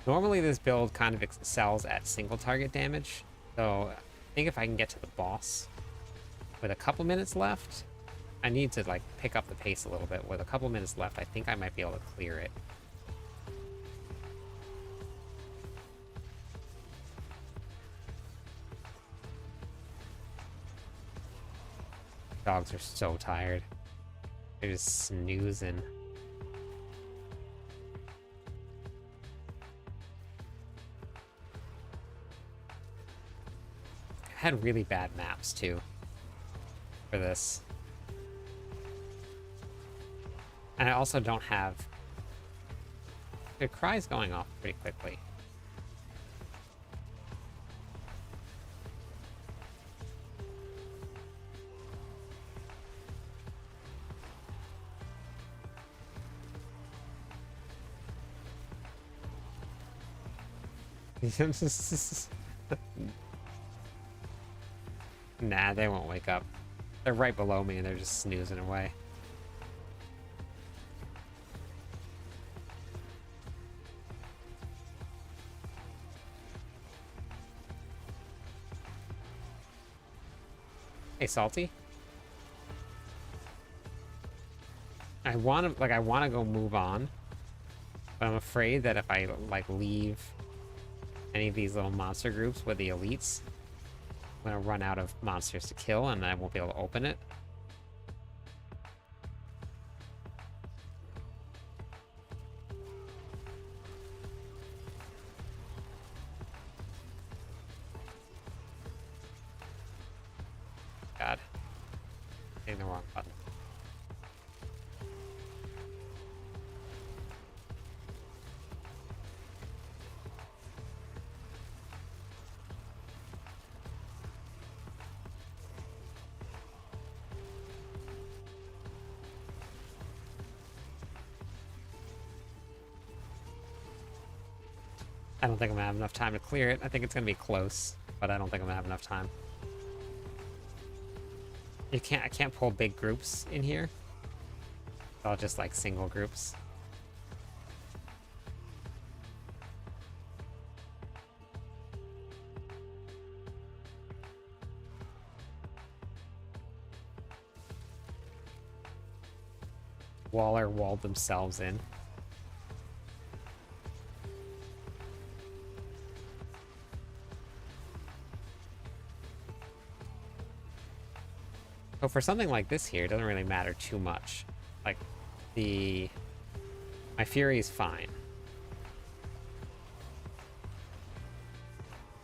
S1: Normally this build kind of excels at single target damage, so I think if I can get to the boss with a couple minutes left, I need to like pick up the pace a little bit. With a couple minutes left, I think I might be able to clear it. Dogs are so tired. They're just snoozing. I had really bad maps too for this. And I also don't have... The Cry's going off pretty quickly. Nah, they won't wake up. They're right below me and they're just snoozing away. Hey, Salty. I want to go move on, but I'm afraid that if I like leave any of these little monster groups with the elites, I'm gonna run out of monsters to kill and I won't be able to open it. God. Hitting the wrong button. I don't think I'm gonna have enough time to clear it. I think it's gonna be close, but I don't think I'm gonna have enough time. I can't pull big groups in here. It's all just like single groups. Waller walled themselves in. So for something like this here, it doesn't really matter too much. Like, my Fury is fine.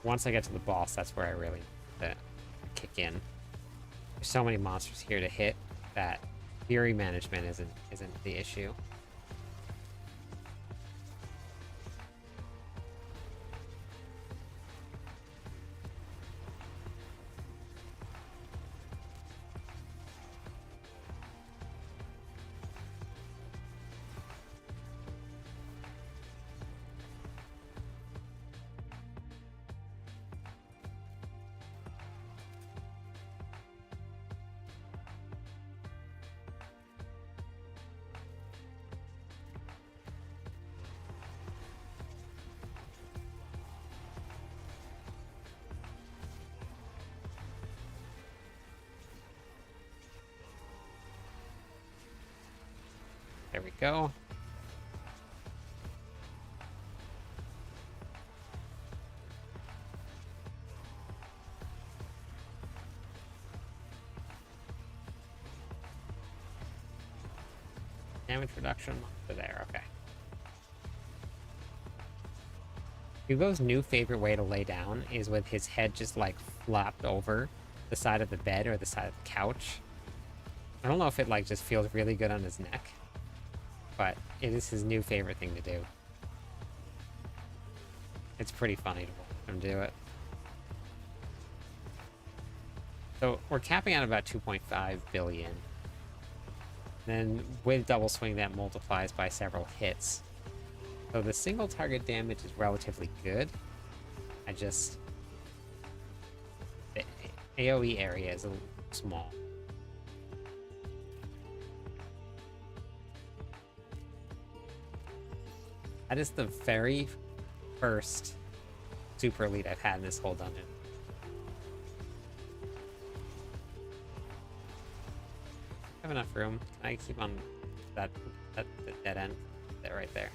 S1: Once I get to the boss, that's where I really need to kick in. There's so many monsters here to hit that fury management isn't the issue. There we go. Damage reduction to there, okay. Hugo's new favorite way to lay down is with his head just like flopped over the side of the bed or the side of the couch. I don't know if it like just feels really good on his neck, but it is his new favorite thing to do. It's pretty funny to watch him do it. So we're capping at about 2.5 billion. Then with double swing that multiplies by several hits. So the single target damage is relatively good. I just... the AoE area is a little small. That is the very first super elite I've had in this whole dungeon. I have enough room. Can I keep on that dead end? That right there.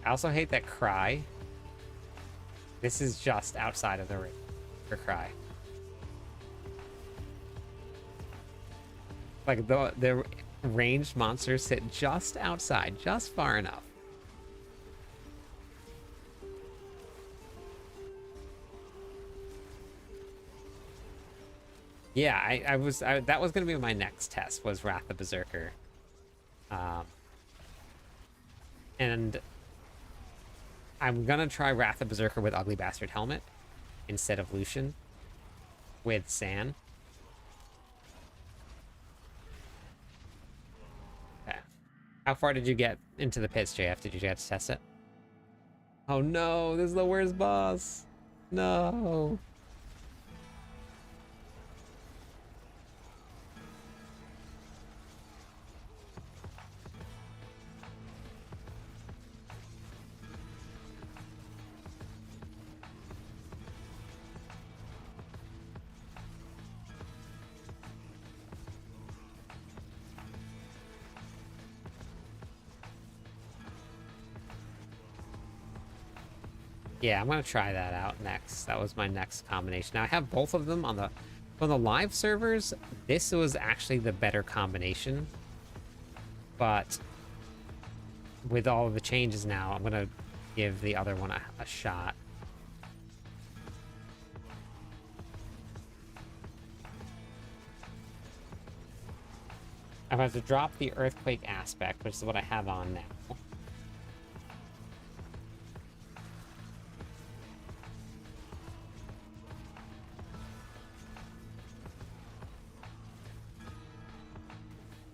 S1: I also hate that Cry. This is just outside of the ring for Cry. Like the ranged monsters sit just outside, just far enough. Yeah, that was gonna be my next test, was Wrath the Berserker. And I'm gonna try Wrath the Berserker with Ugly Bastard Helmet instead of Lucian with San. Okay. How far did you get into the pits, JF? Did you get to test it? Oh no, this is the worst boss. No. Yeah, I'm gonna try that out next. That was my next combination. Now I have both of them on the live servers. This was actually the better combination, but with all of the changes now, I'm gonna give the other one a shot. I'm going to drop the earthquake aspect, which is what I have on now.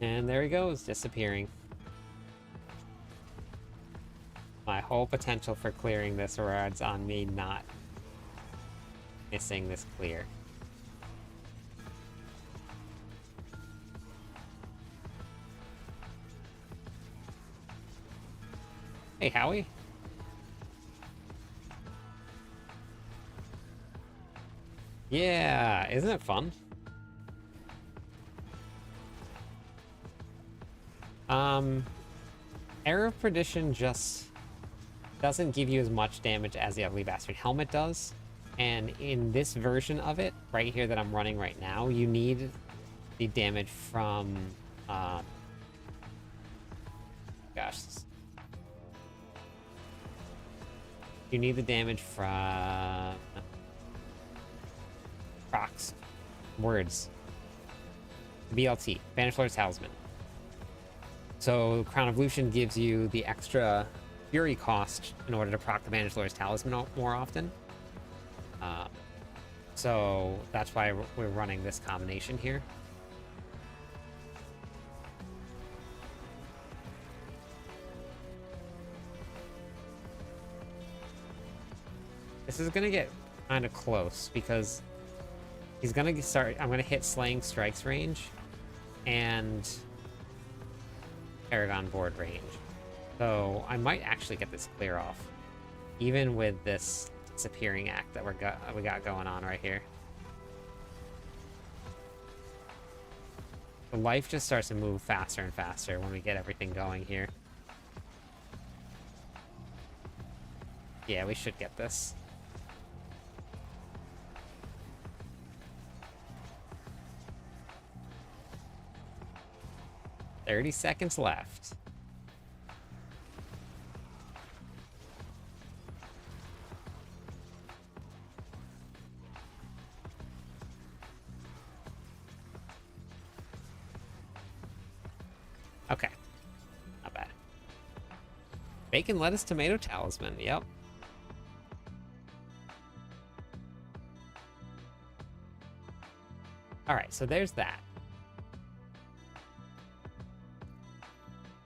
S1: And there he goes, disappearing. My whole potential for clearing this rides on me not missing this clear. Hey, Howie. Yeah, isn't it fun? Era of Perdition just doesn't give you as much damage as the Ugly Bastard Helmet does. And in this version of it, right here that I'm running right now, you need the damage from, gosh, you need the damage from procs, words, BLT, Banished Lord's Talisman. So Crown of Lucian gives you the extra fury cost in order to proc the Banished Lord's Talisman more often. So that's why we're running this combination here. This is gonna get kind of close because he's gonna start. I'm gonna hit Slaying Strikes range and Paragon board range. So I might actually get this clear off, even with this disappearing act that we got going on right here. The life just starts to move faster and faster when we get everything going here. Yeah, we should get this. "30 seconds left." Okay. Not bad. Bacon, lettuce, tomato, talisman. Yep. Alright, so there's that.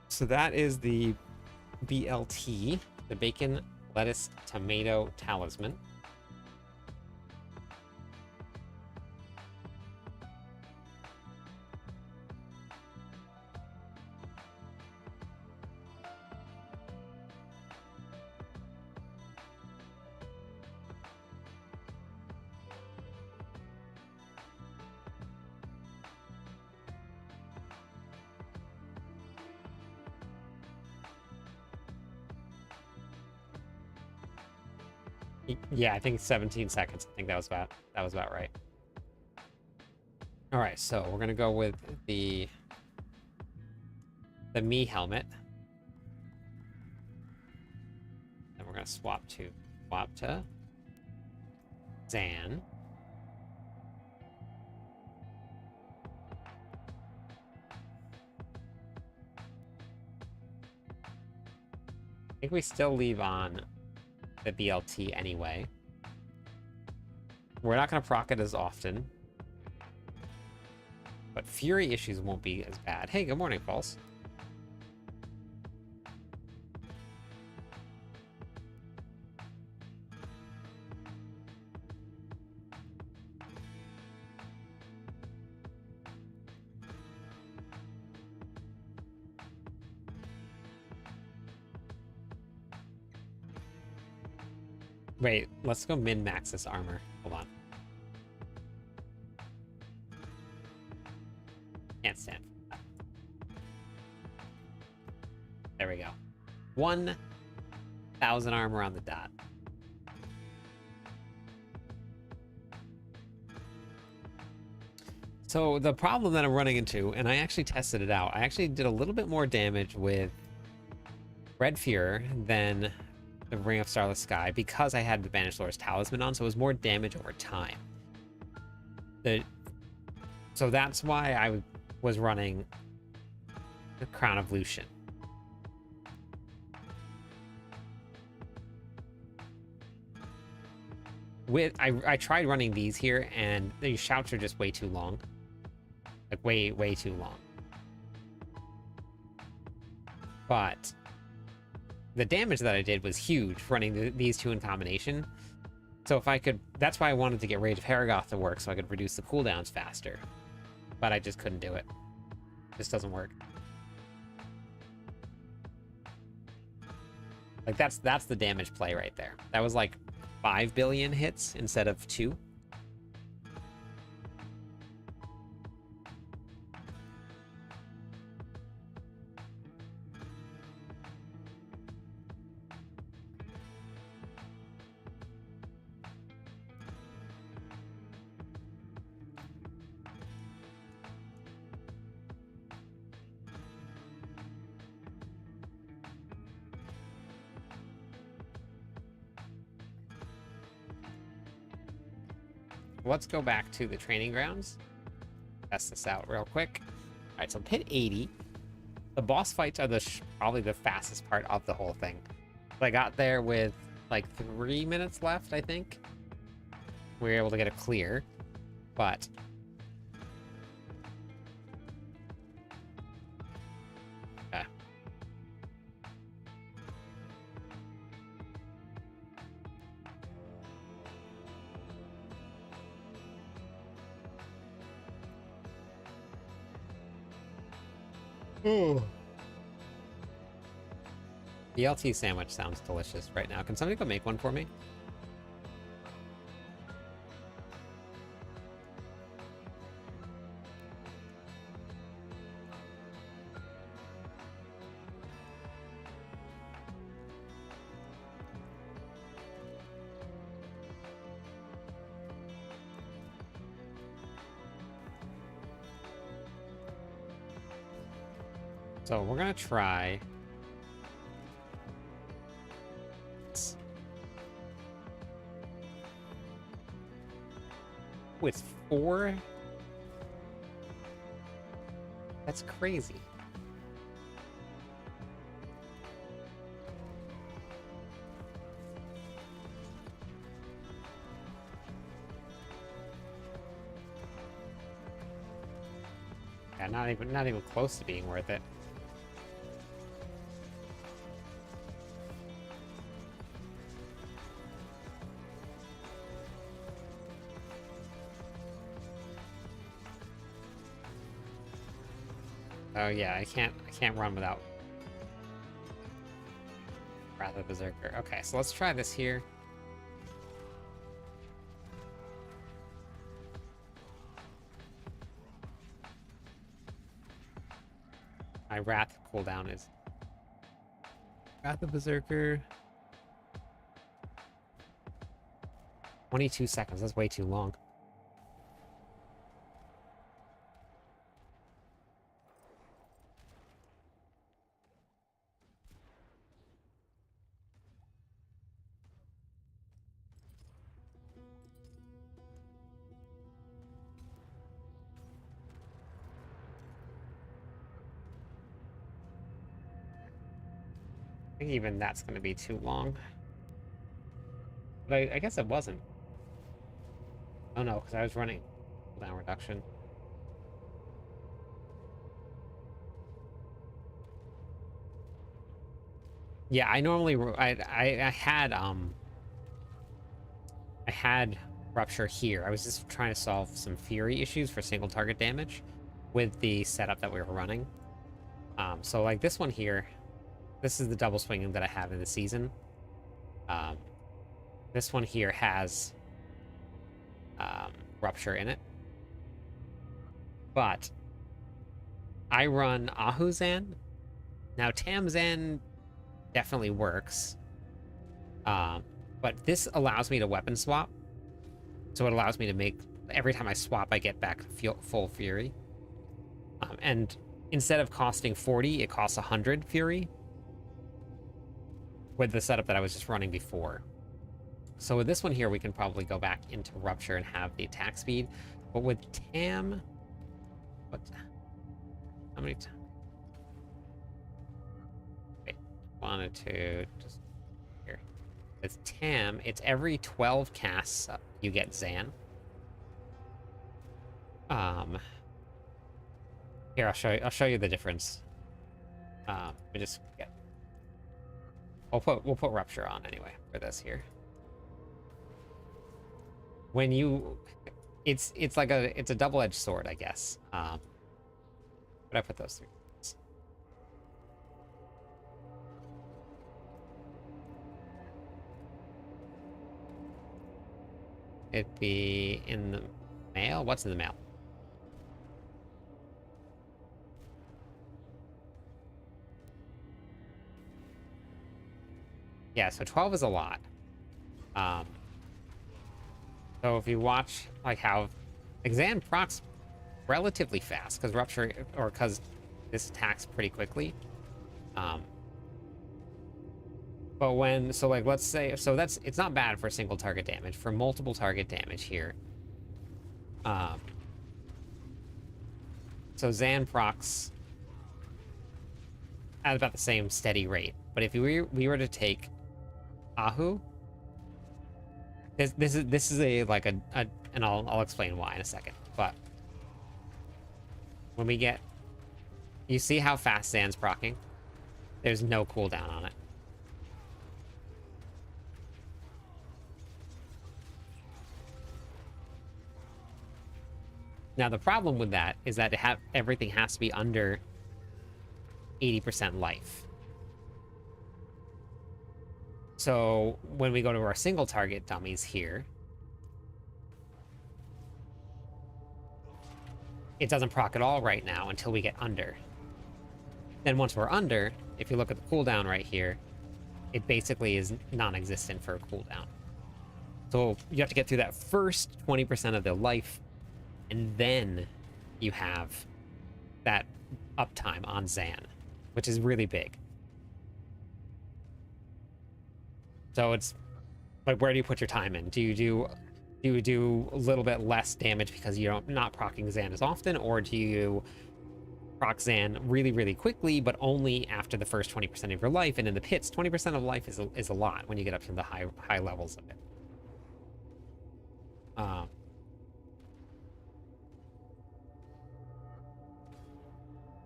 S1: So that is the BLT, the bacon, lettuce, tomato, talisman. Yeah, I think 17 seconds. I think that was about right. All right, so we're gonna go with the me helmet, and we're gonna swap to Zan. I think we still leave on the BLT anyway. We're not going to proc it as often, but fury issues won't be as bad. Hey, good morning, Pulse. Wait, let's go min-max this armor. Hold on. Can't stand for that. There we go. 1,000 armor on the dot. So the problem that I'm running into, and I actually tested it out, I actually did a little bit more damage with Red Fuhrer than the Ring of Starless Sky because I had the Banished Lord's Talisman on, so it was more damage over time. So that's why I was running the Crown of Lucian. I tried running these here, and the shouts are just way too long. Like, way too long. But the damage that I did was huge running these two in combination. So if I could, that's why I wanted to get Rage of Haragoth to work, so I could reduce the cooldowns faster. But I just couldn't do it. This doesn't work. Like, that's the damage play right there. That was like 5 billion hits instead of 2. let's go back to the training grounds. Test this out real quick. All right, so pit 80. The boss fights are probably the fastest part of the whole thing. So I got there with like 3 minutes left, I think. We were able to get a clear, but okay. Ooh. BLT sandwich sounds delicious right now. Can somebody go make one for me? So we're gonna try with 4. That's crazy. Yeah, not even close to being worth it. Oh yeah, I can't run without Wrath of Berserker. Okay, so let's try this here. My Wrath cooldown is Wrath of Berserker. 22 seconds, that's way too long. I think even that's going to be too long. But I guess it wasn't. Oh no, because I was running cooldown reduction. Yeah, I normally I had Rupture here. I was just trying to solve some Fury issues for single target damage with the setup that we were running. So like this one here, this is the double swinging that I have in the season. This one here has Rupture in it. But I run Ahuzan. Now Tamzan definitely works. But this allows me to weapon swap. So it allows me to make, every time I swap, I get back full Fury. And instead of costing 40, it costs 100 Fury. With the setup that I was just running before. So with this one here, we can probably go back into Rupture and have the attack speed. But with Tam... How many times? Wait, wanted to just... Here. With Tam, it's every 12 casts you get Zan. Here, I'll show you the difference. We just get... We'll put Rupture on anyway for this here. When you, it's like it's a double-edged sword, I guess. But I put those three. It'd be in the mail. What's in the mail? Yeah, so 12 is a lot. So if you watch like how Exam procs relatively fast because Rupture or because this attacks pretty quickly. But when, so like let's say, so that's, it's not bad for single target damage. For multiple target damage here, Um, so Zan procs at about the same steady rate. But if we were to take Ahu, this is a like a and I'll explain why in a second. But when we get, you see how fast Zan's proccing? There's no cooldown on it. Now the problem with that is that everything has to be under 80% life. So when we go to our single target dummies here, it doesn't proc at all right now until we get under. Then once we're under, if you look at the cooldown right here, it basically is non-existent for a cooldown. So you have to get through that first 20% of the life, and then you have that uptime on Zan, which is really big. So it's like, where do you put your time in? Do you do a little bit less damage because you're not proccing Zan as often, or do you proc Zan really, really quickly, but only after the first 20% of your life? And in the pits, 20% of life is a lot when you get up to the high levels of it.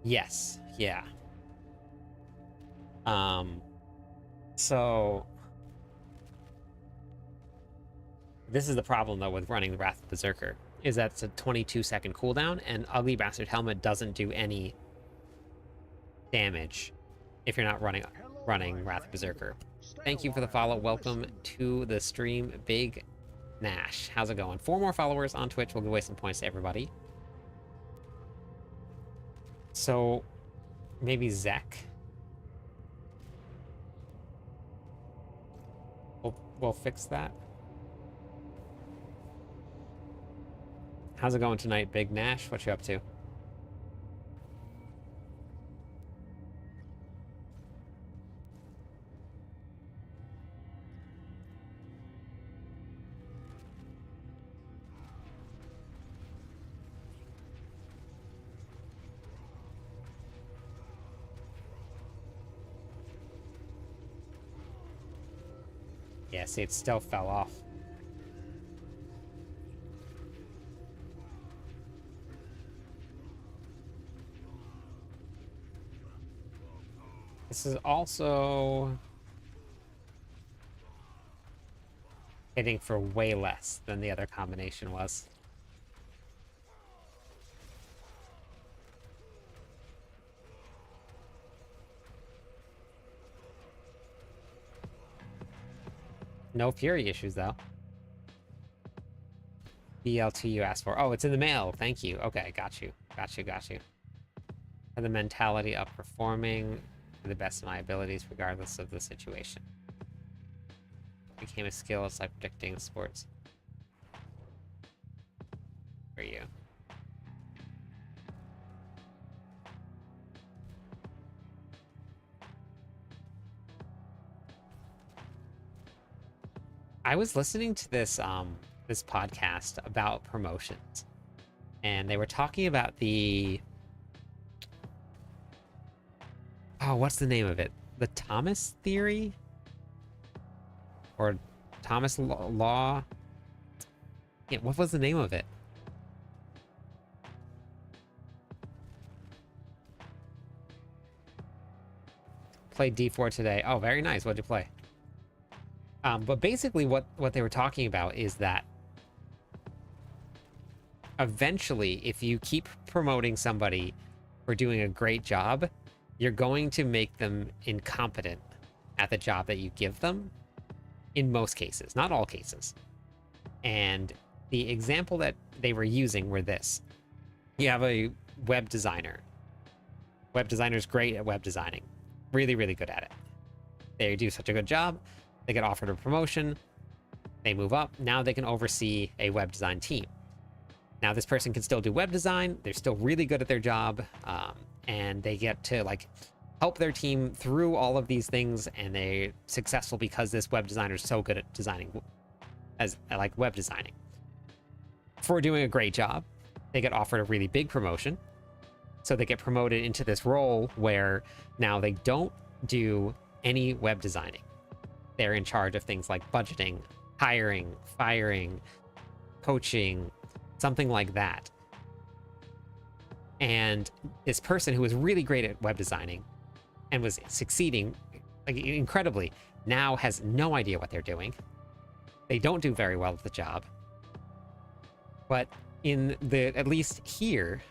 S1: Yes, yeah. So this is the problem though with running the Wrath of Berserker, is that it's a 22-second cooldown, and Ugly Bastard Helmet doesn't do any damage if you're not running Wrath of Berserker. Thank you for the follow. Welcome to the stream, Big Nash. How's it going? 4 more followers on Twitch. We'll give away some points to everybody. So maybe Zek. We'll fix that. How's it going tonight, Big Nash? What you up to? Yeah, see, it still fell off. This is also hitting for way less than the other combination was. No Fury issues, though. BLT you asked for. Oh, it's in the mail. Thank you. Okay, got you. Got you. And the mentality of performing to the best of my abilities, regardless of the situation. Became a skill. It's like predicting sports. For you. I was listening to this this podcast about promotions, and they were talking about the what's the name of it? The Thomas theory? Or Thomas law? Yeah, what was the name of it? Played D4 today. Oh, very nice. What'd you play? But basically what they were talking about is that eventually, if you keep promoting somebody for doing a great job, you're going to make them incompetent at the job that you give them, in most cases, not all cases. And the example that they were using were this. You have a web designer. Web designer's great at web designing. Really, really good at it. They do such a good job. They get offered a promotion, they move up, now they can oversee a web design team. Now this person can still do web design, they're still really good at their job, and they get to like help their team through all of these things, and they're successful because this web designer is so good at designing, as like web designing. for doing a great job, they get offered a really big promotion. So they get promoted into this role where now they don't do any web designing. They're in charge of things like budgeting, hiring, firing, coaching, something like that. And this person who was really great at web designing and was succeeding like incredibly now has no idea what they're doing. They don't do very well at the job. But in the, at least here,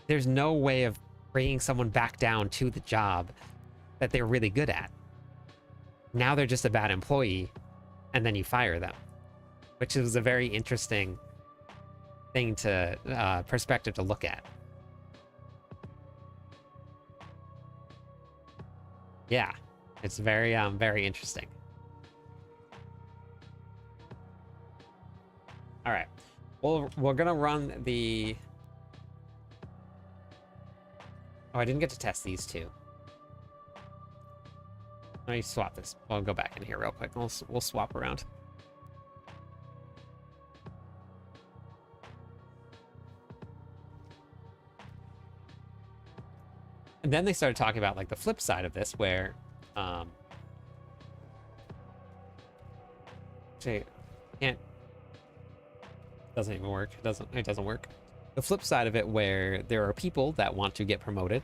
S1: there's no way of bringing someone back down to the job that they're really good at. Now they're just a bad employee, and then you fire them, which is a very interesting thing to perspective to look at. Yeah, it's very very interesting. All right, well, we're gonna run the. Oh, I didn't get to test these two. Let me swap this. I'll go back in here real quick. We'll swap around. And then they started talking about like the flip side of this, where, say, can't. Doesn't even work. It doesn't work. The flip side of it, where there are people that want to get promoted,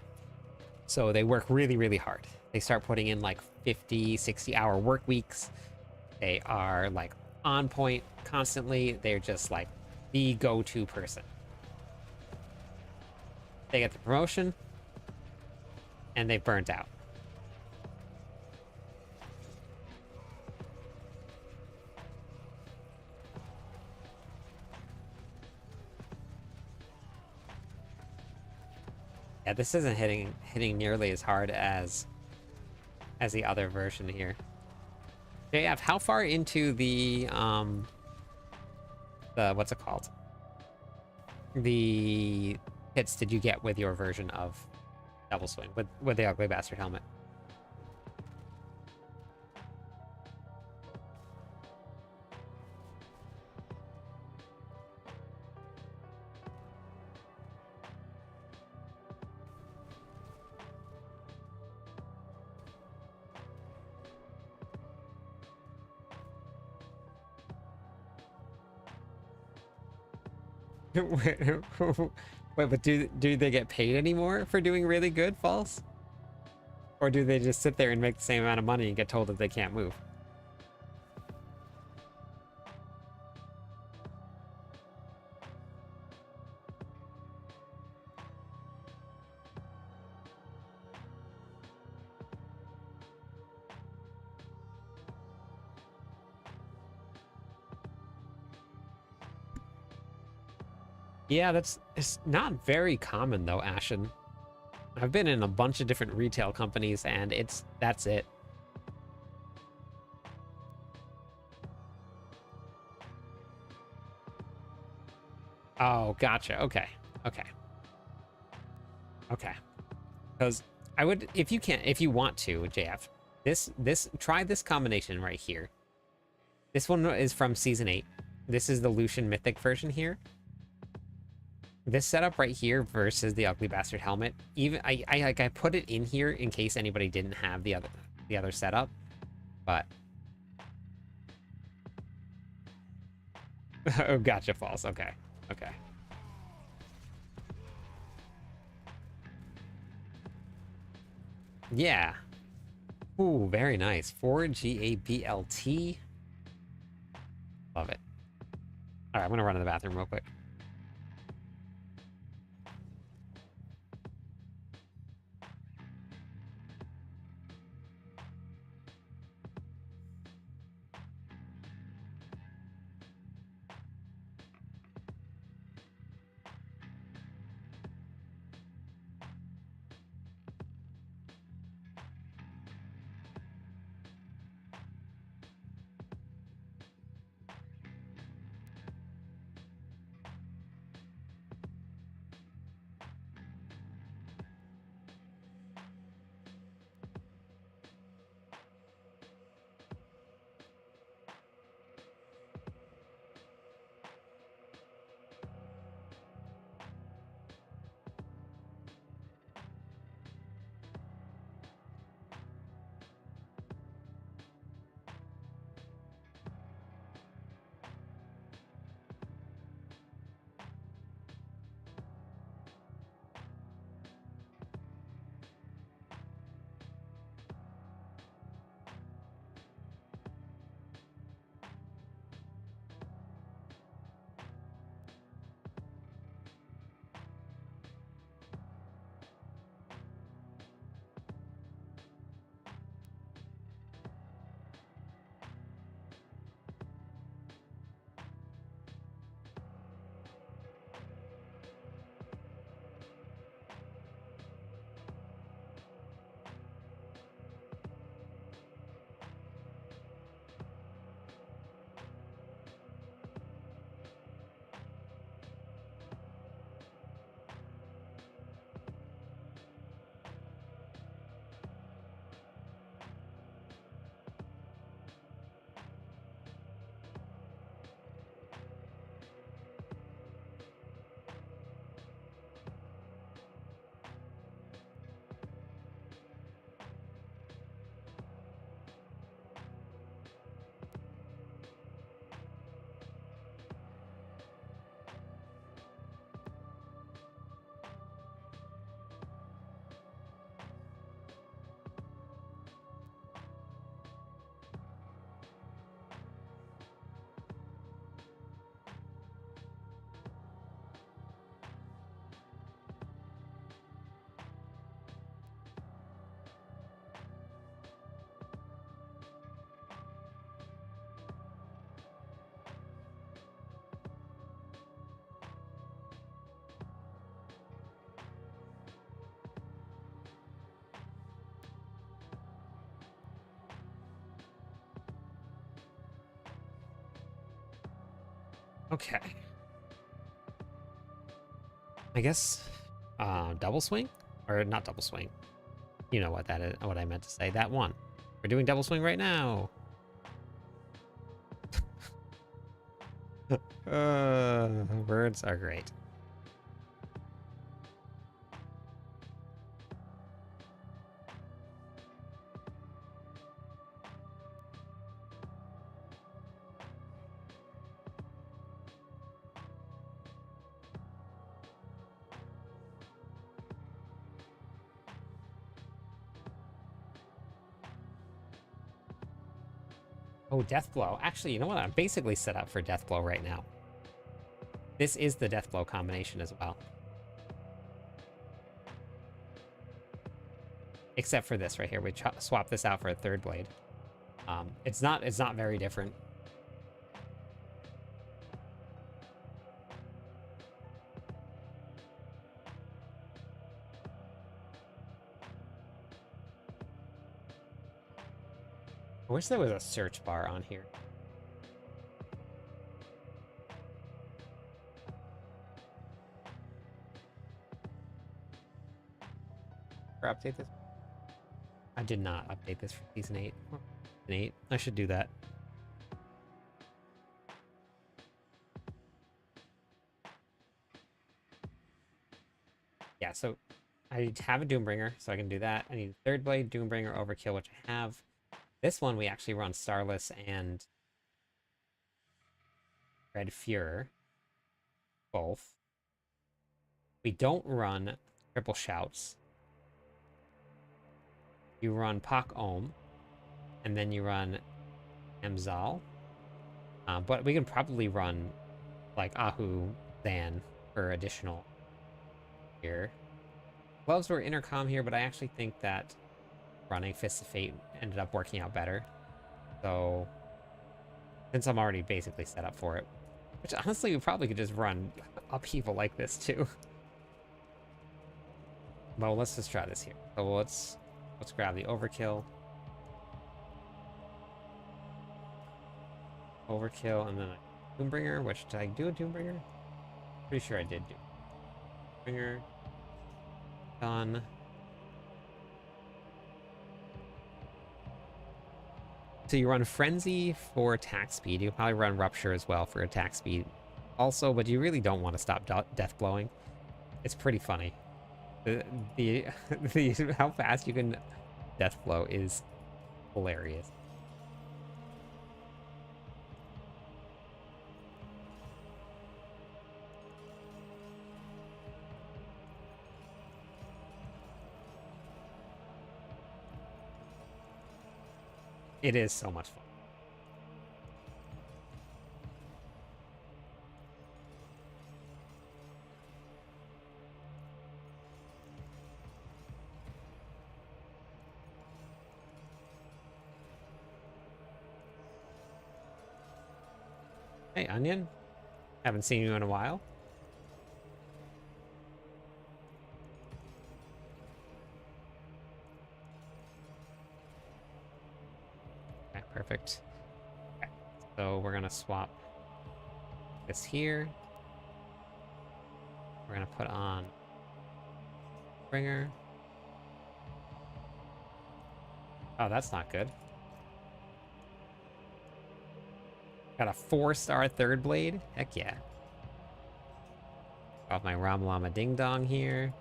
S1: so they work really, really hard. They start putting in like 50, 60-hour work weeks. They are like on point constantly. They're just like the go-to person. They get the promotion, and they've burnt out. Yeah, this isn't hitting nearly as hard as the other version here. JF, how far into the what's it called? The hits did you get with your version of Double Swing with the Ugly Bastard helmet? Wait, but do they get paid anymore for doing really good, False? Or do they just sit there and make the same amount of money and get told that they can't move? Yeah, it's not very common though, Ashen. I've been in a bunch of different retail companies and that's it. Oh, gotcha. Okay. Okay. Okay. Because I would, if you want to, JF, try this combination right here. This one is from season 8. This is the Lucian Mythic version here. This setup right here versus the Ugly Bastard helmet. Even I put it in here in case anybody didn't have the other setup, but oh, gotcha, False. Okay, okay. Yeah. Ooh, very nice. 4GABLT. Love it. All right, I'm gonna run to the bathroom real quick. Okay. I guess double swing? Or not double swing. You know what that is, what I meant to say. That one. We're doing double swing right now. Birds are great. Oh, Death Blow. Actually, you know what? I'm basically set up for Death Blow right now. This is the Death Blow combination as well. Except for this right here. We swap this out for a third blade. It's not very different. I wish there was a search bar on here. Or update this. I did not update this for season 8. Season 8. I should do that. Yeah, so I have a Doombringer, so I can do that. I need a third blade, Doombringer, Overkill, which I have. This one we actually run Starless and Red Fuhrer. Both. We don't run Triple Shouts. You run Pak Ohm, and then you run Amzal. But we can probably run like Ahu Zan for additional here. Gloves were intercom here, but I actually think that running Fists of Fate ended up working out better. So, since I'm already basically set up for it, which honestly we probably could just run Upheaval like this too. Well, let's just try this here. So let's grab the Overkill. Overkill, and then a Doombringer, which did I do a Doombringer? Pretty sure I did do. Doombringer. Done. So you run Frenzy for attack speed. You probably run Rupture as well for attack speed. Also, but you really don't want to stop death blowing. It's pretty funny. The how fast you can death blow is hilarious. It is so much fun. Hey, Onion. Haven't seen you in a while. Okay, perfect. Okay, so we're gonna swap this here. We're gonna put on Bringer. Oh, that's not good. Got a 4-star third blade. Heck yeah. Got my Ramalama Ding Dong here.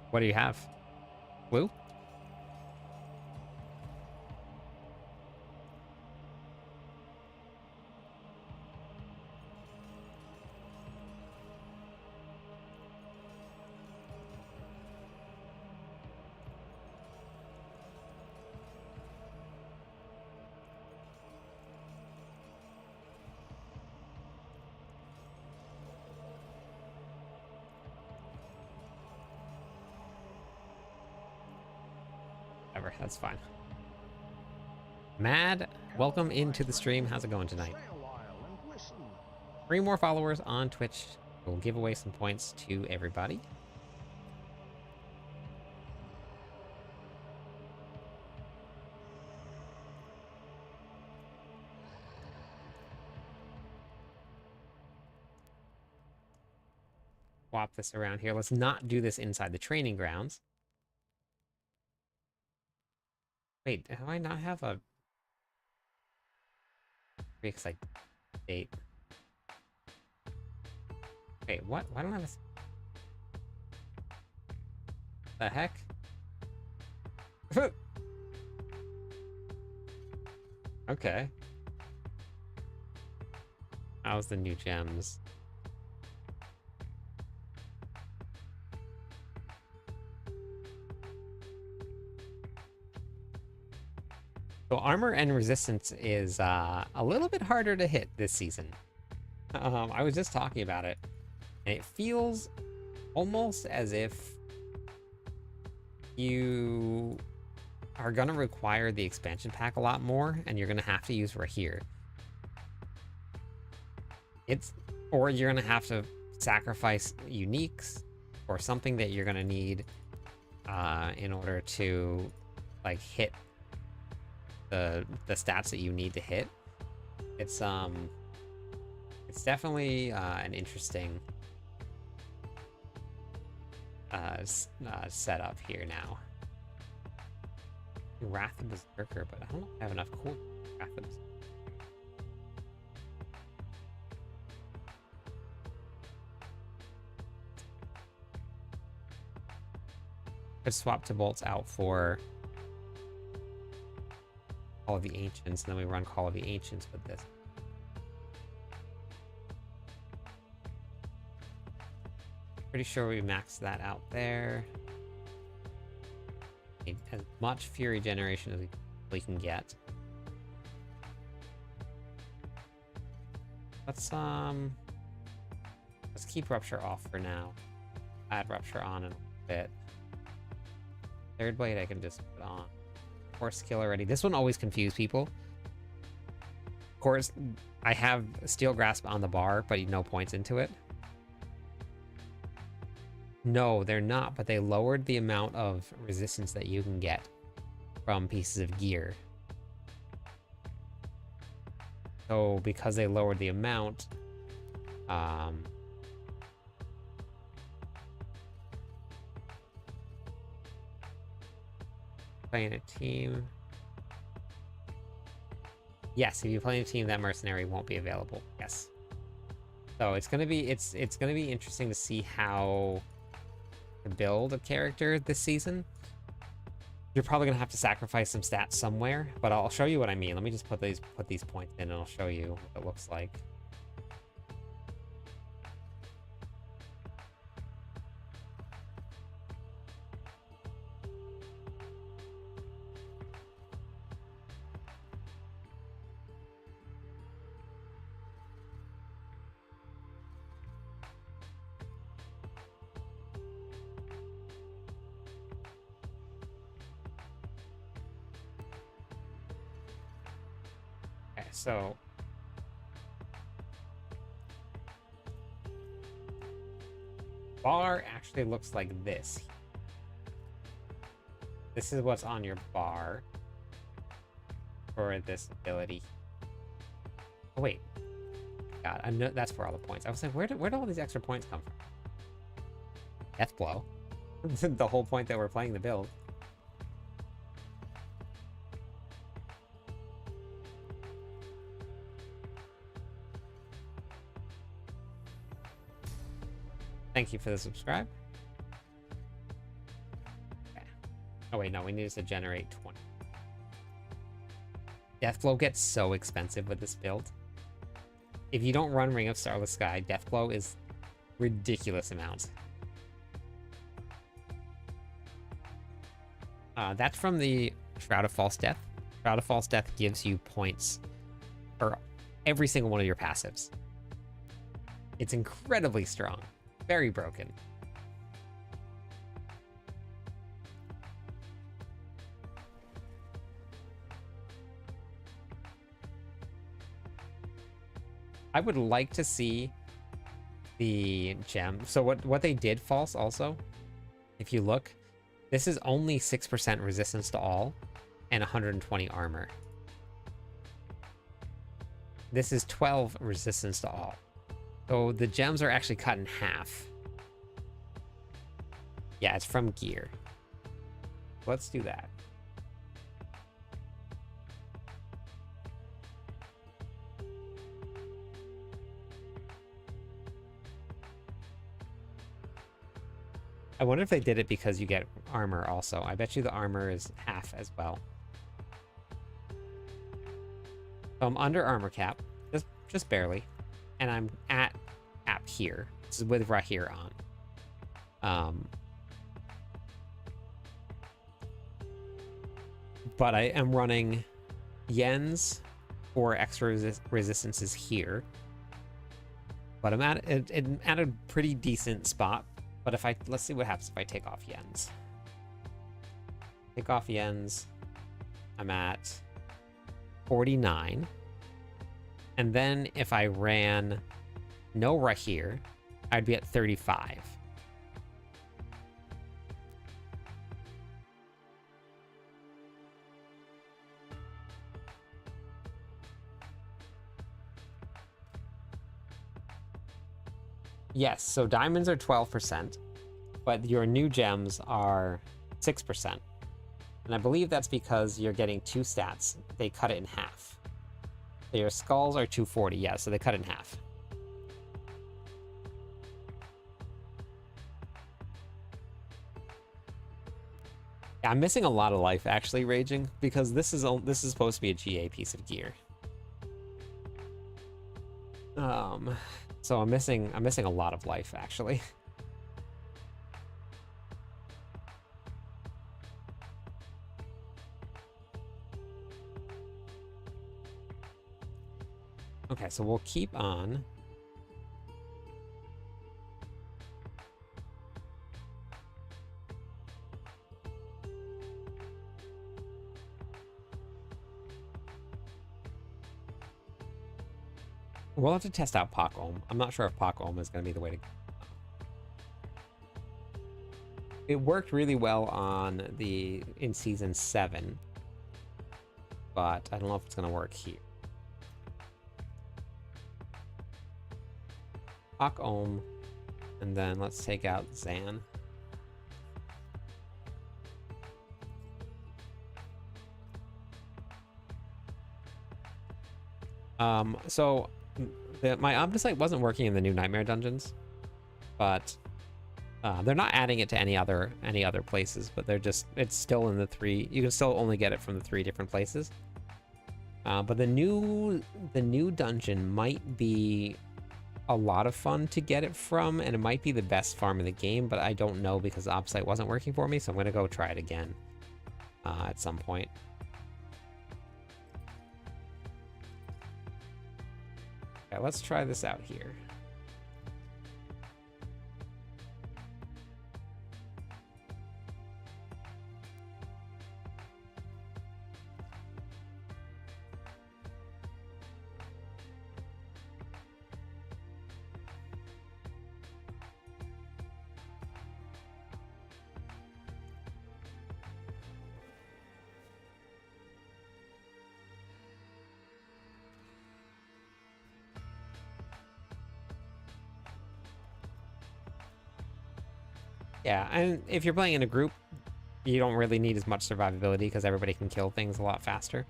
S1: What do you have? Blue? Whatever, that's fine. Mad, welcome into the stream. How's it going tonight?
S3: Stay a while and listen.
S1: 3 more followers on Twitch. We'll give away some points to everybody. swap this around here. Let's not do this inside the training grounds. Wait, do I not have a pre-excite date? Wait, what? Why don't I have the heck? Okay. How's the new gems? So armor and resistance is a little bit harder to hit this season. I was just talking about it, and it feels almost as if you are going to require the expansion pack a lot more, and you're going to have to use Rahir. Or you're going to have to sacrifice uniques or something that you're going to need in order to like hit the stats that you need to hit. It's definitely an interesting setup here now. Wrath of Berserker, but I don't have enough cool Wrath of Berserker. Could swap to bolts out for Call of the Ancients, and then we run Call of the Ancients with this. Pretty sure we maxed that out there. Need as much Fury generation as we can get. Let's keep Rupture off for now. Add Rupture on in a bit. Third Blade I can just put on. Horse skill already. This one always confused people. Of course, I have Steel Grasp on the bar, but no points into it. No, they're not, but they lowered the amount of resistance that you can get from pieces of gear. So because they lowered the amount, playing a team. Yes, if you play a team, that mercenary won't be available. Yes. So it's gonna be gonna be interesting to see how to build a character this season. You're probably gonna have to sacrifice some stats somewhere, but I'll show you what I mean. Let me just put these points in, and I'll show you what it looks like. So bar actually looks like this. This is what's on your bar for this ability. Oh wait, God, I know that's for all the points. I was like, where do all these extra points come from? Death blow. The whole point that we're playing the build. Thank you for the subscribe. Okay. Oh wait, no, we need to generate 20. Deathblow gets so expensive with this build. If you don't run Ring of Starless Sky, Deathblow is ridiculous amounts. That's from the Shroud of False Death. Shroud of False Death gives you points for every single one of your passives. It's incredibly strong. Very broken. I would like to see the gem. So what they did false also, if you look, this is only 6% resistance to all and 120 armor. This is 12 resistance to all. So the gems are actually cut in half. Yeah, it's from gear. Let's do that. I wonder if they did it because you get armor also. I bet you the armor is half as well. So I'm under armor cap, just barely, and I'm at cap here. This is with Rahir on. But I am running Yens for extra resistances here. But I'm at a pretty decent spot. But if let's see what happens if I take off Yens. Take off Yens. I'm at 49. And then if I ran no Rahir, I'd be at 35. Yes, so diamonds are 12%, but your new gems are 6%. And I believe that's because you're getting 2 stats. They cut it in half. So your skulls are 240, yeah, so they cut it in half. Yeah, I'm missing a lot of life actually, Raging, because this is supposed to be a GA piece of gear. So I'm missing a lot of life actually. Okay, so we'll keep on. We'll have to test out Pak Ohm. I'm not sure if Pak Ohm is going to be the way to go. It worked really well in season 7, but I don't know if it's going to work here. Pak Ohm, and then let's take out Zan. So my Omnisite wasn't working in the new Nightmare dungeons, but they're not adding it to any other places, but it's still in the 3. You can still only get it from the 3 different places. But the new dungeon might be a lot of fun to get it from, and it might be the best farm in the game, but I don't know because the Omnisite wasn't working for me, so I'm gonna go try it again at some point. Okay, let's try this out here. Yeah, and if you're playing in a group, you don't really need as much survivability because everybody can kill things a lot faster.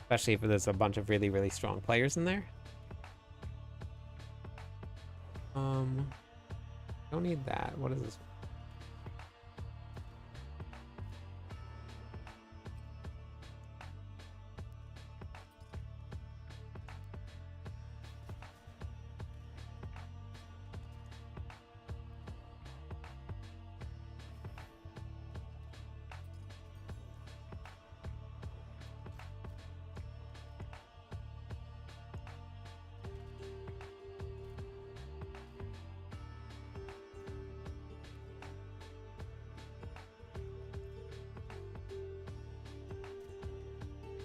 S1: Especially if there's a bunch of really, really strong players in there. Don't need that. What is this?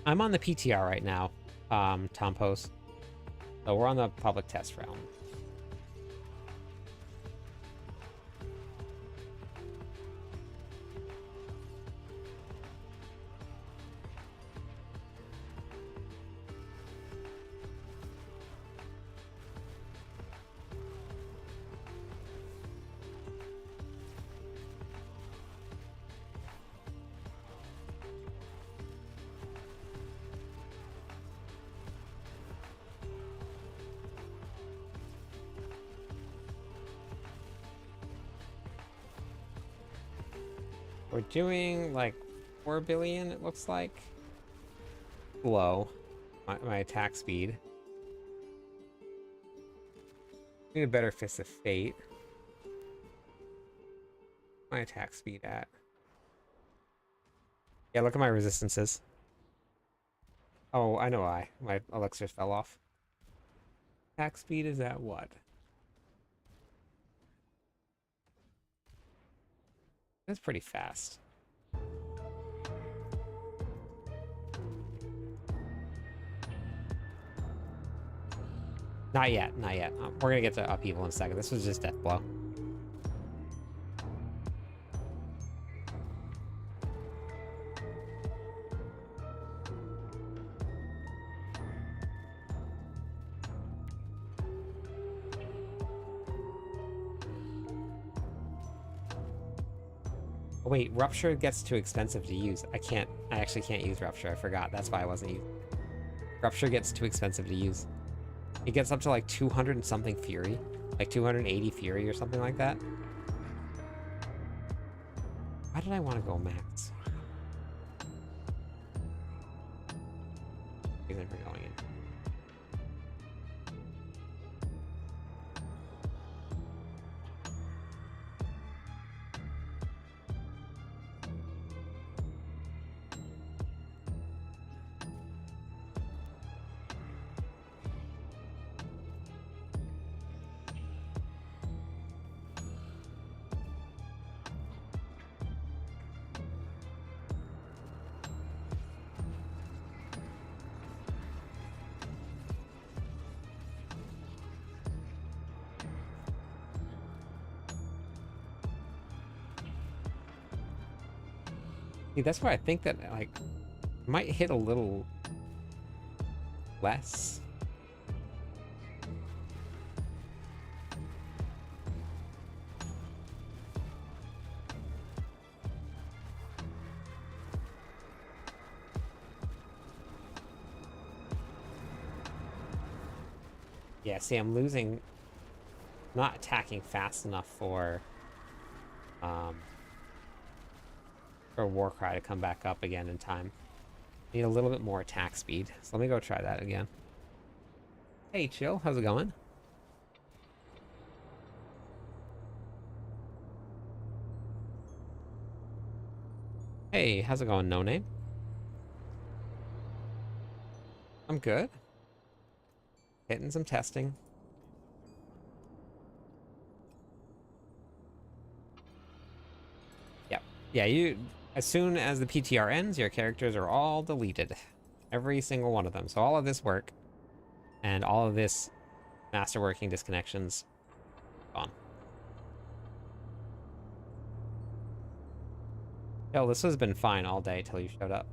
S1: I'm on the PTR right now, Tom Post. So we're on the public test realm. We're doing like 4 billion, it looks like. Low. My attack speed. Need a better Fist of Fate. My attack speed at. Yeah, look at my resistances. Oh, I know why. My elixirs fell off. Attack speed is at what? That's pretty fast. Not yet, not yet. We're gonna get to upheaval in a second. This was just death blow. Oh, wait, Rupture gets too expensive to use. I actually can't use Rupture. I forgot. That's why I wasn't using. Rupture gets too expensive to use. It gets up to like 200 and something Fury. Like 280 Fury or something like that. Why did I want to go max? Reason for going in. See, that's why I think that, like, might hit a little less. Yeah, see, I'm losing, not attacking fast enough for Warcry to come back up again in time. Need a little bit more attack speed. So let me go try that again. Hey, Chill, how's it going? Hey, how's it going, No Name? I'm good. Hitting some testing. Yep. Yeah, you... As soon as the PTR ends, your characters are all deleted. Every single one of them. So all of this work and all of this masterworking disconnections gone. Hell, this has been fine all day till you showed up.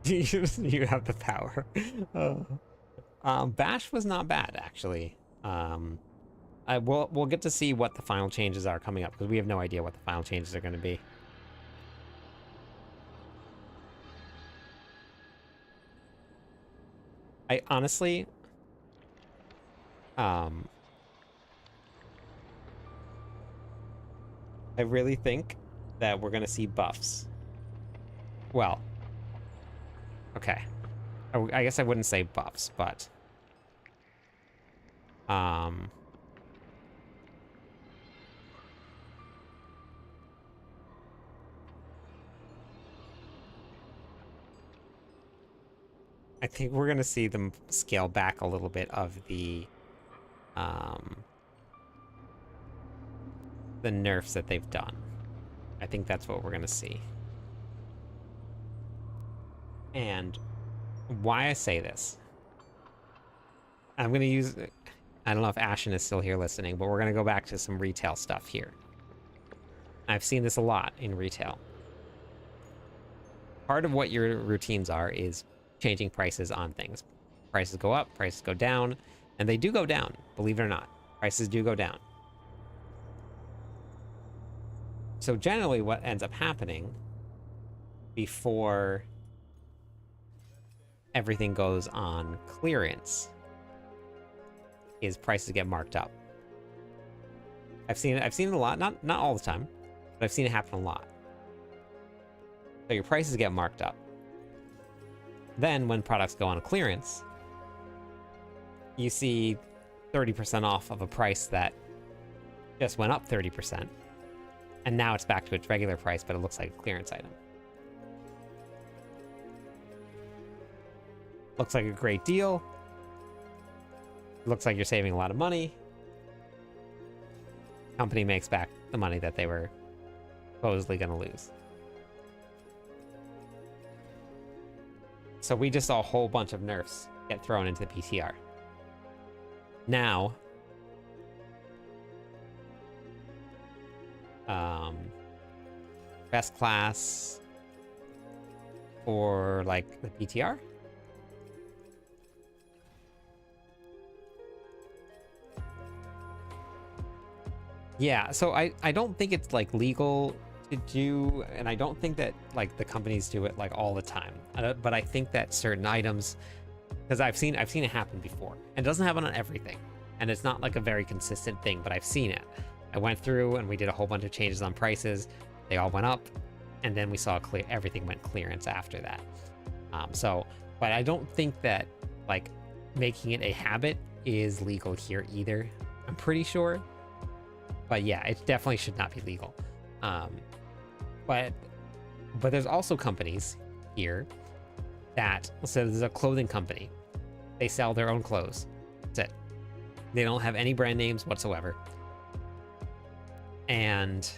S1: You have the power. Bash was not bad, actually. We'll get to see what the final changes are coming up, because we have no idea what the final changes are going to be. I honestly, I really think that we're going to see buffs. Well, okay. I guess I wouldn't say buffs, but I think we're gonna see them scale back a little bit of the nerfs that they've done. I think that's what we're gonna see. And why I say this, I'm gonna use, I don't know if Ashen is still here listening, but we're gonna go back to some retail stuff here. I've seen this a lot in retail. Part of what your routines are is changing prices on things. Prices go up, prices go down, and they do go down, believe it or not. Prices do go down. So generally what ends up happening before everything goes on clearance is prices get marked up. I've seen it a lot, not all the time, but I've seen it happen a lot. So your prices get marked up. Then when products go on clearance, you see 30% off of a price that just went up 30%. And now it's back to its regular price, but it looks like a clearance item. Looks like a great deal. Looks like you're saving a lot of money. Company makes back the money that they were supposedly going to lose. So we just saw a whole bunch of nerfs get thrown into the PTR. Now, best class for like the PTR. Yeah, so I don't think it's like legal to do, and I don't think that like the companies do it like all the time. But I think that certain items, because I've seen it happen before, and it doesn't happen on everything, and it's not like a very consistent thing, but I've seen it. I went through and we did a whole bunch of changes on prices. They all went up, and then we saw everything went clearance after that. But I don't think that like making it a habit is legal here either. I'm pretty sure. But yeah, it definitely should not be legal. But there's also companies here that, so there's a clothing company. They sell their own clothes. That's it. They don't have any brand names whatsoever. And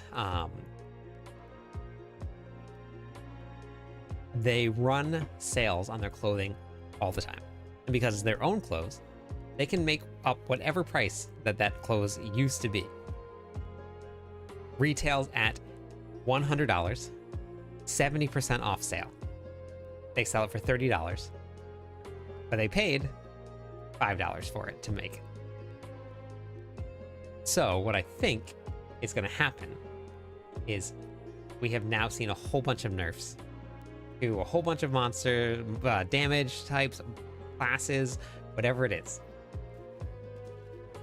S1: they run sales on their clothing all the time. And because it's their own clothes, they can make up whatever price that clothes used to be. Retails at $100, 70% off sale. They sell it for $30, but they paid $5 for it to make it. So what I think is going to happen is we have now seen a whole bunch of nerfs to a whole bunch of monster damage types, classes, whatever it is.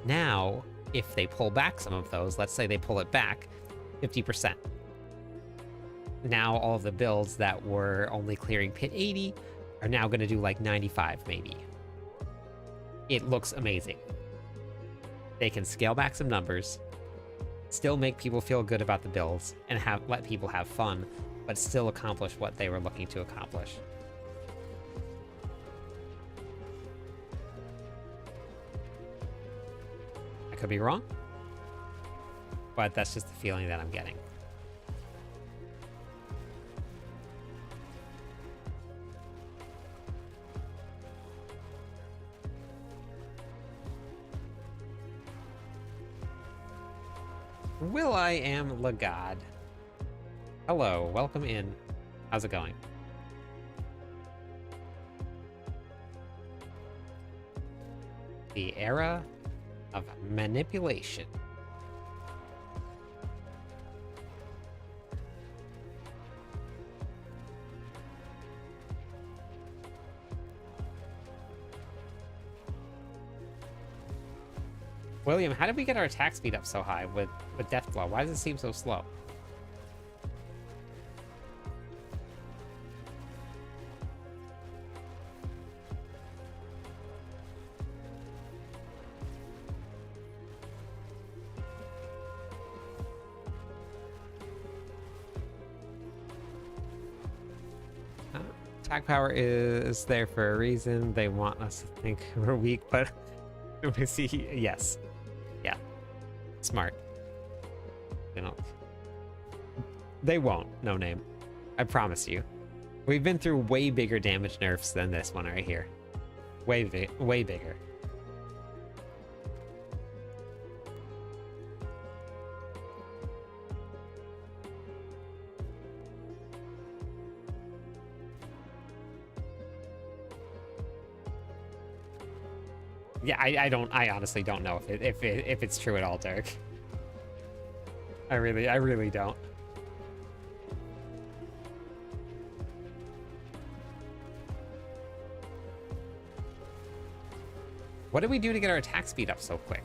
S1: Now, if they pull back some of those, let's say they pull it back 50%. Now all of the builds that were only clearing pit 80 are now going to do like 95 maybe. It looks amazing. They can scale back some numbers, still make people feel good about the builds, and let people have fun, but still accomplish what they were looking to accomplish. I could be wrong, but that's just the feeling that I'm getting. Will I am Lagad. Hello, welcome in. How's it going? The era of manipulation. William, how did we get our attack speed up so high with Deathblow? Why does it seem so slow? Attack power is there for a reason. They want us to think we're weak, but we see, yes. Yeah. Smart. You know, they won't. No name. I promise you. We've been through way bigger damage nerfs than this one right here. Way bigger. Yeah, I honestly don't know if it's true at all, Dirk. I really don't. What did we do to get our attack speed up so quick?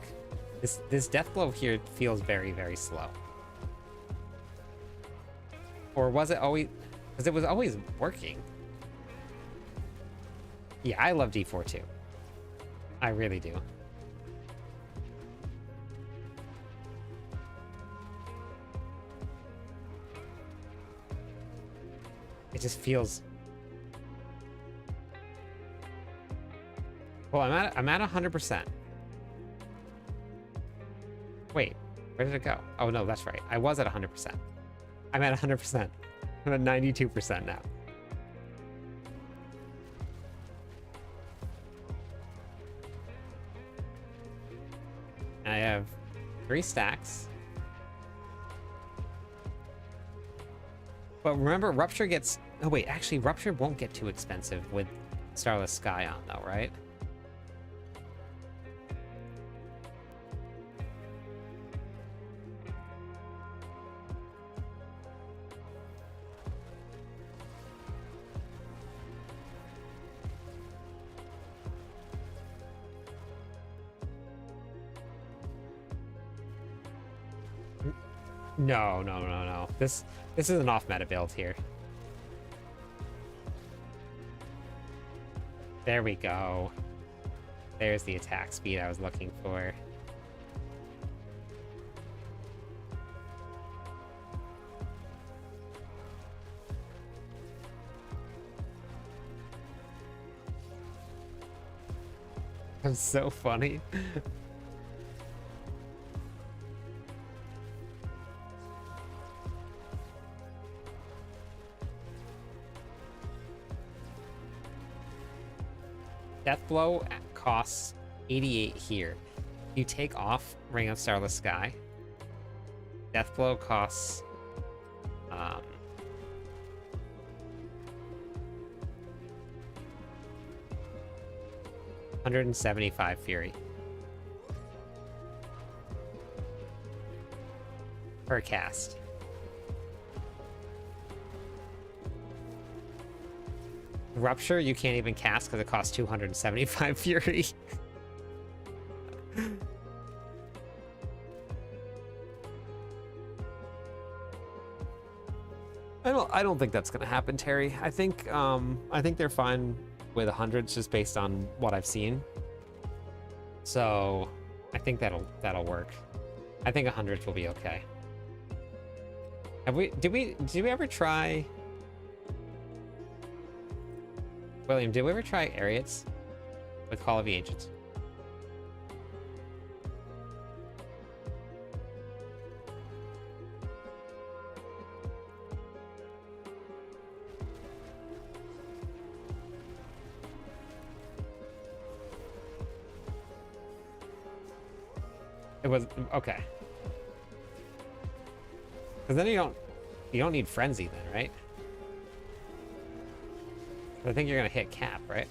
S1: This death blow here feels very slow. Or was it always... Because it was always working. Yeah, I love D4 too. I really do. It just feels... Well, I'm at 100%. Wait, where did it go? Oh no, that's right. I was at 100%. I'm at 100%. I'm at 92% now. I have 3 stacks. But remember, Rupture gets... Oh wait, actually, Rupture won't get too expensive with Starless Sky on, though, right? No. This is an off-meta build here. There we go. There's the attack speed I was looking for. That's so funny. Deathblow costs 88 here. You take off Ring of Starless Sky. Deathblow costs 175 Fury. Per cast. Rupture, you can't even cast because it costs 275 Fury. I don't think that's gonna happen, Terry. I think they're fine with 100s just based on what I've seen. So I think that'll work. I think 100s will be okay. Did we ever try... William, did we ever try Ariats with Call of the Ancients? It was okay. Because then you don't need Frenzy then, right? I think you're gonna hit cap, right?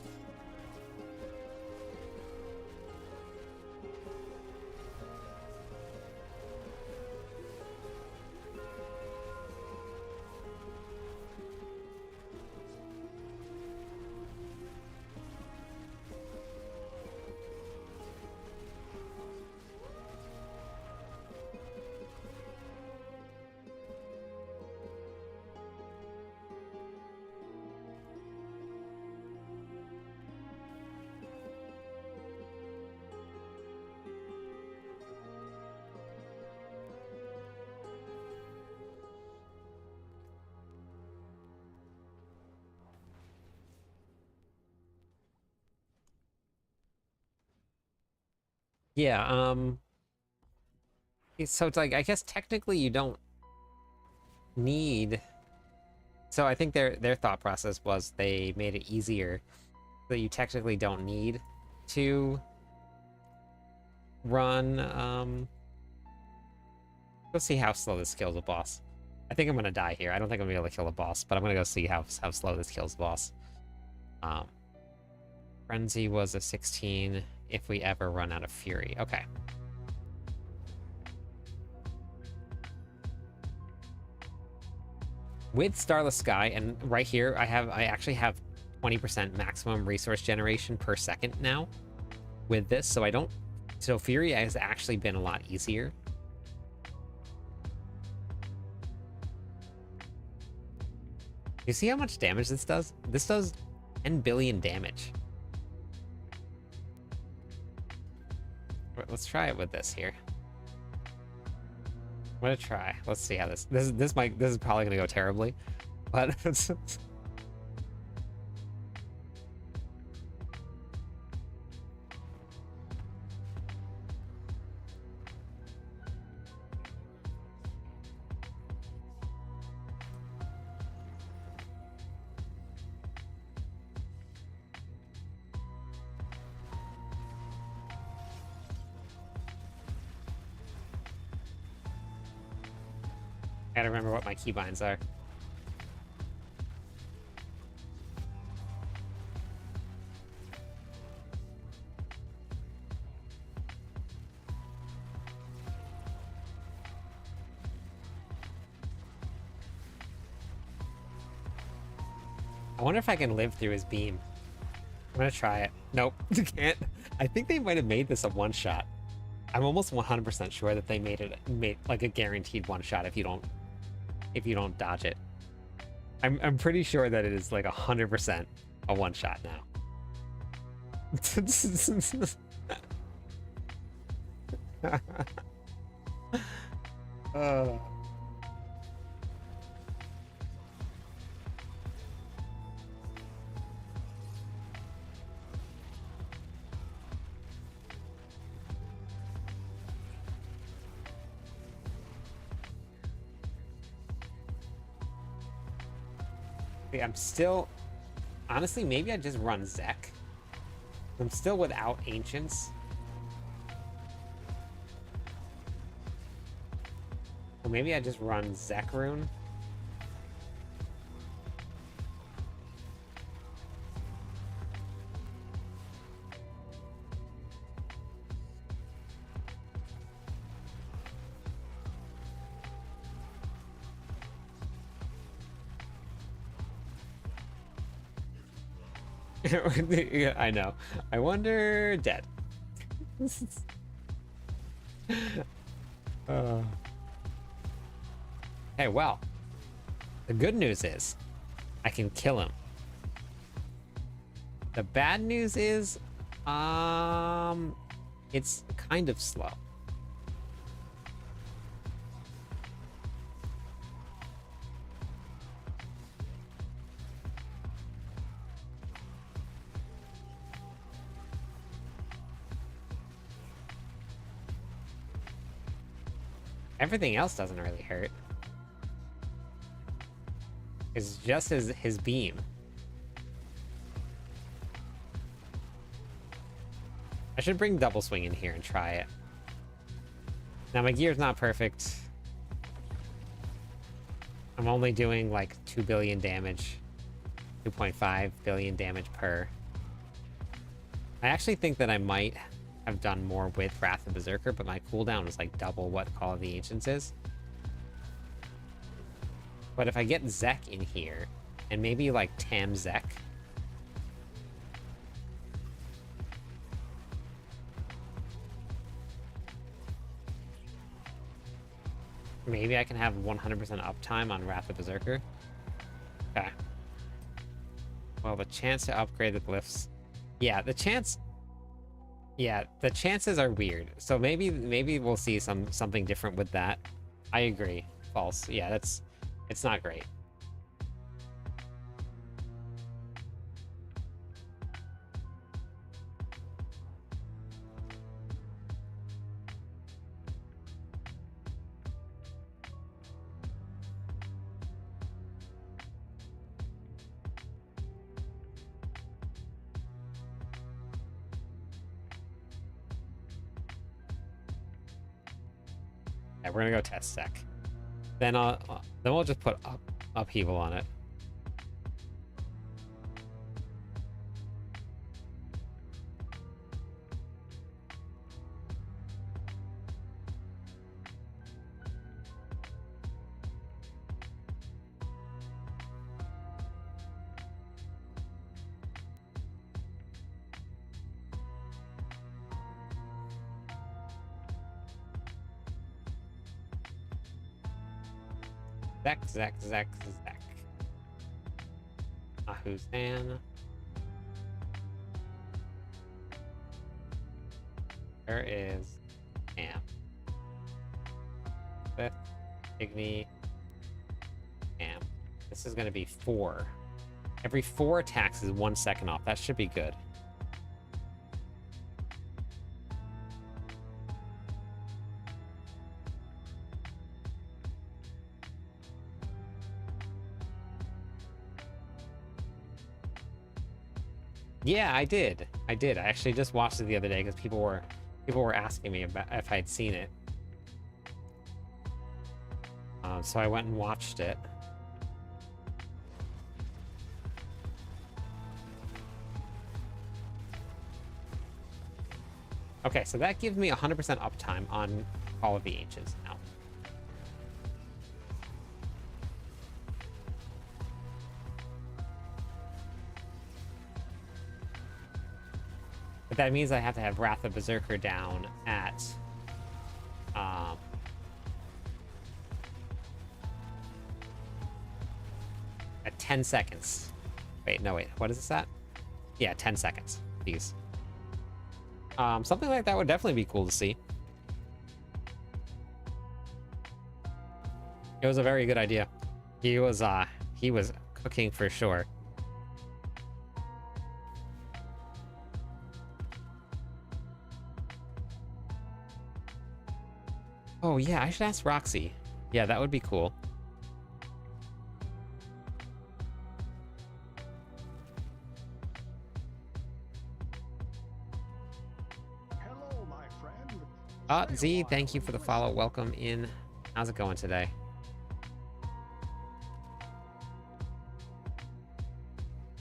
S1: Yeah, so it's like, I guess technically you don't need... So I think their thought process was they made it easier so that you technically don't need to run, go see how slow this kills a boss. I think I'm gonna die here. I don't think I'm gonna be able to kill a boss, but I'm gonna go see how slow this kills the boss. Frenzy was a 16. if we ever run out of fury. Okay. With Starless Sky, and right here, I actually have 20% maximum resource generation per second now with this, so I don't... So Fury has actually been a lot easier. You see how much damage this does? This does 10 billion damage. Let's try it with this here. I'm gonna try. Let's see how this is probably gonna go terribly, but I gotta remember what my keybinds are. I wonder if I can live through his beam. I'm gonna try it. Nope, can't. I think they might have made this a one-shot. I'm almost 100% sure that they made like a guaranteed one-shot if you don't dodge it. I'm pretty sure that it is like 100% a one-shot now. I'm still... Honestly, maybe I just run Zek. I'm still without Ancients. Or maybe I just run Zek Rune. Yeah, I know. I wonder... Dead. Hey, well. The good news is, I can kill him. The bad news is, it's kind of slow. Everything else doesn't really hurt. It's just his beam. I should bring double swing in here and try it. Now my gear's not perfect. I'm only doing like 2 billion damage. 2.5 billion damage per. I actually think that I might have done more with Wrath of Berserker, but my cooldown was like double what Call of the Ancients is. But if I get Zek in here, and maybe like Tam Zek, maybe I can have 100% uptime on Wrath of Berserker. Okay. Well, the chance to upgrade the glyphs. Yeah, the chance... Yeah, the chances are weird. So maybe we'll see something different with that. I agree. False. Yeah, it's not great. Yeah, we're gonna go test Zek. Then we'll just put upheaval on it. Zek, Zek, Zek, Zek. Ahuzan. There is Am. Fifth, Igni, Am. This is going to be 4. Every 4 attacks is 1 second off. That should be good. Yeah, I did. I actually just watched it the other day because people were asking me about if I'd seen it. So I went and watched it. Okay, so that gives me 100% uptime on all of the H's now. But that means I have to have Wrath of Berserker down at 10 seconds. Wait, no, wait. What is this at? Yeah, 10 seconds. These. Something like that would definitely be cool to see. It was a very good idea. He was cooking for sure. Oh yeah, I should ask Roxy. Yeah, that would be cool.
S3: Hello, my friend.
S1: Z, thank you for the follow. Welcome in. How's it going today?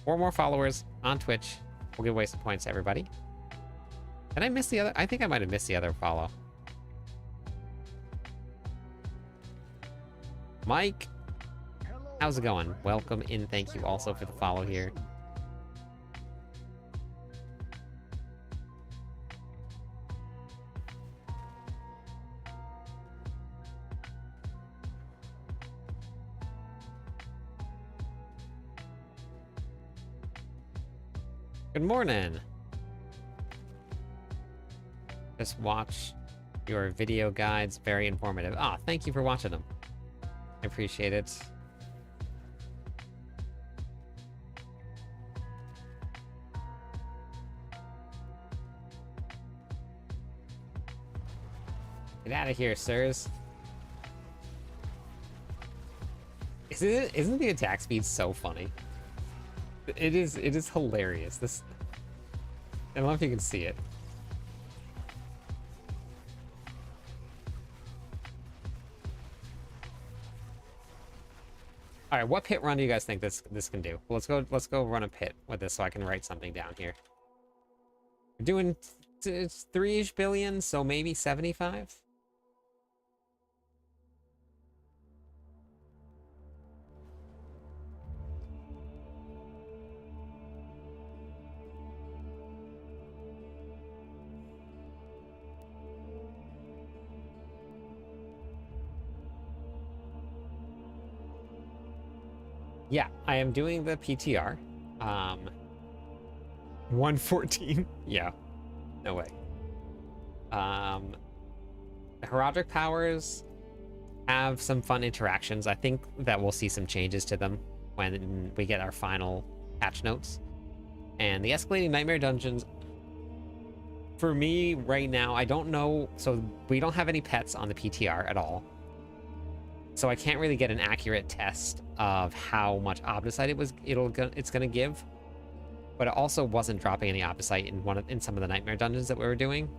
S1: Four more followers on Twitch. We'll give away some points to everybody. Did I miss the other? I think I might have missed the other follow. Mike, how's it going? Welcome in. Thank you also for the follow here. Good morning. Just watch your video guides. Very informative. Ah, thank you for watching them. I appreciate it. Get out of here, sirs. Isn't the attack speed so funny? It is hilarious. I don't know if you can see it. All right, what pit run do you guys think this can do? Well, let's go run a pit with this so I can write something down here. We're doing 3-ish billion, so maybe 75. Yeah, I am doing the PTR. 114. Yeah, no way. The Herodic powers have some fun interactions. I think that we'll see some changes to them when we get our final patch notes. And the escalating nightmare dungeons, for me right now, I don't know. So we don't have any pets on the PTR at all. So I can't really get an accurate test of how much Obdicite it's gonna give. But it also wasn't dropping any Obdicite in some of the nightmare dungeons that we were doing.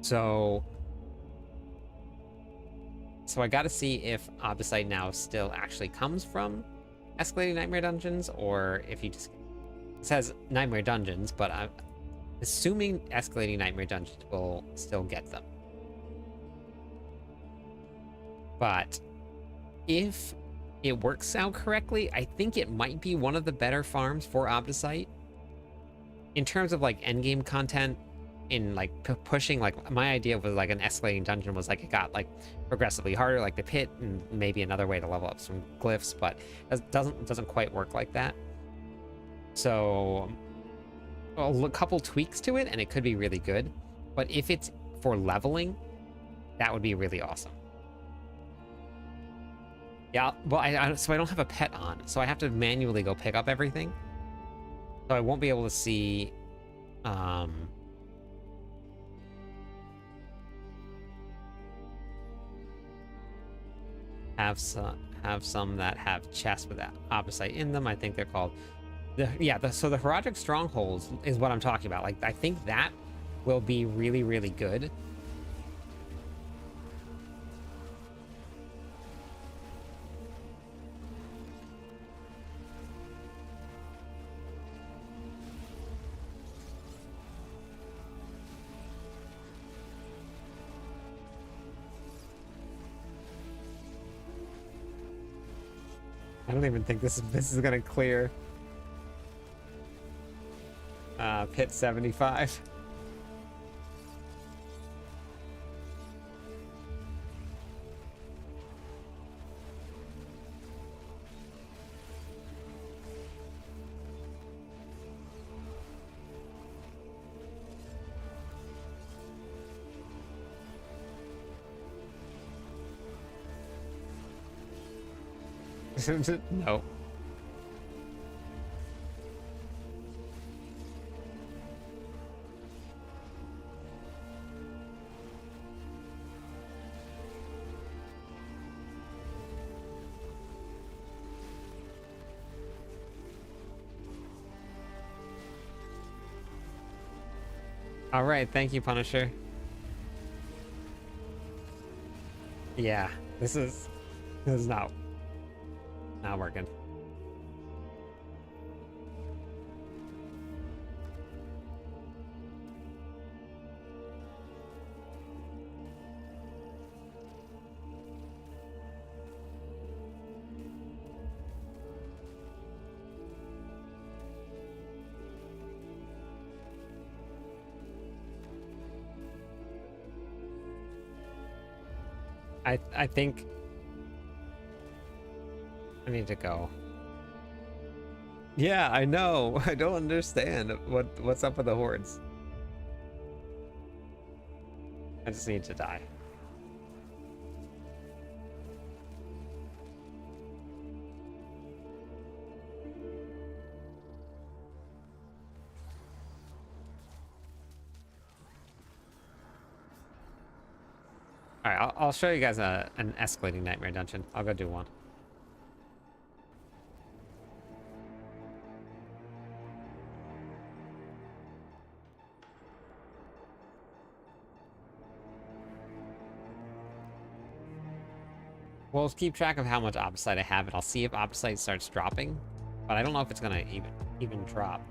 S1: So I got to see if Obdicite now still actually comes from escalating nightmare dungeons, or if he just says nightmare dungeons. But I'm assuming escalating nightmare dungeons will still get them. But if it works out correctly, I think it might be one of the better farms for Obdicite. In terms of like endgame content, in like pushing, like my idea was like an escalating dungeon was like it got like progressively harder, like the pit, and maybe another way to level up some glyphs, but it doesn't quite work like that. So a couple tweaks to it and it could be really good, but if it's for leveling, that would be really awesome. Yeah, well, so I don't have a pet on, so I have to manually go pick up everything. So I won't be able to see, have some that have chests with that opposite in them. I think they're called so the Herodic Strongholds is what I'm talking about. Like, I think that will be really, really good. I don't even think this is gonna clear. Pit 75. No. All right, thank you, Punisher. Yeah, this is not working. I think I need to go. Yeah, I know. I don't understand what's up with the hordes. I just need to die. All right, I'll show you guys an escalating nightmare dungeon. I'll go do one. Well, let's keep track of how much opposite I have, and I'll see if opposite starts dropping. But I don't know if it's gonna even drop.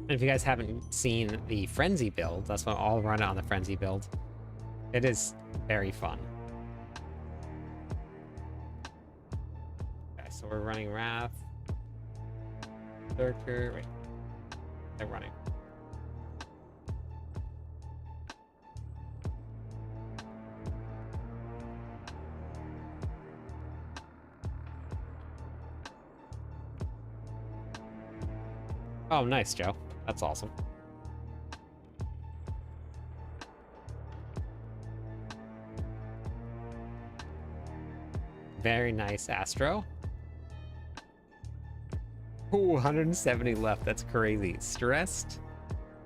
S1: And if you guys haven't seen the Frenzy build, that's what I'll run it on the Frenzy build. It is very fun. Okay, so we're running Wrath. Berserker, wait. They're running. Oh, nice, Joe. That's awesome. Very nice, Astro. Ooh, 170 left. That's crazy. Stressed.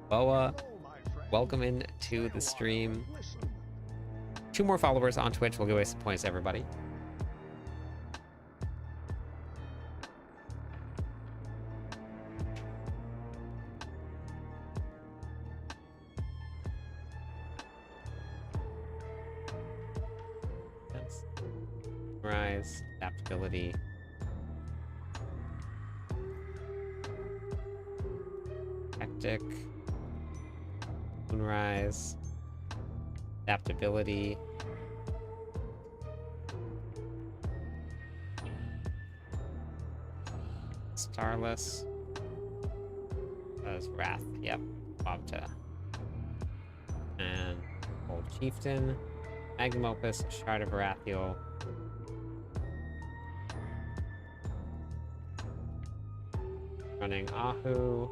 S1: Boa,
S3: Hello, my friend.
S1: welcome in to
S3: Wait
S1: the
S3: a
S1: stream.
S3: while. Listen.
S1: 2 more followers on Twitch. We'll give away some points to everybody. Rise, adaptability. Hectic. Moonrise. Adaptability. Starless. That was Wrath. Yep. Bobta. And Old Chieftain. Magnum Opus. Shard of Varathiel. Running Ahu.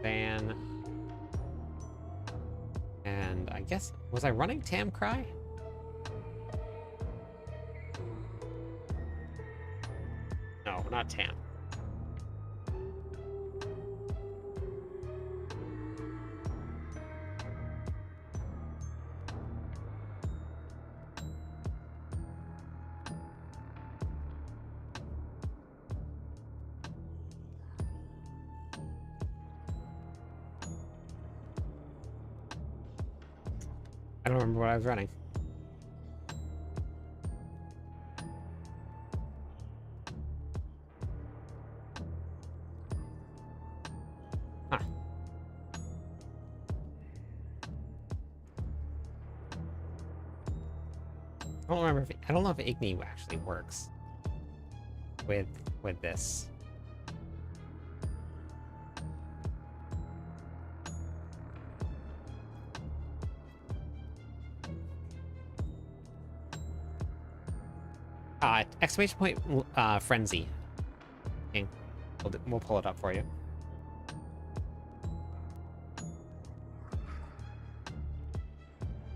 S1: Van. And I guess, was I running Tamcry? No, not Tam. I don't remember what I was running. Huh. I don't remember if I don't know if Igni actually works with this. Exclamation point, frenzy. Okay. We'll pull it up for you.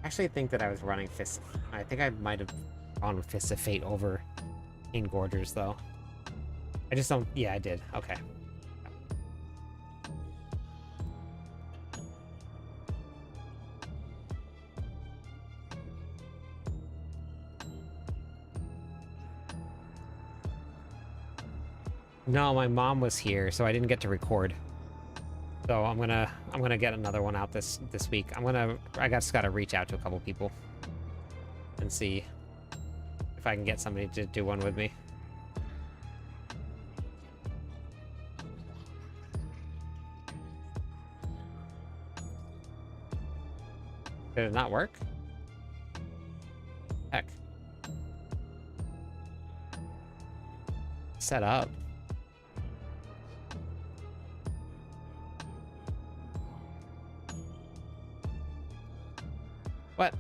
S1: I actually think that I was running Fist. I think I might have gone with Fist of Fate over Engorgers, though. I just don't. Yeah, I did. Okay. No, my mom was here, so I didn't get to record. So I'm gonna get another one out this week. I just gotta reach out to a couple people and see if I can get somebody to do one with me. Did it not work? Heck. Set up. What?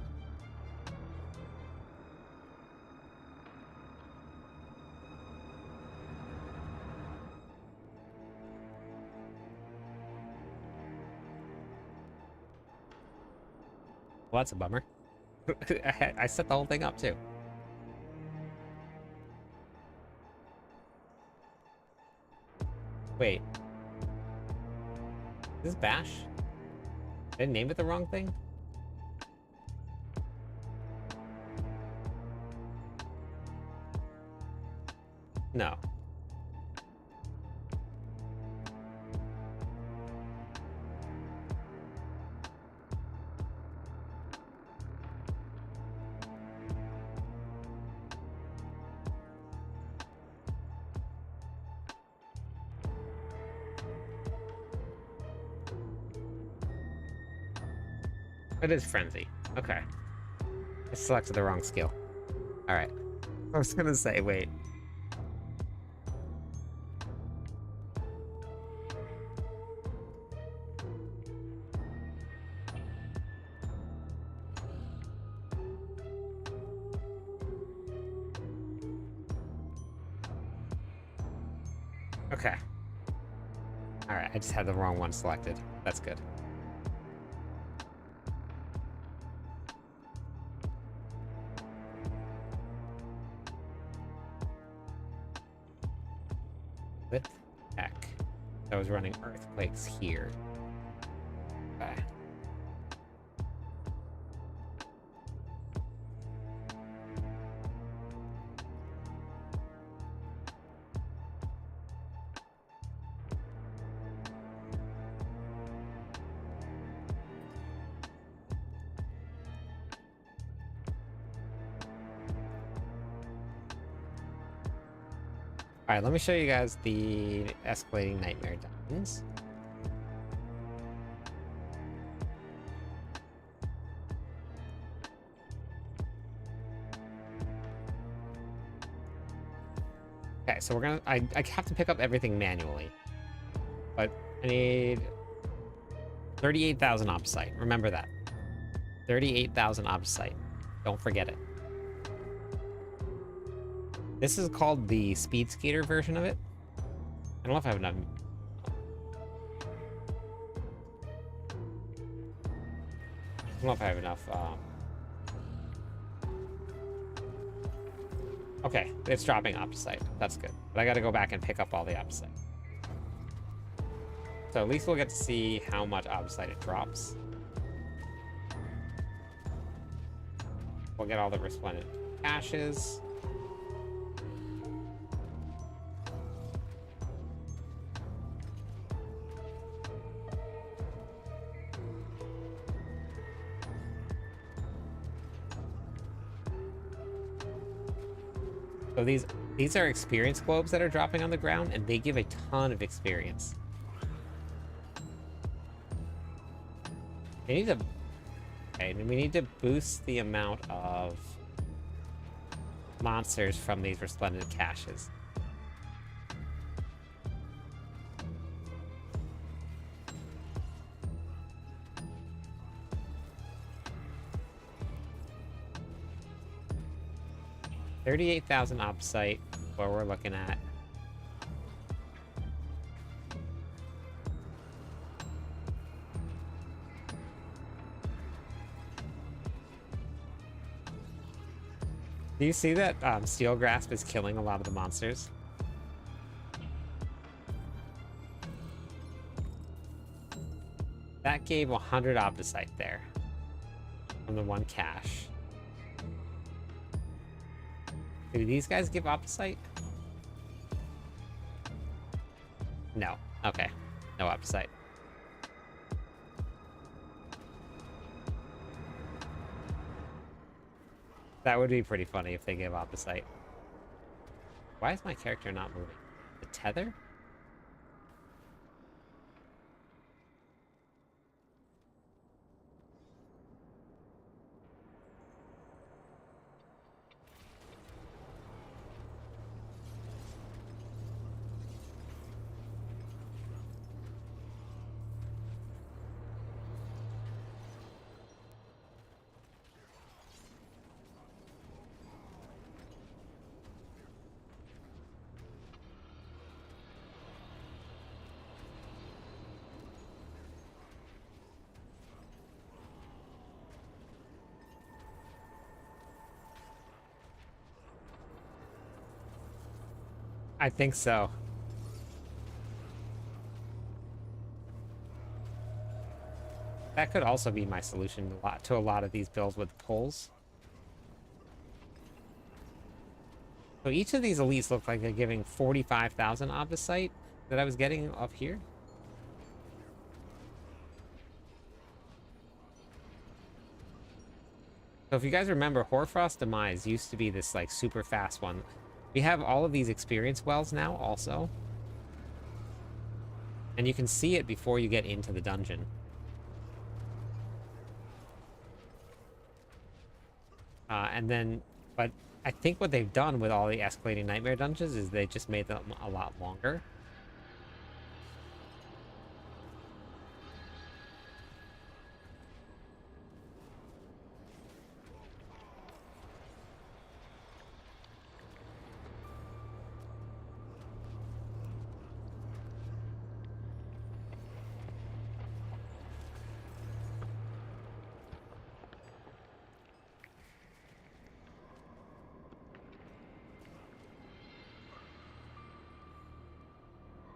S1: Well, that's a bummer. I set the whole thing up too. Wait. Is this Bash? Did I name it the wrong thing? No. It is Frenzy. Okay. I selected the wrong skill. Alright. I was gonna say, wait. Okay. Alright, I just had the wrong one selected. That's good. With heck. I was running earthquakes here. Okay. All right, let me show you guys the escalating nightmare dungeons. Okay, so we're gonna, I have to pick up everything manually, but I need 38,000 opsite. Remember that. 38,000 opsite. Don't forget it. This is called the speed skater version of it. I don't know if I have enough. I don't know if I have enough. Okay, it's dropping opsite. That's good. But I got to go back and pick up all the opsite. So at least we'll get to see how much opsite it drops. We'll get all the resplendent caches. So these are experience globes that are dropping on the ground, and they give a ton of experience. We need to, okay, we need to boost the amount of monsters from these resplendent caches. $38,000 opsite, what we're looking at. Do you see that Steel Grasp is killing a lot of the monsters? That gave 100 opsite there from the one cache. Do these guys give opsite? No. Okay. No opsite. That would be pretty funny if they gave opsite. Why is my character not moving? The tether? I think so. That could also be my solution to a lot of these builds with pulls. So each of these elites look like they're giving 45,000 opsite that I was getting up here. So if you guys remember, Hoarfrost Demise used to be this like super fast one. We have all of these experience wells now also. And you can see it before you get into the dungeon. But I think what they've done with all the escalating nightmare dungeons is they just made them a lot longer.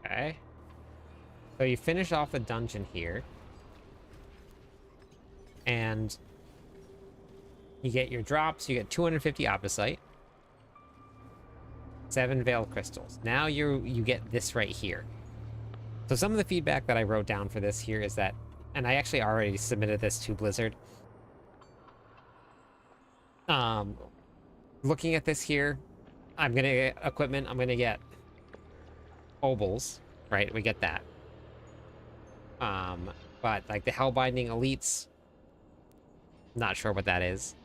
S1: Okay. So you finish off a dungeon here. And you get your drops. You get 250 opposite. 7 veiled crystals. Now you get this right here. So some of the feedback that I wrote down for this here is that, and I actually already submitted this to Blizzard. Looking at this here, I'm gonna get equipment. I'm gonna get obols, right? We get that. But like the Hellbinding Elites, not sure what that is.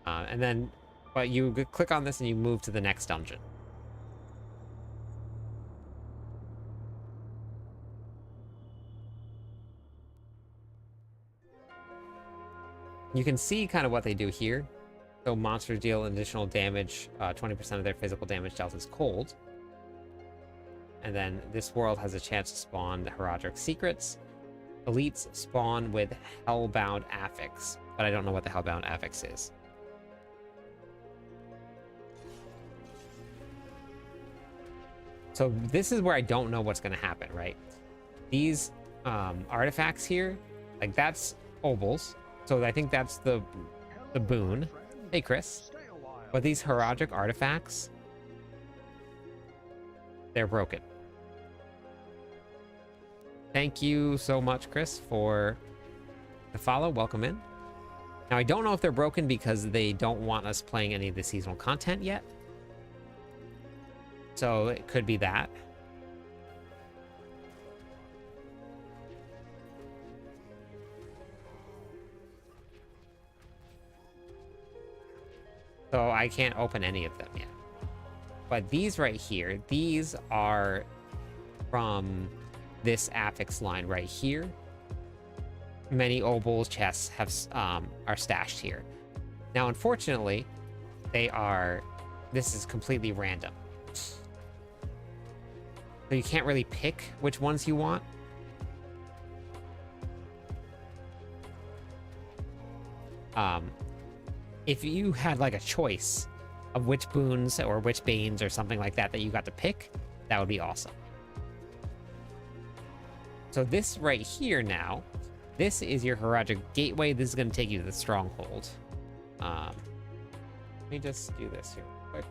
S1: And then, but you click on this and you move to the next dungeon. You can see kind of what they do here. So monsters deal additional damage, 20% of their physical damage dealt is cold. And then this world has a chance to spawn the Heraldric Secrets. Elites spawn with Hellbound Affix, but I don't know what the Hellbound Affix is. So this is where I don't know what's going to happen, right? These artifacts here, like that's obols. So I think that's the boon. Hey, Chris. But these Heraldric artifacts, they're broken. Thank you so much, Chris, for the follow. Welcome in. Now, I don't know if they're broken because they don't want us playing any of the seasonal content yet. So it could be that. So I can't open any of them yet. But these right here, these are from this affix line right here. Many obols chests have are stashed here. Now, unfortunately, this is completely random. So you can't really pick which ones you want. If you had like a choice of which boons or which banes or something like that that you got to pick, that would be awesome. So this right here now, this is your Heraldric Gateway. This is going to take you to the Stronghold. Let me just do this here real quick.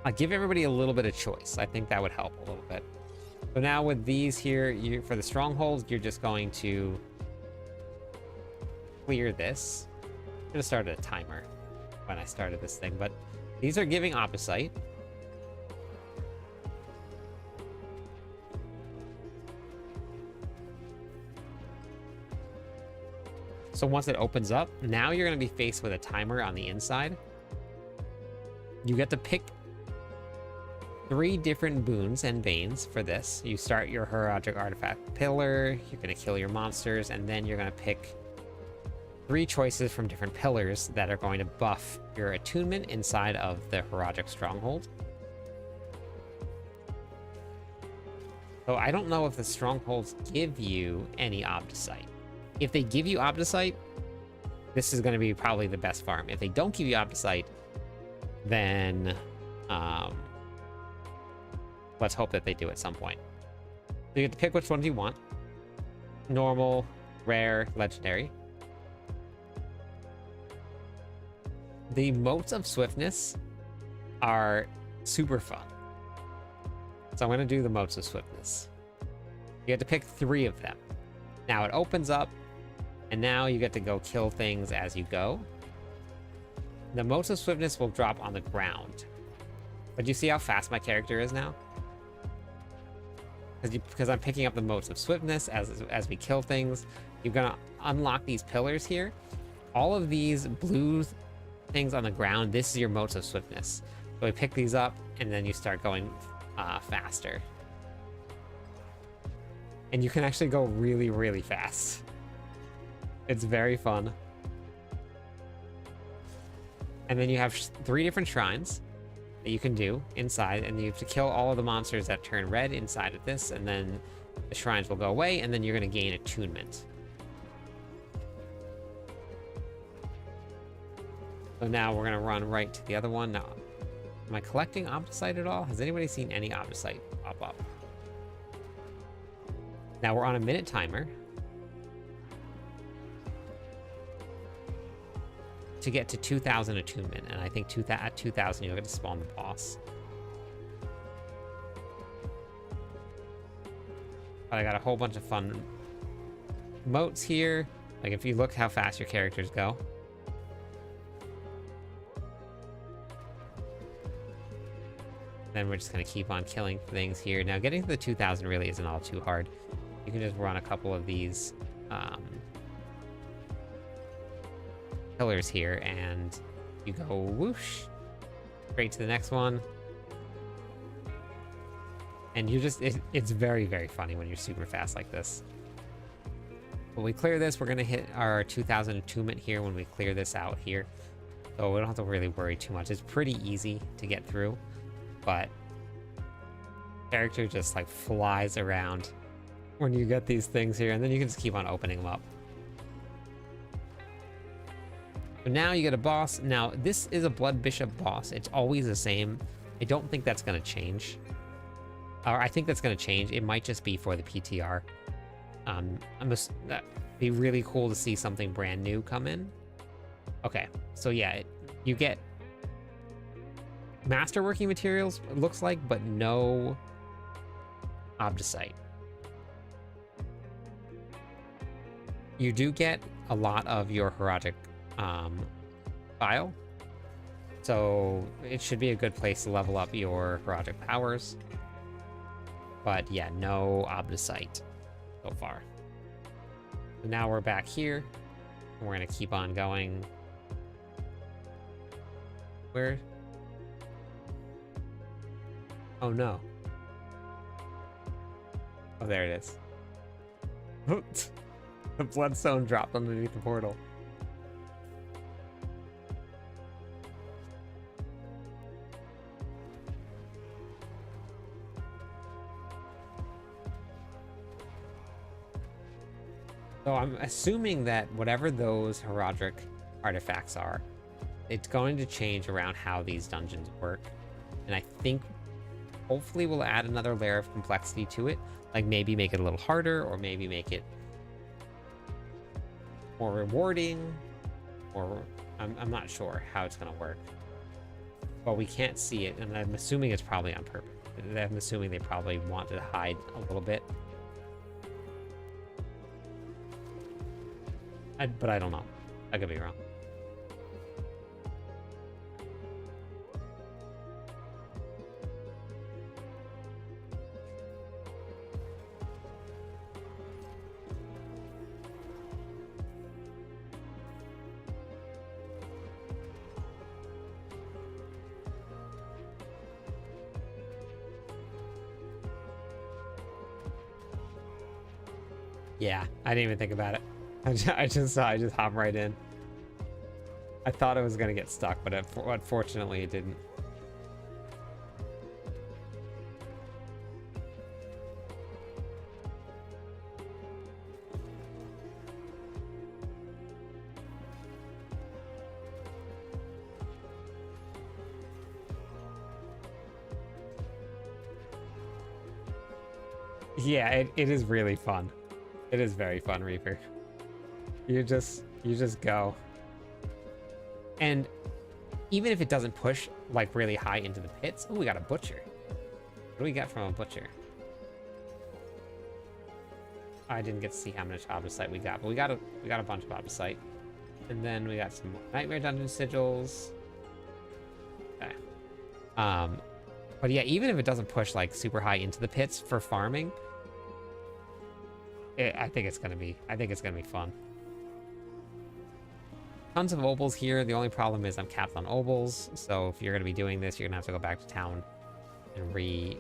S1: I'll give everybody a little bit of choice. I think that would help a little bit. So now with these here, for the strongholds, you're just going to clear this. I'm gonna start a timer when I started this thing, but these are giving opposite. So once it opens up, now you're gonna be faced with a timer on the inside. You get to pick 3 different boons and banes for this. You start your Heraldric Artifact Pillar, you're going to kill your monsters, and then you're going to pick 3 choices from different pillars that are going to buff your attunement inside of the Heraldric Stronghold. So I don't know if the strongholds give you any Opticite. If they give you Opticite, this is going to be probably the best farm. If they don't give you Opticite, then let's hope that they do at some point. So you get to pick which ones you want. Normal, rare, legendary. The motes of swiftness are super fun. So I'm going to do the motes of swiftness. You get to pick 3 of them. Now it opens up, and now you get to go kill things as you go. The motes of swiftness will drop on the ground. But you see how fast my character is now? Because I'm picking up the motes of swiftness as we kill things. You're gonna unlock these pillars here. All of these blue things on the ground, this is your motes of swiftness. So we pick these up, and then you start going faster. And you can actually go really, really fast. It's very fun. And then you have 3 different shrines that you can do inside, and you have to kill all of the monsters that turn red inside of this, and then the shrines will go away, and then you're going to gain attunement. So now we're going to run right to the other one. Now, am I collecting Opticite at all? Has anybody seen any Opticite pop up? Now we're on a minute timer to get to 2,000 attunement, and I think at 2,000 you'll get to spawn the boss. But I got a whole bunch of fun motes here. Like if you look how fast your characters go. Then we're just gonna keep on killing things here. Now getting to the 2,000 really isn't all too hard. You can just run a couple of these pillars here and you go whoosh straight to the next one. And you just, it's very, very funny when you're super fast like this. When we clear this, we're gonna hit our 2,000 attunement here when we clear this out here. So we don't have to really worry too much. It's pretty easy to get through, but character just like flies around when you get these things here, and then you can just keep on opening them up. So now you get a boss. Now this is a Blood Bishop boss. It's always the same. I don't think that's gonna change. Or I think that's gonna change. It might just be for the PTR. That'd be really cool to see something brand new come in. Okay, so yeah, you get masterworking materials, it looks like, but no Obdicite. You do get a lot of your Heroic file, so it should be a good place to level up your Heroic powers. But yeah, no Obdicite so far. So now we're back here, and we're gonna keep on going. Where? Oh no. Oh, there it is. The bloodstone dropped underneath the portal. So I'm assuming that whatever those Heroic artifacts are, it's going to change around how these dungeons work. And I think hopefully we'll add another layer of complexity to it. Like maybe make it a little harder, or maybe make it more rewarding, or I'm not sure how it's going to work. But we can't see it, and I'm assuming it's probably on purpose. I'm assuming they probably want to hide a little bit. But I don't know. I could be wrong. Yeah, I didn't even think about it. I just hopped right in. I thought it was gonna get stuck, but unfortunately it didn't. Yeah, it is really fun. It is very fun, Reaper. You just go. And even if it doesn't push like really high into the pits. Oh, we got a butcher. What do we get from a butcher? I didn't get to see how much Obdicite we got, but we got a bunch of Obdicite. And then we got some Nightmare Dungeon sigils. Okay. But yeah, even if it doesn't push like super high into the pits for farming, I think it's gonna be fun. Tons of obols here. The only problem is I'm capped on obols, so if you're gonna be doing this, you're gonna have to go back to town and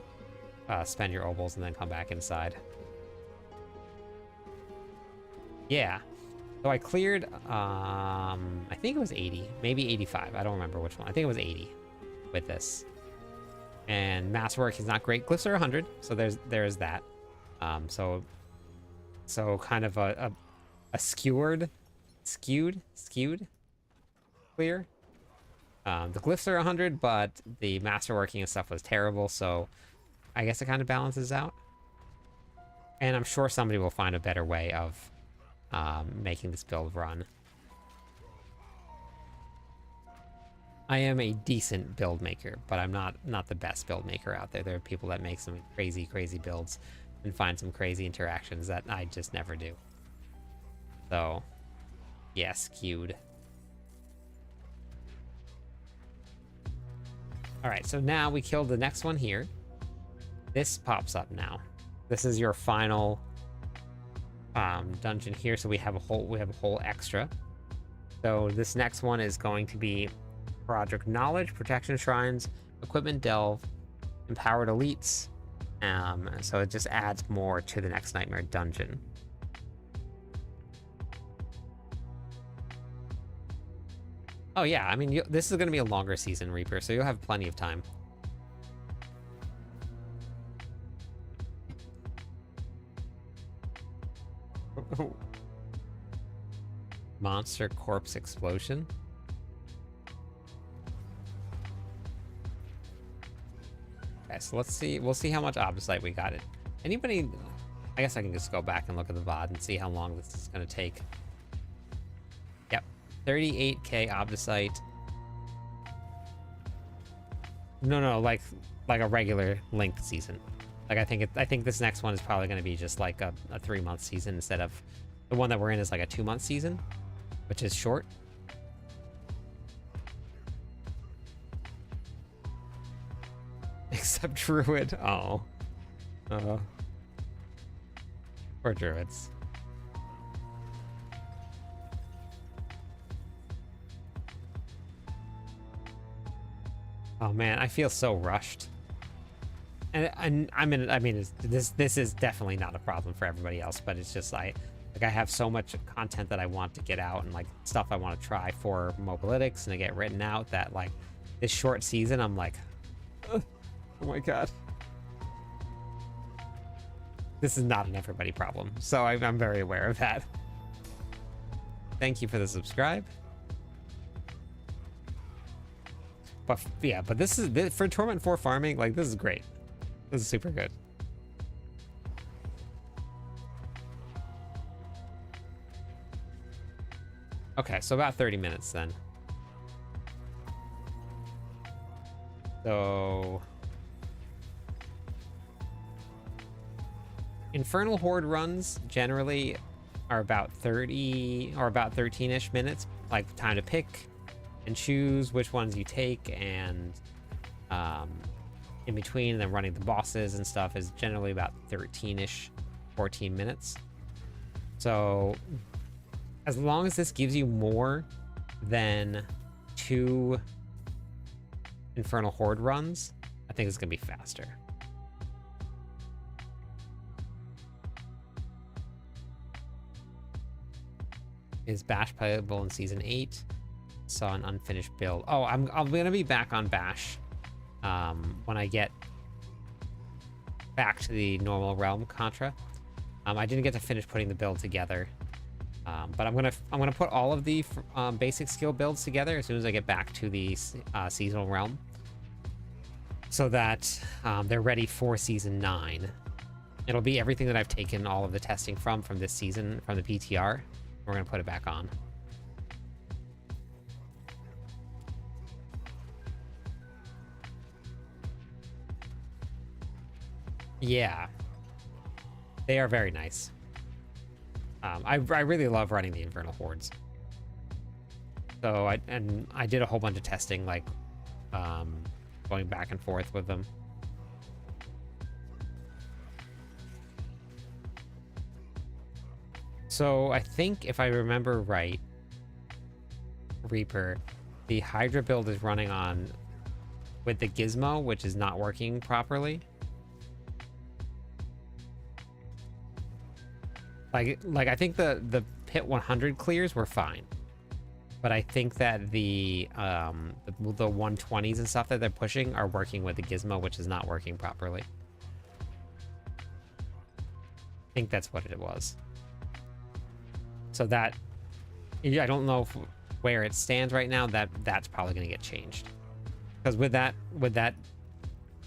S1: spend your obols and then come back inside. Yeah. So I cleared, I think it was 80, maybe 85. I don't remember which one. I think it was 80 with this. And masterwork is not great. Glyphs are 100, so there's that. So kind of a skewed clear. The glyphs are 100, but the masterworking and stuff was terrible, so I guess it kind of balances out. And I'm sure somebody will find a better way of making this build run. I am a decent build maker, but I'm not the best build maker out there. There are people that make some crazy builds and find some crazy interactions that I just never do. So, yeah, skewed. Alright, so now we killed the next one here. This pops up now. This is your final dungeon here, so we have a whole extra. So this next one is going to be Project Knowledge, Protection Shrines, Equipment Delve, Empowered Elites. So it just adds more to the next Nightmare dungeon. Oh yeah, I mean, this is going to be a longer season, Reaper, so you'll have plenty of time. Monster corpse explosion. Okay, so let's see. We'll see how much Obdicite we got. It. Anybody? I guess I can just go back and look at the VOD and see how long this is going to take. Yep, 38k Obdicite. No, like a regular length season. Like I think this next one is probably going to be just like a 3-month season instead of the one that we're in is like a 2-month season, which is short. Except Druid. Oh. Poor Druids. Oh man, I feel so rushed. And I mean, this is definitely not a problem for everybody else, but it's just I have so much content that I want to get out and like stuff I want to try for Mobalytics and to get written out that like this short season, I'm like, oh my god. This is not an everybody problem, so I'm very aware of that. Thank you for the subscribe. But yeah, but this is for Torment 4 farming, like this is great. This is super good. Okay, so about 30 minutes then. So Infernal Horde runs generally are about 30 or about 13-ish minutes, like time to pick and choose which ones you take, and in between, and then running the bosses and stuff is generally about 13-ish, 14 minutes. So as long as this gives you more than 2 Infernal Horde runs, I think it's gonna be faster. Is Bash playable in Season 8? Saw an unfinished build. Oh, I'm gonna be back on Bash when I get back to the normal realm Contra. I didn't get to finish putting the build together, but I'm gonna put all of the basic skill builds together as soon as I get back to the seasonal realm, so that they're ready for Season 9. It'll be everything that I've taken all of the testing from this season, from the PTR. We're gonna put it back on. Yeah, they are very nice. I really love running the Infernal Hordes. So I did a whole bunch of testing, like going back and forth with them. So I think if I remember right, Reaper, the Hydra build is running on with the Gizmo, which is not working properly. Like I think the pit 100 clears were fine, but I think that the 120s and stuff that they're pushing are working with the Gizmo, which is not working properly. think that's what it was. So that, yeah, I don't know where it stands right now. That's probably going to get changed, because with that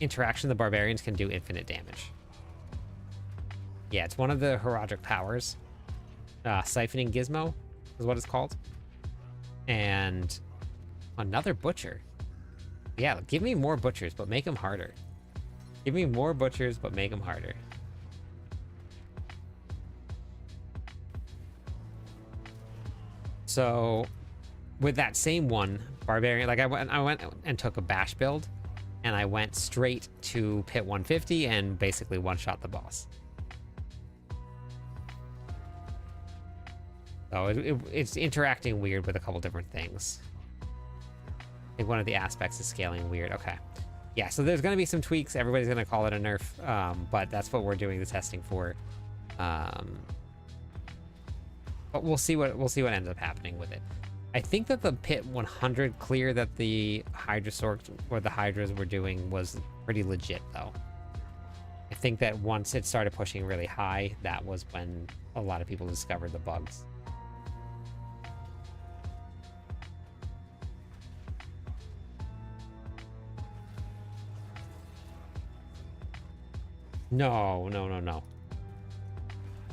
S1: interaction, the barbarians can do infinite damage. Yeah, it's one of the heraldic powers. Siphoning Gizmo is what it's called. And another butcher. Yeah, give me more butchers, but make them harder. Give me more butchers, but make them harder. So, with that same one, barbarian, like I went and took a bash build, and I went straight to pit 150 and basically one-shot the boss. So it's interacting weird with a couple different things. I think one of the aspects is scaling weird. Okay. Yeah, so there's going to be some tweaks. Everybody's going to call it a nerf, but that's what we're doing the testing for. But we'll see what ends up happening with it. I think that the pit 100 clear that the Hydrasaur or the Hydras were doing was pretty legit, though. I think that once it started pushing really high, that was when a lot of people discovered the bugs. No.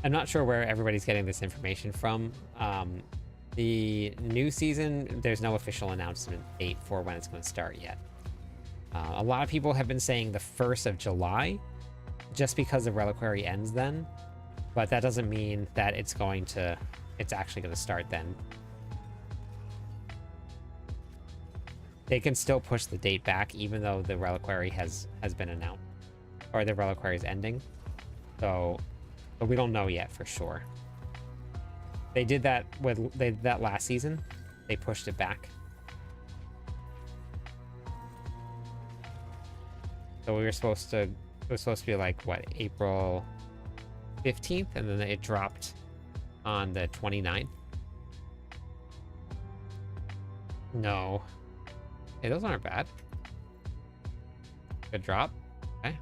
S1: I'm not sure where everybody's getting this information from. The new season, there's no official announcement date for when it's going to start yet. A lot of people have been saying the 1st of July, just because the reliquary ends then. But that doesn't mean that it's actually going to start then. They can still push the date back, even though the reliquary has been announced. Or the reliquary is ending. So, but we don't know yet for sure. They did that that last season. They pushed it back. So it was supposed to be like what, April 15th, and then it dropped on the 29th. No. Hey, those aren't bad. Good drop. Okay.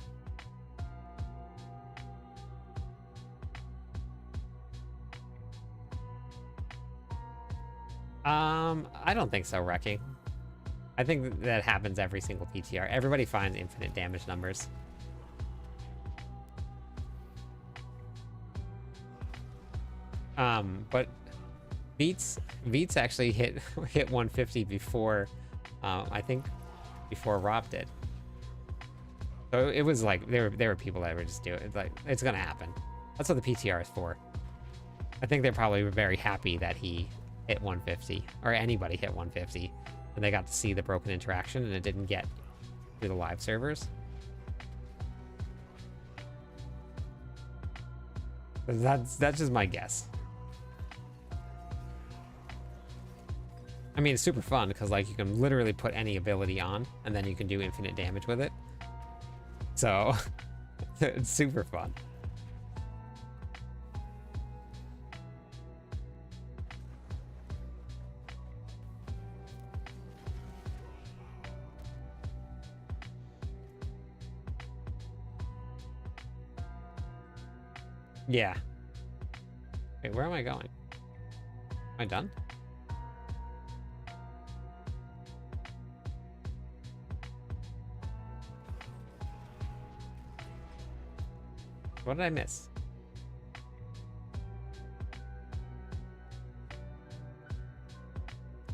S1: I don't think so, Wrecking. I think that happens every single PTR. Everybody finds infinite damage numbers. But Beats actually hit 150 before, I think, before Rob did. So it was like there were people that were just doing it. Like, it's gonna happen. That's what the PTR is for. I think they're probably very happy that he hit 150, or anybody hit 150, and they got to see the broken interaction and it didn't get through the live servers. That's just my guess. I mean, it's super fun because, like, you can literally put any ability on and then you can do infinite damage with it. So it's super fun. Yeah. Wait, where am I going? Am I done? What did I miss?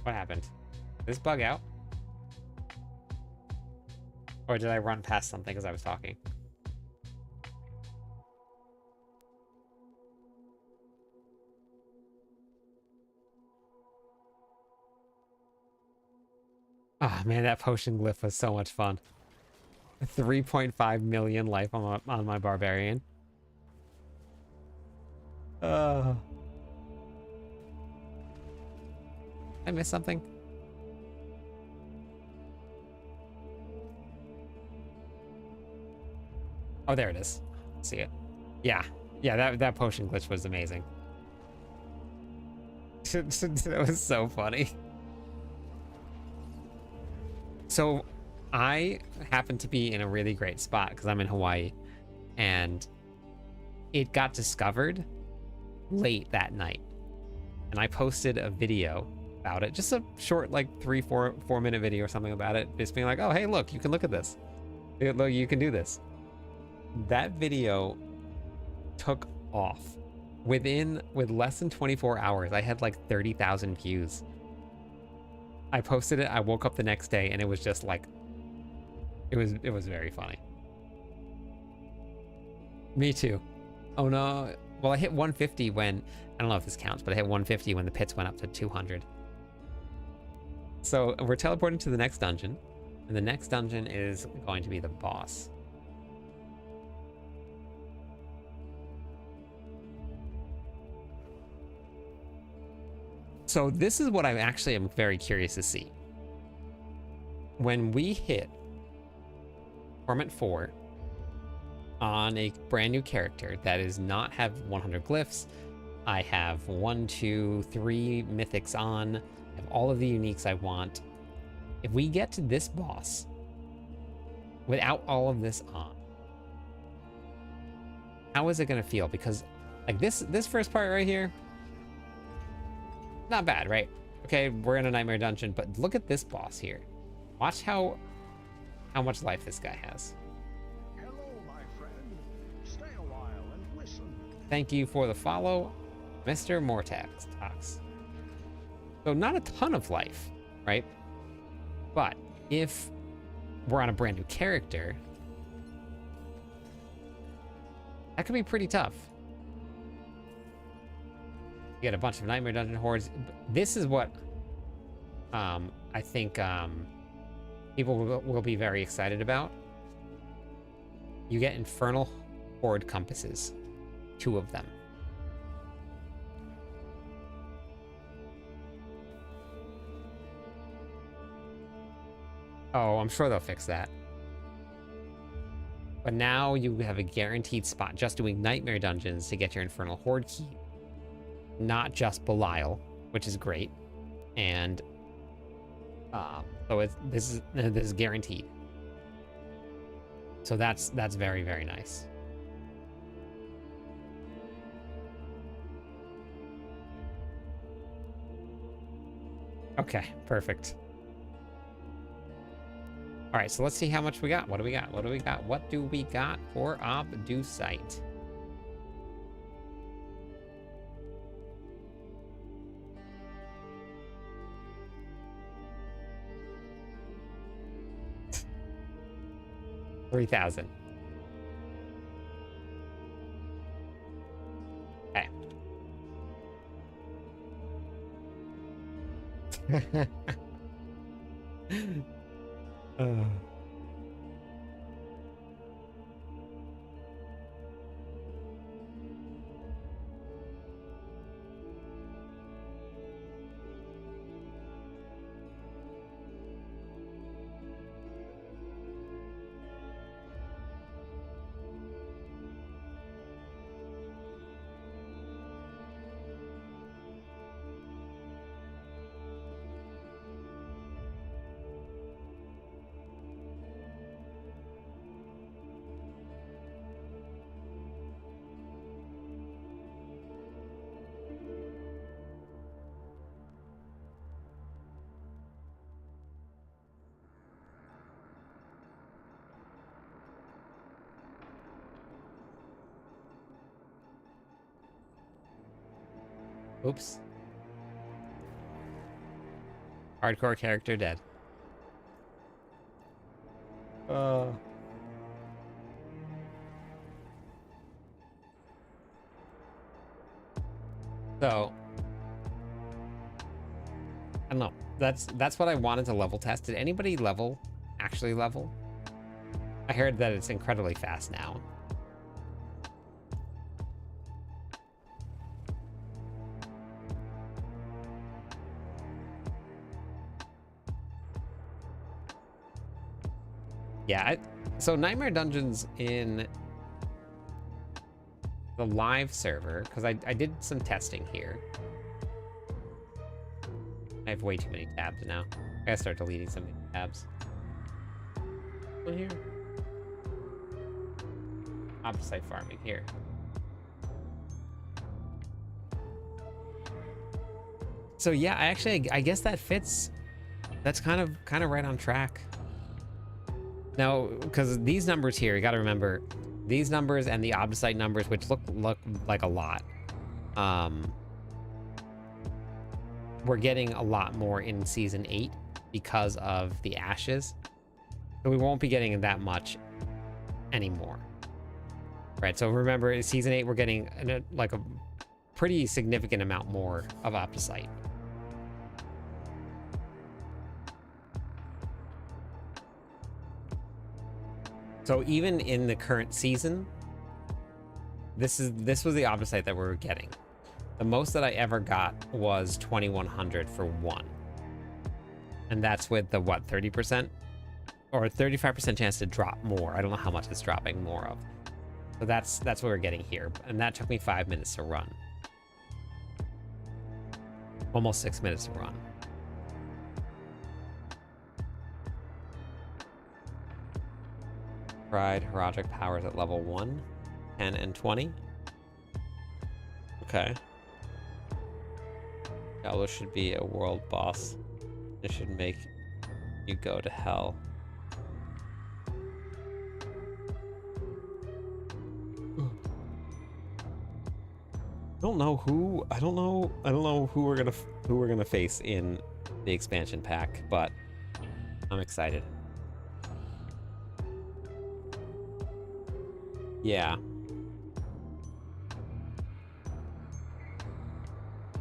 S1: What happened? Did this bug out? Or did I run past something as I was talking? Oh man, that potion glyph was so much fun. 3.5 million life on my barbarian. I missed something? Oh, there it is. See it? Yeah. Yeah, that potion glitch was amazing. That was so funny. So I happen to be in a really great spot because I'm in Hawaii, and it got discovered late that night. And I posted a video about it, just a short, like 4 minute video or something about it, just being like, oh, hey, look, you can look at this. Look, you can do this. That video took off. With less than 24 hours, I had like 30,000 views. I posted it, I woke up the next day, and it was just like, it was very funny. Me too. Oh no. Well, I hit 150 when, I don't know if this counts, but I hit 150 when the pits went up to 200. So we're teleporting to the next dungeon, and the next dungeon is going to be the boss. So this is what I actually am very curious to see. When we hit Torment 4 on a brand new character that does not have 100 glyphs, I have 1, 2, 3 mythics on, I have all of the uniques I want. If we get to this boss without all of this on, how is it going to feel? Because like this first part right here, not bad, right? Okay, we're in a nightmare dungeon, but look at this boss here. Watch how much life this guy has.
S3: Hello, my friend. Stay a while and listen.
S1: Thank you for the follow, Mr. Mortax. So not a ton of life, right? But if we're on a brand new character, that could be pretty tough. You get a bunch of Nightmare Dungeon hordes. This is what I think people will be very excited about. You get Infernal Horde compasses. 2 of them. Oh, I'm sure they'll fix that. But now you have a guaranteed spot just doing Nightmare Dungeons to get your Infernal Horde key. Not just Belial, which is great, and so this is guaranteed. So that's very, very nice. Okay, perfect. All right, so let's see how much we got. What do we got? What do we got? What do we got for Obducite? $3,000. Okay. Oops. Hardcore character dead. So I don't know. That's what I wanted to level test. Did anybody actually level? I heard that it's incredibly fast now. Yeah, so Nightmare Dungeons in the live server, because I did some testing here. I have way too many tabs now. I gotta start deleting some of these tabs. One here. Opposite farming here. So yeah, I guess that fits. That's kind of right on track. Now, because these numbers here, you got to remember, these numbers and the Obsite numbers, which look like a lot. We're getting a lot more in season 8 because of the ashes. So we won't be getting that much anymore. Right, so remember, in season 8, we're getting like a pretty significant amount more of Obsite. So even in the current season, this was the Obsite that we were getting. The most that I ever got was 2100 for one. And that's with the what, 30% or 35% chance to drop more. I don't know how much it's dropping more of. So that's what we're getting here. And that took me 5 minutes to run. Almost 6 minutes to run. Pride, Herodic powers at level 1, 10, and 20. Okay. Gallo should be a world boss. It should make you go to hell. I don't know who we're gonna face in the expansion pack, but I'm excited. Yeah.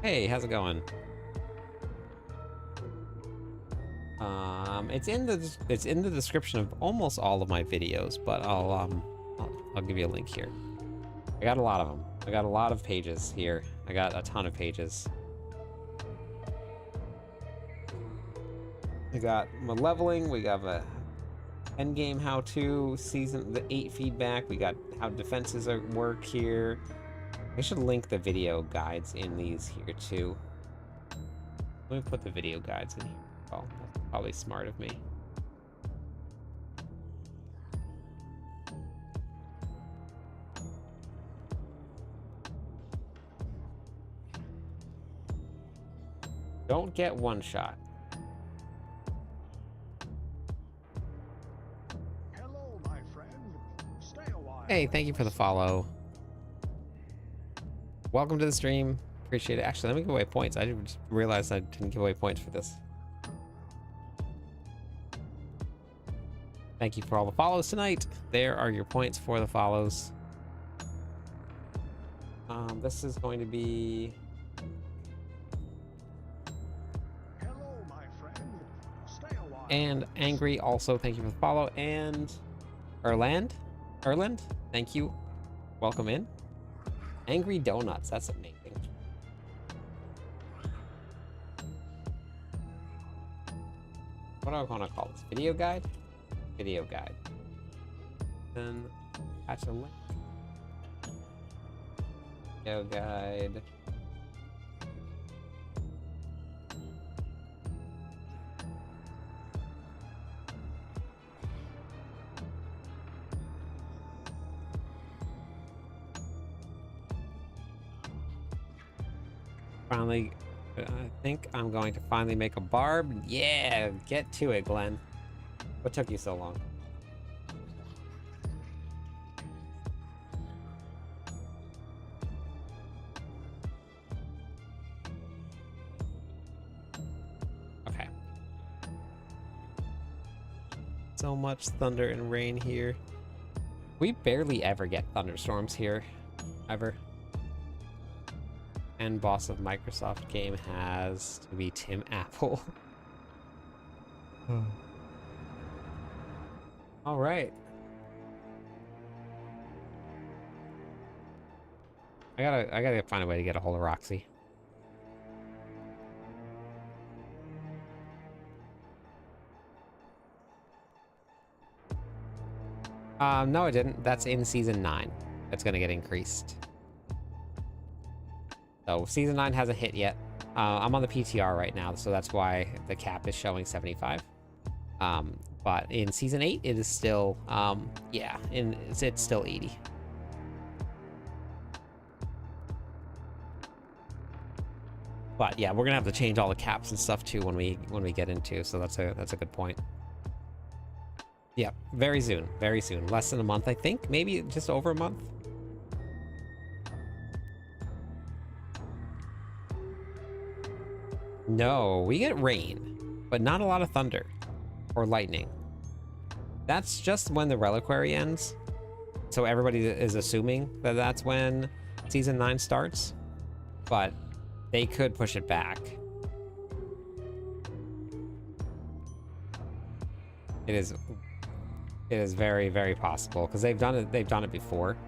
S1: Hey, how's it going? It's in the description of almost all of my videos, but I'll give you a link here. I got a lot of them. I got a lot of pages here. I got a ton of pages. We got my leveling. We got a endgame how-to, season 8 feedback. We got how defenses work here. I should link the video guides in these here too. Let me put the video guides in here. Oh, that's probably smart of me. Don't get one shot.
S3: Hello, my friend. Stay a while.
S1: Hey, thank you for the follow. Welcome to the stream. Appreciate it. Actually, let me give away points. I just realized I didn't give away points for this. Thank you for all the follows tonight. There are your points for the follows. This is going to be...
S3: Hello, my friend. Stay a while.
S1: And Angry also, thank you for the follow. And Erland, thank you. Welcome in. Angry Donuts, that's amazing. What do I want to call this? Video guide? Video guide. Then attach a link. Video guide. Finally, I think I'm going to finally make a barb. Yeah, get to it, Glenn. What took you so long? Okay. So much thunder and rain here. We barely ever get thunderstorms here, ever. And boss of Microsoft game has to be Tim Apple. All right. I gotta find a way to get a hold of Roxy. No, I didn't. That's in season 9. That's gonna get increased. So season 9 hasn't hit yet. I'm on the PTR right now, so that's why the cap is showing 75. But in season 8, it is still, yeah, it's still 80. But yeah, we're gonna have to change all the caps and stuff too when we get into. So that's a good point. Yeah, very soon, very soon. Less than a month, I think. Maybe just over a month. No, we get rain, but not a lot of thunder or lightning. That's just when the reliquary ends. So everybody is assuming that that's when season 9 starts, but they could push it back. It is very, very possible because they've done it before.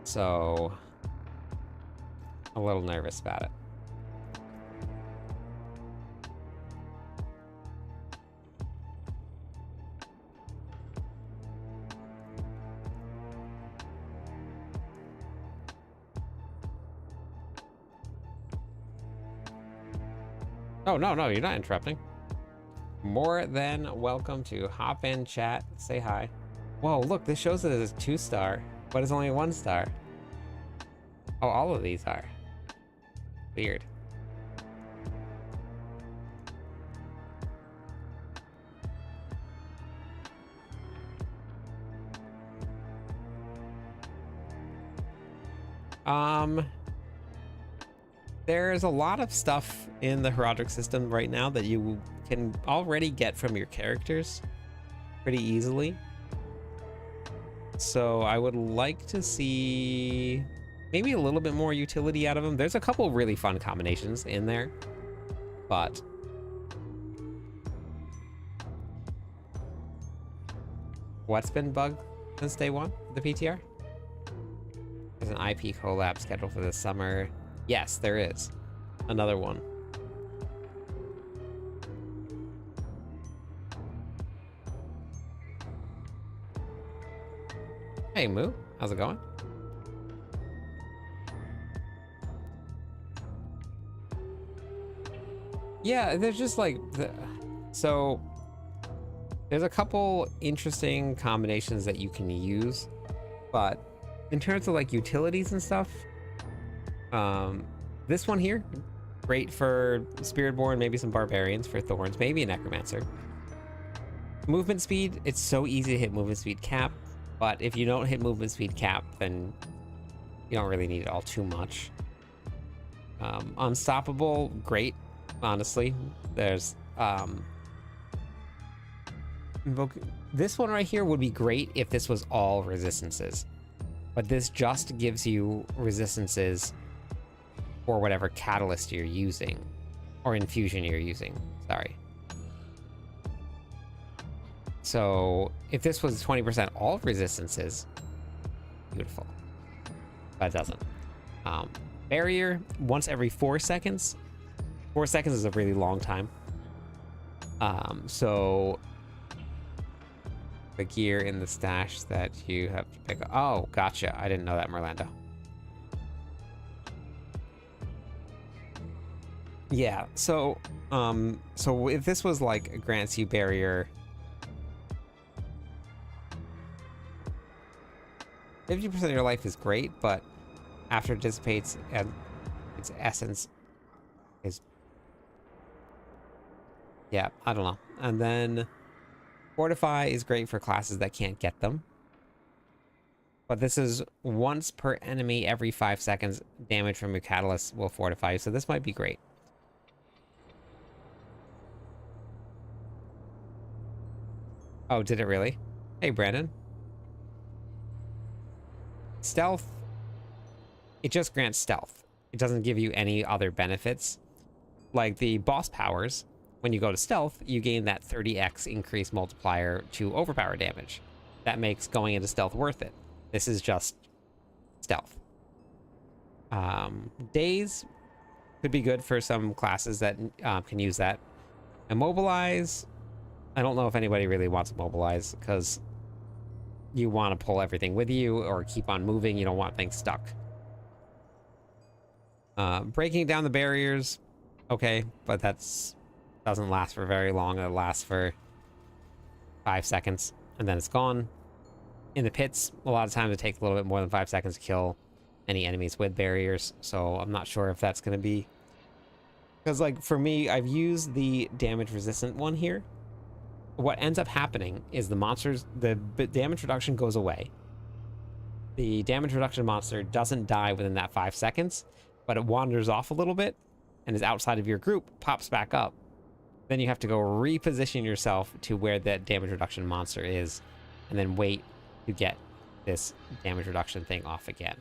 S1: So I'm a little nervous about it. Oh, no, you're not interrupting. More than welcome to hop in, chat, say hi. Whoa, look, this shows it as a 2-star, but it's only a 1-star. Oh, all of these are. Weird. There's a lot of stuff in the Herodic system right now that you can already get from your characters pretty easily. So I would like to see maybe a little bit more utility out of them. There's a couple really fun combinations in there, but what's been bugged since day one, the PTR? There's an IP collab scheduled for this summer. Yes, there is. Another one. Hey, Moo. How's it going? Yeah, there's just like... So, there's a couple interesting combinations that you can use, but in terms of like utilities and stuff, this one here, great for Spiritborn, maybe some Barbarians for Thorns, maybe a Necromancer. Movement speed, it's so easy to hit movement speed cap, but if you don't hit movement speed cap, then you don't really need it all too much. Unstoppable, great, honestly. There's, this one right here would be great if this was all resistances, but this just gives you resistances for whatever catalyst you're using, or infusion you're using, sorry. So if this was 20% all resistances, beautiful, but it doesn't. Barrier, once every 4 seconds. 4 seconds is a really long time. So the gear in the stash that you have to pick up. Oh, gotcha. I didn't know that, Merlando. Yeah, so if this was like grants you barrier 50% of your life is great, but after it dissipates and its essence is, yeah, I don't know. And then Fortify is great for classes that can't get them, but this is once per enemy every 5 seconds. Damage from your catalyst will fortify you, so this might be great. Oh, did it really? Hey, Brandon. Stealth, it just grants stealth. It doesn't give you any other benefits. Like the boss powers, when you go to stealth, you gain that 30x increase multiplier to overpower damage. That makes going into stealth worth it. This is just stealth. Daze could be good for some classes that can use that. Immobilize, I don't know if anybody really wants Immobilize because you want to pull everything with you or keep on moving. You don't want things stuck. Breaking down the barriers, okay, but that's doesn't last for very long. It lasts for 5 seconds and then it's gone. In the pits, a lot of times it takes a little bit more than 5 seconds to kill any enemies with barriers, so I'm not sure if that's going to be Because, like, for me, I've used the damage resistant one here. What ends up happening is the damage reduction goes away. The damage reduction monster doesn't die within that 5 seconds, but it wanders off a little bit and is outside of your group, pops back up. Then you have to go reposition yourself to where that damage reduction monster is, and then wait to get this damage reduction thing off again.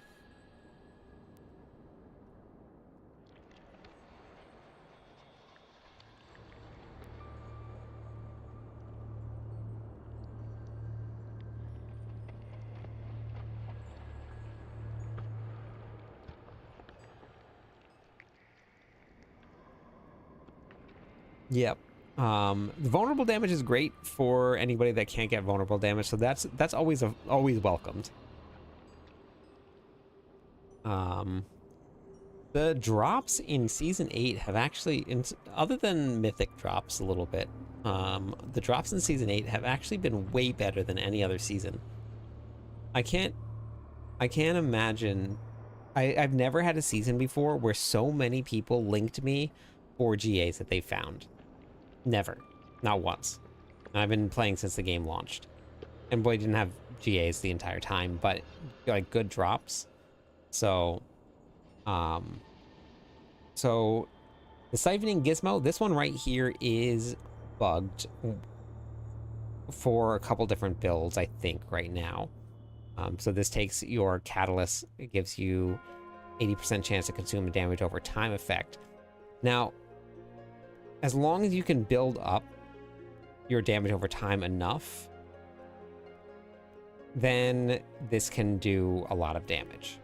S1: Yep. The vulnerable damage is great for anybody that can't get vulnerable damage, so that's always welcomed. The drops in season 8 have actually, other than mythic drops a little bit, the drops in season 8 have actually been way better than any other season. I can't imagine. I've never had a season before where so many people linked me for GAs that they found. Never. Not once. And I've been playing since the game launched. And boy, didn't have GAs the entire time, but like good drops. So so the siphoning gizmo, this one right here is bugged for a couple different builds, I think, right now. So this takes your catalyst, it gives you 80% chance to consume damage over time effect. Now, as long as you can build up your damage over time enough, then this can do a lot of damage.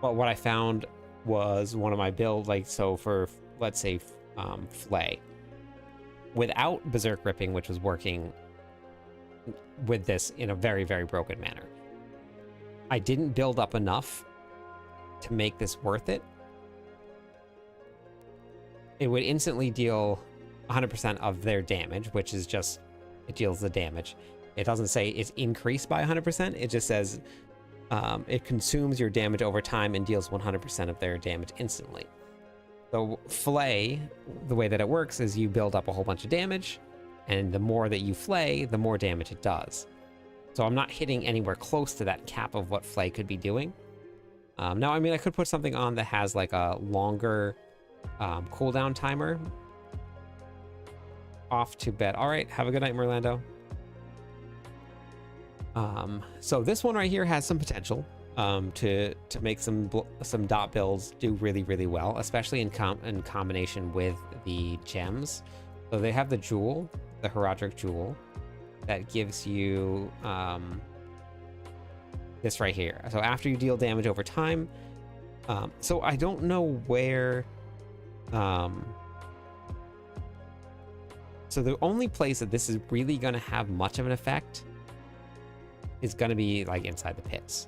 S1: But what I found was one of my builds, like, so for, let's say, flay, without berserk ripping, which was working with this in a very, very broken manner, I didn't build up enough to make this worth it. It would instantly deal 100% of their damage, which is just, it deals the damage. It doesn't say it's increased by 100%. It just says it consumes your damage over time and deals 100% of their damage instantly. So flay, the way that it works is you build up a whole bunch of damage, and the more that you flay, the more damage it does. So I'm not hitting anywhere close to that cap of what flay could be doing. Now, I mean, I could put something on that has like a longer cooldown timer. Off to bed. All right, have a good night, Merlando. So this one right here has some potential to make some dot builds do really, really well, especially in combination with the gems. So they have the jewel, the Heraldric jewel, that gives you this right here. So after you deal damage over time, so I don't know where. So the only place that this is really going to have much of an effect is going to be like inside the pits,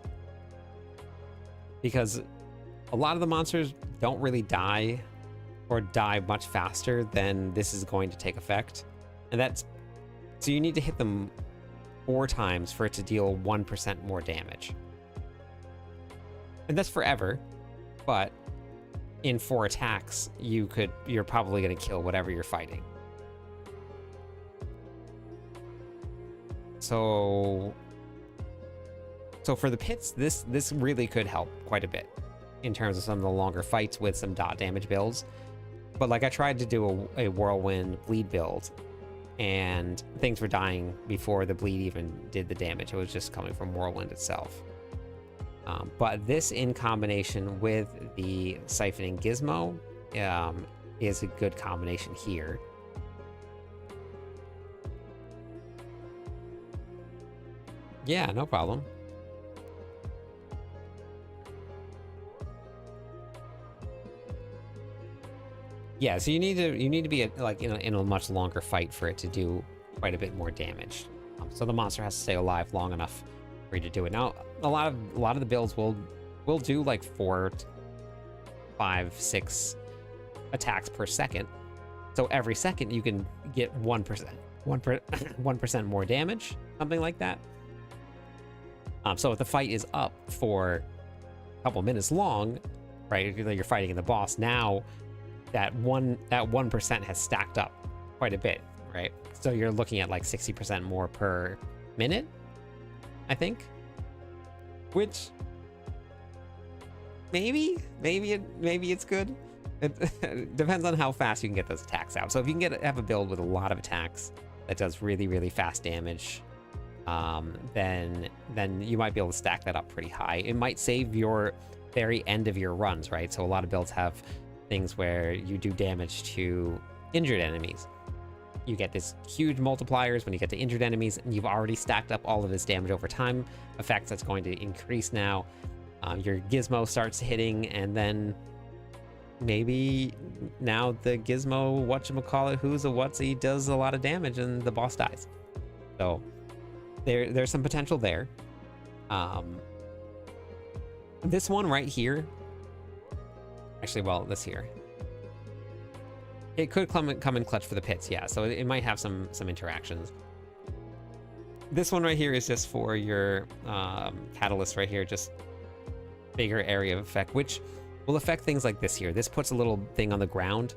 S1: because a lot of the monsters don't really die or die much faster than this is going to take effect, and that's so you need to hit them 4 times for it to deal 1% more damage, and that's forever. But in 4 attacks, you're probably going to kill whatever you're fighting. So for the pits, this really could help quite a bit in terms of some of the longer fights with some dot damage builds. But like, I tried to do a whirlwind bleed build, and things were dying before the bleed even did the damage. It was just coming from whirlwind itself. But this, in combination with the siphoning gizmo, is a good combination here. Yeah, no problem. Yeah, so you need to be like in a much longer fight for it to do quite a bit more damage. So the monster has to stay alive long enough for you to do it. Now, a lot of the builds will do like 4, 5, 6 attacks per second. So every second you can get 1% more damage, something like that. So if the fight is up for a couple minutes long, right? You're fighting the boss now. that 1% has stacked up quite a bit, right? So you're looking at like 60% more per minute, I think. Which maybe it's good. It depends on how fast you can get those attacks out. So if you can have a build with a lot of attacks that does really, really fast damage, then you might be able to stack that up pretty high. It might save your very end of your runs, right? So a lot of builds have things where you do damage to injured enemies. You get this huge multipliers when you get to injured enemies, and you've already stacked up all of this damage over time effects that's going to increase now. Your gizmo starts hitting, and then maybe now the gizmo whatchamacallit who's a whatsy does a lot of damage and the boss dies. So there's some potential there. This one right here, actually, well, this here, it could come in clutch for the pits, yeah. So it might have some interactions. This one right here is just for your catalyst right here, just bigger area of effect, which will affect things like this here. This puts a little thing on the ground,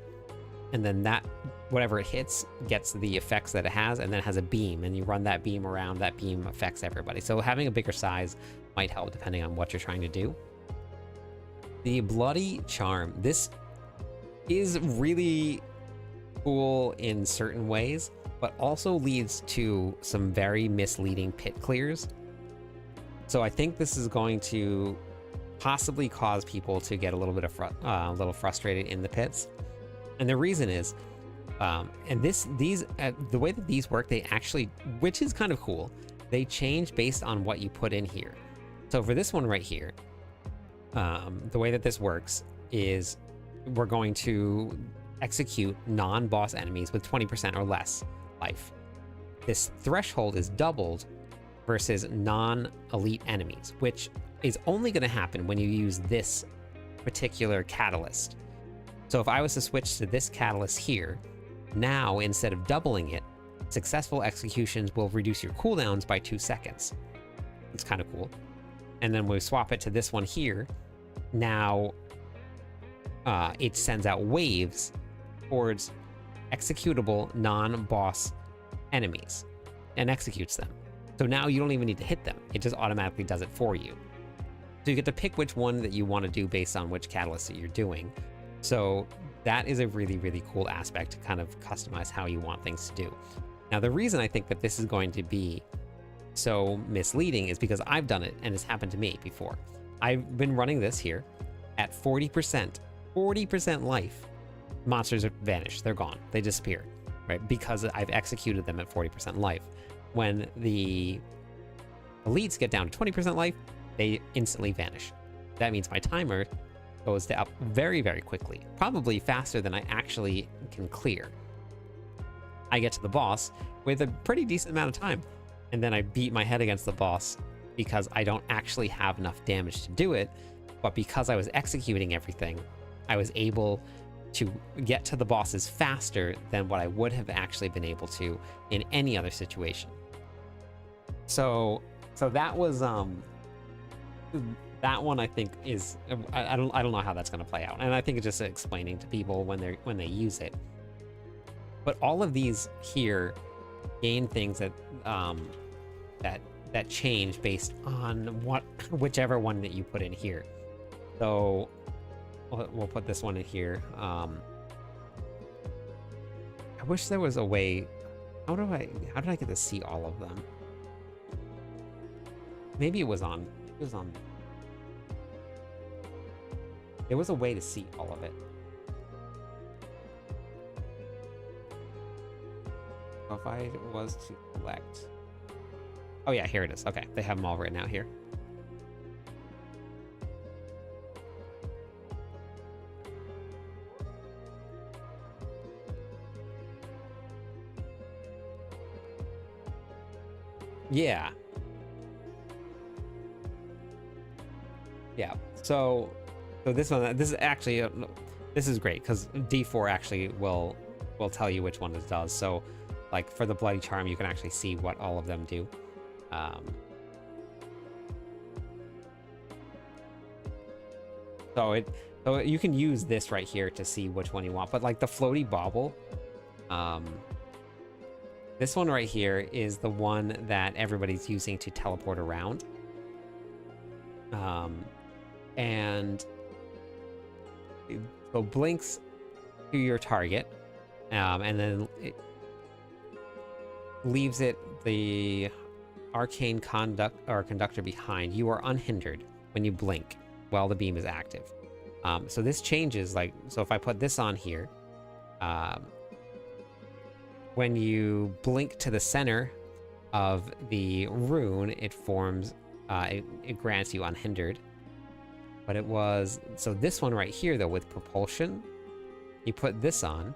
S1: and then that, whatever it hits, gets the effects that it has, and then it has a beam, and you run that beam around, that beam affects everybody. So having a bigger size might help depending on what you're trying to do. The Bloody Charm. This is really cool in certain ways, but also leads to some very misleading pit clears. So I think this is going to possibly cause people to get a little bit of a little frustrated in the pits. And the reason is, and the way that these work, they actually, which is kind of cool, they change based on what you put in here. So for this one right here, the way that this works is we're going to execute non-boss enemies with 20% or less life. This threshold is doubled versus non-elite enemies, which is only going to happen when you use this particular catalyst. So if I was to switch to this catalyst here, now instead of doubling it, successful executions will reduce your cooldowns by 2 seconds. It's kind of cool. And then we swap it to this one here. Now it sends out waves towards executable non-boss enemies and executes them. So now you don't even need to hit them. It just automatically does it for you. So you get to pick which one that you want to do based on which catalyst that you're doing. So that is a really, really cool aspect to kind of customize how you want things to do. Now, the reason I think that this is going to be so misleading is because I've done it and it's happened to me before. I've been running this here at 40% life. Monsters vanish, they're gone, they disappear, right? Because I've executed them at 40% life. When the elites get down to 20% life, they instantly vanish. That means my timer goes up very, very quickly, probably faster than I actually can clear. I get to the boss with a pretty decent amount of time, and then I beat my head against the boss because I don't actually have enough damage to do it, but because I was executing everything, I was able to get to the bosses faster than what I would have actually been able to in any other situation. So that was that one I think is, I don't know how that's going to play out, and I think it's just explaining to people when they use it. But all of these here gain things that that change based on whichever one that you put in here. So we'll put this one in here. I wish there was a way. How did I get to see all of them? Maybe it was on. There was a way to see all of it. So if I was to select. Oh yeah, here it is. Okay, they have them all written out here. Yeah. Yeah. So this one, this is actually, this is great because D4 actually will tell you which one it does. So like for the Bloody Charm, you can actually see what all of them do. So So you can use this right here to see which one you want. But like the floaty bauble, this one right here is the one that everybody's using to teleport around. And so blinks to your target, and then it leaves it the arcane conductor behind. You are unhindered when you blink while the beam is active. So this changes, like, so if I put this on here, when you blink to the center of the rune, it forms, it grants you unhindered. But it was, so this one right here though, with propulsion, you put this on,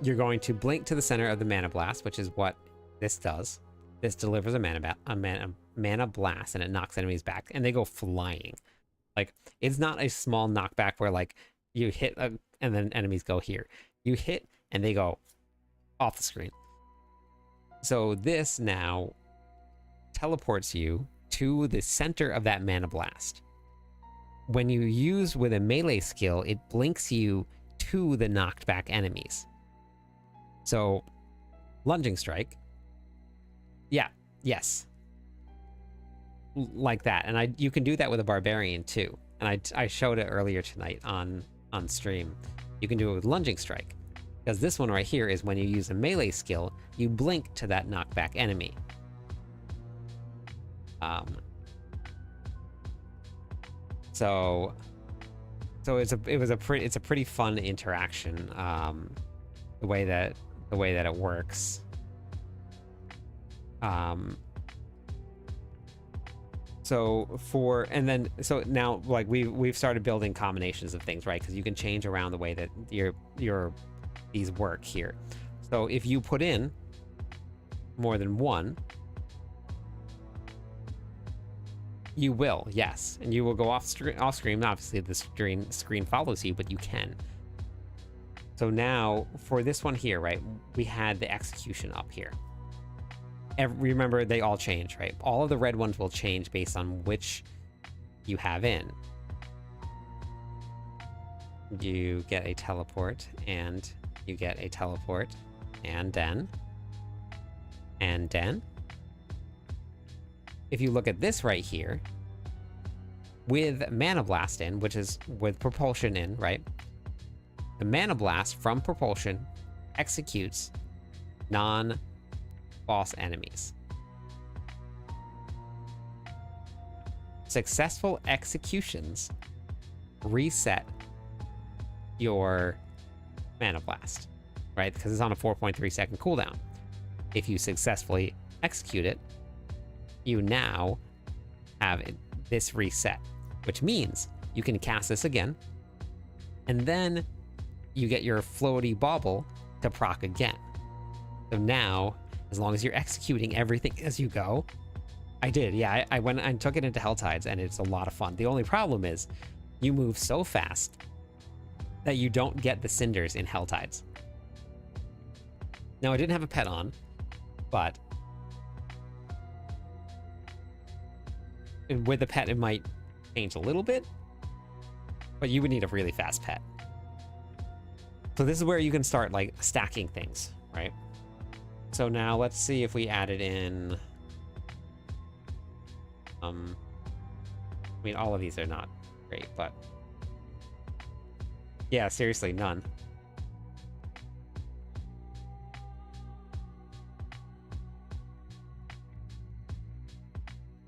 S1: you're going to blink to the center of the mana blast, which is what this does. This delivers a mana blast, and it knocks enemies back, and they go flying. Like, it's not a small knockback where like you hit and then enemies go here. You hit and they go off the screen. So this now teleports you to the center of that mana blast. When you use with a melee skill, it blinks you to the knocked back enemies. So, lunging strike. Yeah, yes. Like that. And you can do that with a barbarian too. And I showed it earlier tonight on stream. You can do it with lunging strike. Because this one right here is when you use a melee skill, you blink to that knockback enemy. So it's a pretty fun interaction, the way that it works. So now like we've started building combinations of things, right? Because you can change around the way that these work here. So if you put in more than one, you will, yes, and you will go off screen. Obviously, the screen follows you, but you can. So now for this one here, right? We had the execution up here. Remember, they all change, right? All of the red ones will change based on which you have in. You get a teleport, and you get a teleport, and then. If you look at this right here, with Mana Blast in, which is with Propulsion in, right? The Mana Blast from Propulsion executes non-boss enemies. Successful executions reset your Mana Blast, right? Because it's on a 4.3 second cooldown. If you successfully execute it, you now have this reset, which means you can cast this again, and then you get your floaty bauble to proc again. So now, as long as you're executing everything as you go, I did, yeah, I went and took it into Helltides, and it's a lot of fun. The only problem is you move so fast that you don't get the cinders in Helltides. Now, I didn't have a pet on, but with the pet, it might change a little bit, but you would need a really fast pet. So this is where you can start like stacking things, right? So now let's see if we added in, I mean, all of these are not great, but yeah, seriously, none.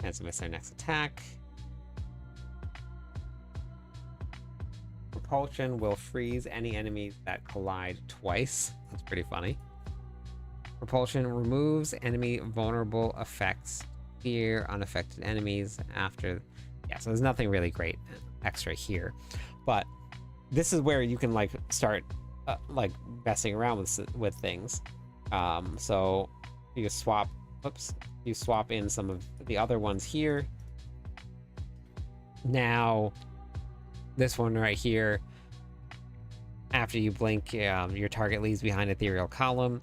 S1: Cancel miss their next attack. Propulsion will freeze any enemies that collide twice. That's pretty funny. Propulsion removes enemy vulnerable effects. Fear unaffected enemies after. Yeah, so there's nothing really great extra here, but this is where you can like start like messing around with things. So you swap. Oops. You swap in some of the other ones here. Now, this one right here, after you blink, your target leaves behind ethereal column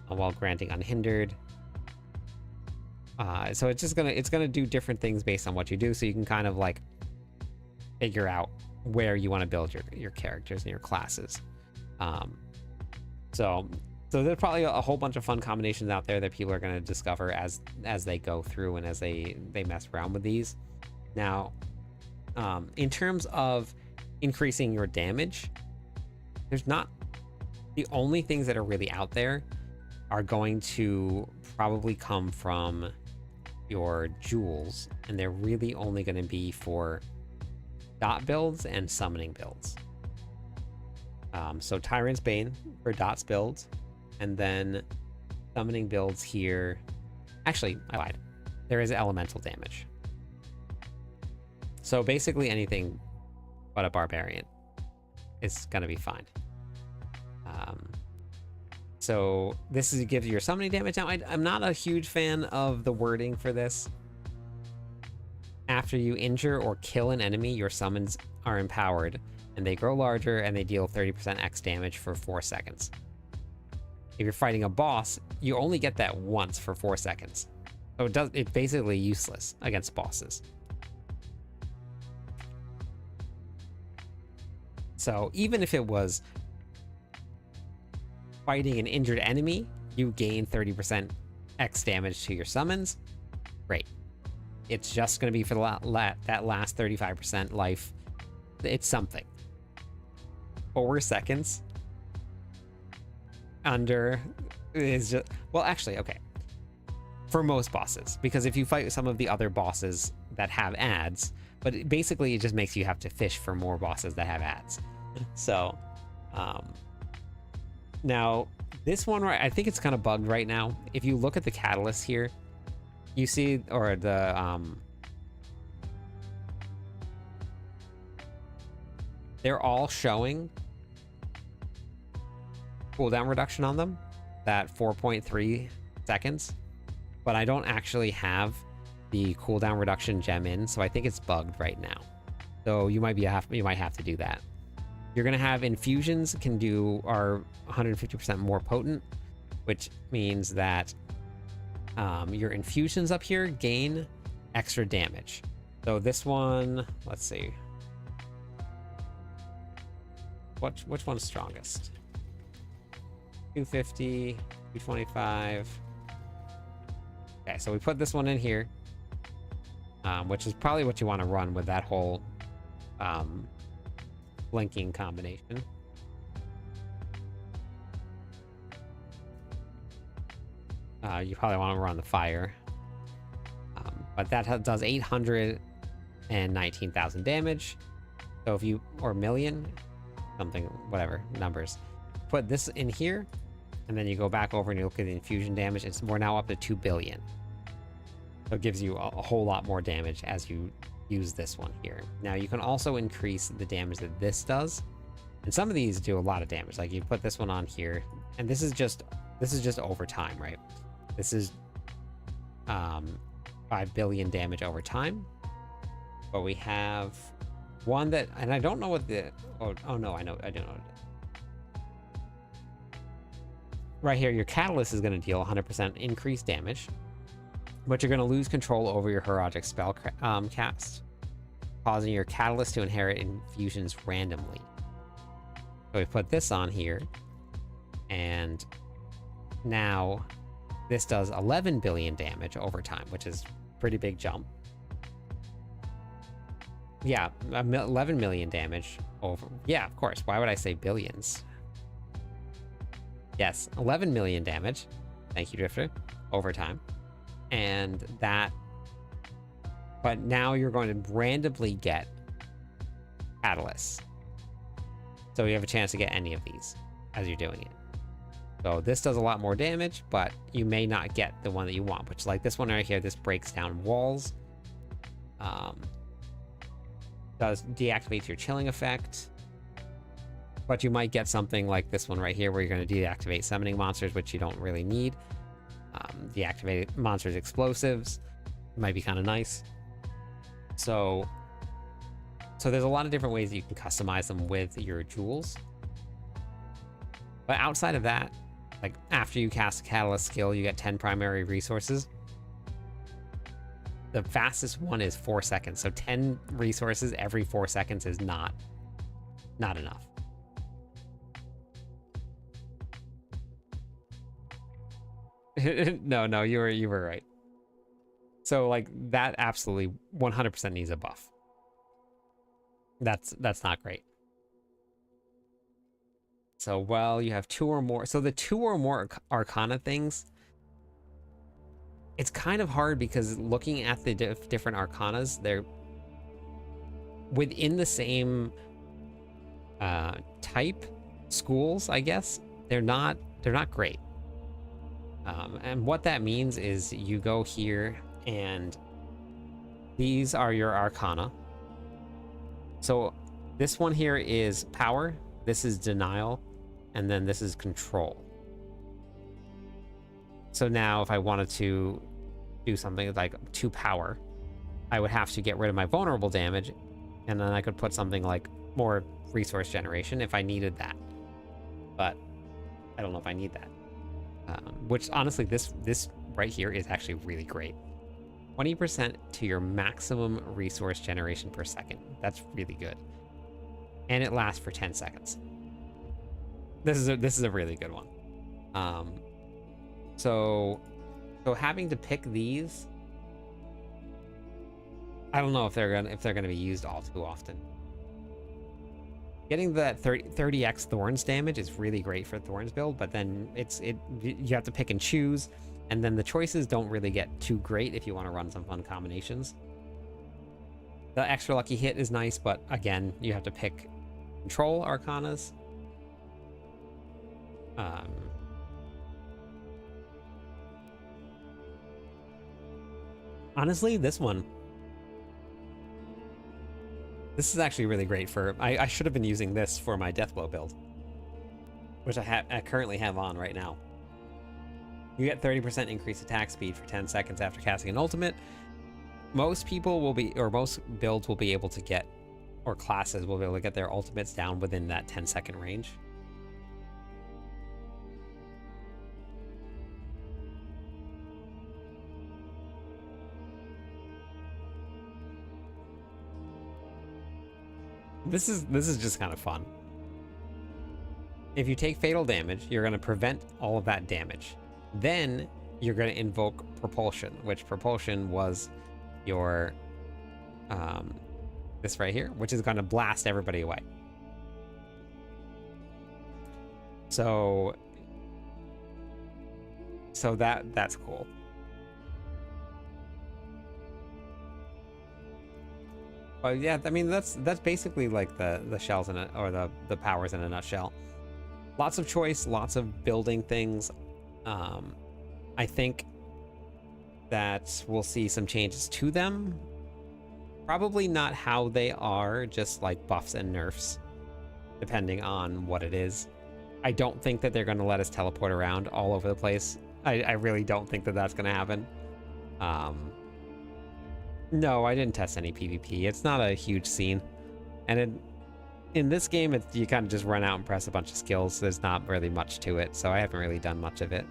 S1: while granting unhindered. So it's gonna do different things based on what you do, so you can kind of like figure out where you want to build your characters and your classes. So there's probably a whole bunch of fun combinations out there that people are going to discover as they go through and as they mess around with these. Now, in terms of increasing your damage, there's not, the only things that are really out there are going to probably come from your jewels, and they're really only going to be for dot builds and summoning builds. So Tyrant's Bane for dots builds, and then summoning builds here. Actually, I lied. There is elemental damage. So basically anything but a barbarian is going to be fine. So this gives you your summoning damage. Now, I'm not a huge fan of the wording for this. After you injure or kill an enemy, your summons are empowered, and they grow larger, and they deal 30% X damage for 4 seconds. If you're fighting a boss, you only get that once for 4 seconds. So it's basically useless against bosses. So even if it was fighting an injured enemy, you gain 30% X damage to your summons. Great. It's just going to be for that last 35% life. It's something. 4 seconds under is just, well, actually, okay. For most bosses, because if you fight some of the other bosses that have ads, but basically it just makes you have to fish for more bosses that have ads. So, now this one, right, I think it's kind of bugged right now. If you look at the catalyst here, you see, or the, they're all showing cooldown reduction on them, that 4.3 seconds, but I don't actually have the cooldown reduction gem in, so I think it's bugged right now. So you might have to do that. You're gonna have infusions are 150% more potent, which means that your infusions up here gain extra damage. So this one, let's see, which one's strongest? 250, 225. Okay, so we put this one in here, which is probably what you want to run with that whole blinking combination. You probably want to run the fire, but that does 819,000 damage. So if you, or million, something, whatever numbers, put this in here, and then you go back over and you look at the infusion damage. We're now up to 2 billion. So it gives you a whole lot more damage as you use this one here. Now you can also increase the damage that this does, and some of these do a lot of damage. Like you put this one on here, and this is just over time, right? This is 5 billion damage over time. But we have one that, and I don't know what the, oh no, I don't know what it is. Right here, your catalyst is going to deal 100% increased damage, but you're going to lose control over your heroic spell cast, causing your catalyst to inherit infusions randomly. So we put this on here, and now this does 11 billion damage over time, which is a pretty big jump. Yeah, 11 million damage over. Yeah, of course. Why would I say billions? Yes, 11 million damage. Thank you, Drifter. Over time. And that, but now you're going to randomly get catalysts. So you have a chance to get any of these as you're doing it. So this does a lot more damage, but you may not get the one that you want, which, like this one right here, this breaks down walls. Does deactivates your chilling effect. But you might get something like this one right here, where you're going to deactivate summoning monsters, which you don't really need. Deactivate monsters' explosives. It might be kind of nice. So there's a lot of different ways that you can customize them with your jewels. But outside of that, like after you cast a catalyst skill, you get 10 primary resources. the fastest one is 4 seconds. So 10 resources every 4 seconds is not enough. No, you were right. So like that absolutely 100% needs a buff. That's not great. So, well, you have 2 or more. So the 2 or more Arcana things, it's kind of hard because looking at the different Arcanas, they're within the same type schools, I guess. They're not great. And what that means is you go here and these are your Arcana. So this one here is power, this is denial, and then this is control. So now if I wanted to do something like 2 power, I would have to get rid of my vulnerable damage, and then I could put something like more resource generation if I needed that. But I don't know if I need that. Which honestly, this right here is actually really great. 20% to your maximum resource generation per second. That's really good. And it lasts for 10 seconds. This is a really good one. So having to pick these, I don't know if they're gonna be used all too often. Getting that 30x Thorns damage is really great for Thorns build, but then you have to pick and choose, and then the choices don't really get too great if you want to run some fun combinations. The extra lucky hit is nice, but again, you have to pick control Arcanas. Honestly, this is actually really great for... I should have been using this for my Deathblow build, which I currently have on right now. You get 30% increased attack speed for 10 seconds after casting an ultimate. Most people will be, or most builds will be able to get, or classes will be able to get their ultimates down within that 10-second range. This is just kind of fun. If you take fatal damage, you're going to prevent all of that damage. Then you're going to invoke propulsion, which propulsion was your this right here, which is going to blast everybody away. So that's cool. But yeah, I mean that's basically like the shells in it, or the powers in a nutshell. Lots of choice, lots of building things. I think that we'll see some changes to them. Probably not how they are, just like buffs and nerfs, depending on what it is. I don't think that they're going to let us teleport around all over the place. I really don't think that that's going to happen. No, I didn't test any PvP. It's not a huge scene. And in this game, you kind of just run out and press a bunch of skills. There's not really much to it, so I haven't really done much of it.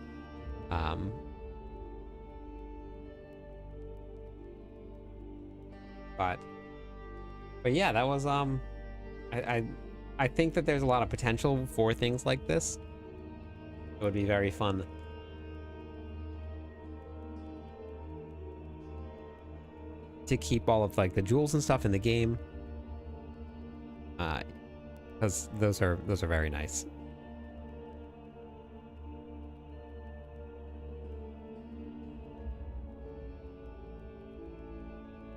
S1: But yeah, that was I think that there's a lot of potential for things like this. It would be very fun. To keep all of like the jewels and stuff in the game, because those are very nice.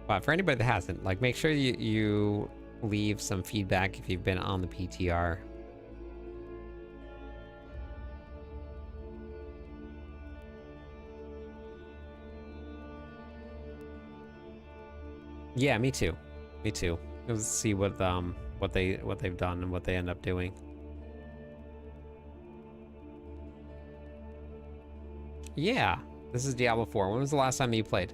S1: But for anybody that hasn't, like, make sure you leave some feedback if you've been on the PTR. Yeah, me too. Me too. Let's see what they've done and what they end up doing. Yeah, this is Diablo 4. When was the last time you played?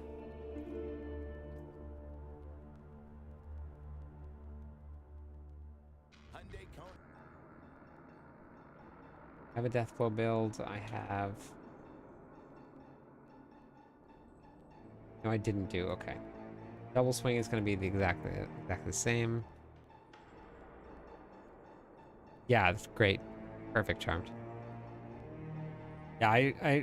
S1: I have a Deathblow build. I have No, I didn't do. Okay. Double swing is going to be the exactly the same. Yeah, that's great. Perfect, Charmed. Yeah,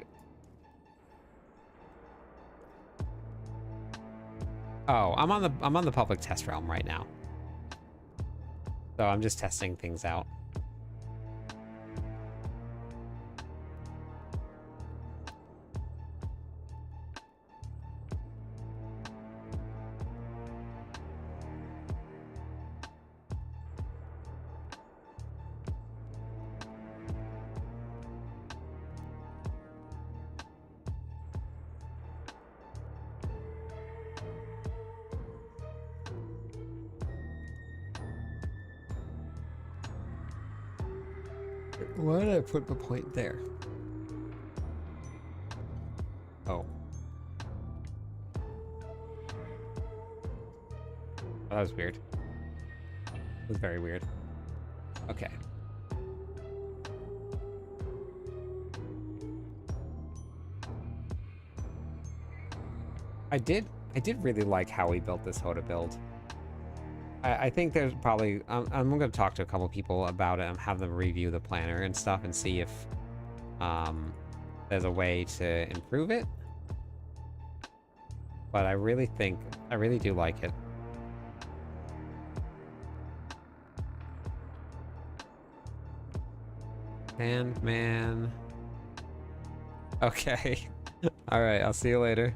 S1: Oh, I'm on the public test realm right now. So I'm just testing things out. Why did I put the point there? Oh. That was weird. It was very weird. Okay. I did really like how we built this Hoda build. I think there's probably I'm going to talk to a couple people about it and have them review the planner and stuff and see if there's a way to improve it. But I really do like it. Man. Okay. All right, I'll see you later.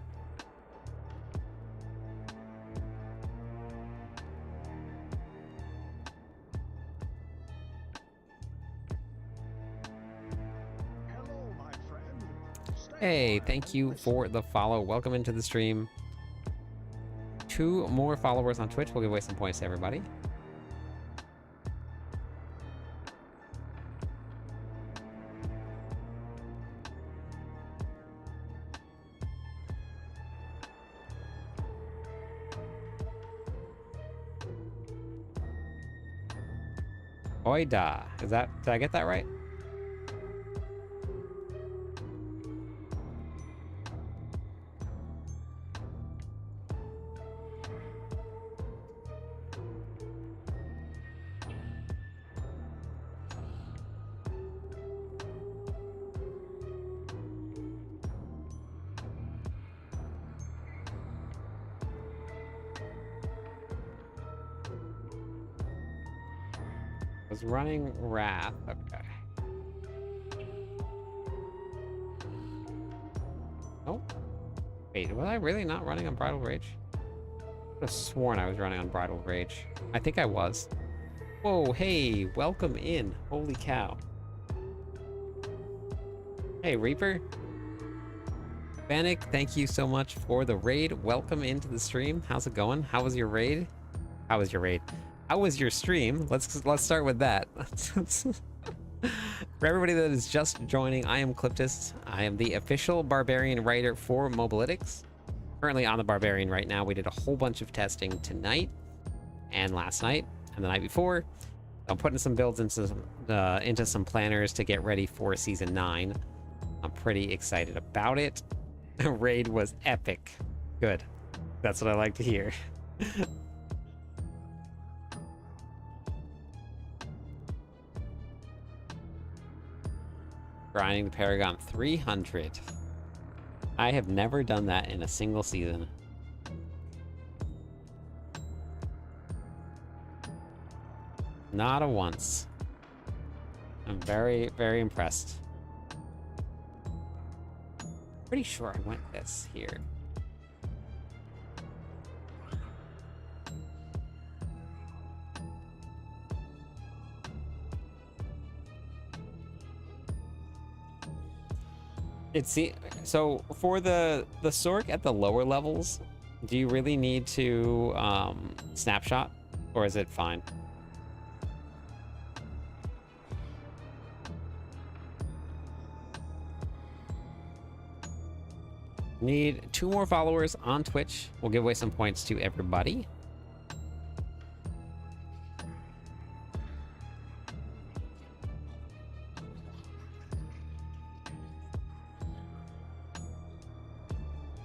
S3: Hello, my friend. Stay a
S1: Hey,
S3: while
S1: thank
S3: and
S1: you
S3: listen.
S1: for the follow. Welcome into the stream. 2 more followers on Twitch. We'll give away some points to everybody. Oida. Did I get that right? Was running Wrath. Okay. Oh. Wait, was I really not running on Bridal Rage? I could have sworn I was running on Bridal Rage. I think I was. Whoa, hey, welcome in. Holy cow. Hey, Reaper. Vanek, thank you so much for the raid. Welcome into the stream. How's it going? How was your raid? How was your raid? How was your stream? Let's start with that. For everybody that is just joining, I am Cliptus. I am the official Barbarian writer for Mobalytics. Currently on the Barbarian right now. We did a whole bunch of testing tonight and last night and the night before. I'm putting some builds into some planners to get ready for Season 9. I'm pretty excited about it. Raid was epic. Good. That's what I like to hear. Grinding the Paragon 300. I have never done that in a single season. Not a once. I'm very, very impressed. Pretty sure I went this here. So for the Sork at the lower levels, do you really need to snapshot, or is it fine? Need 2 more followers on Twitch. We'll give away some points to everybody.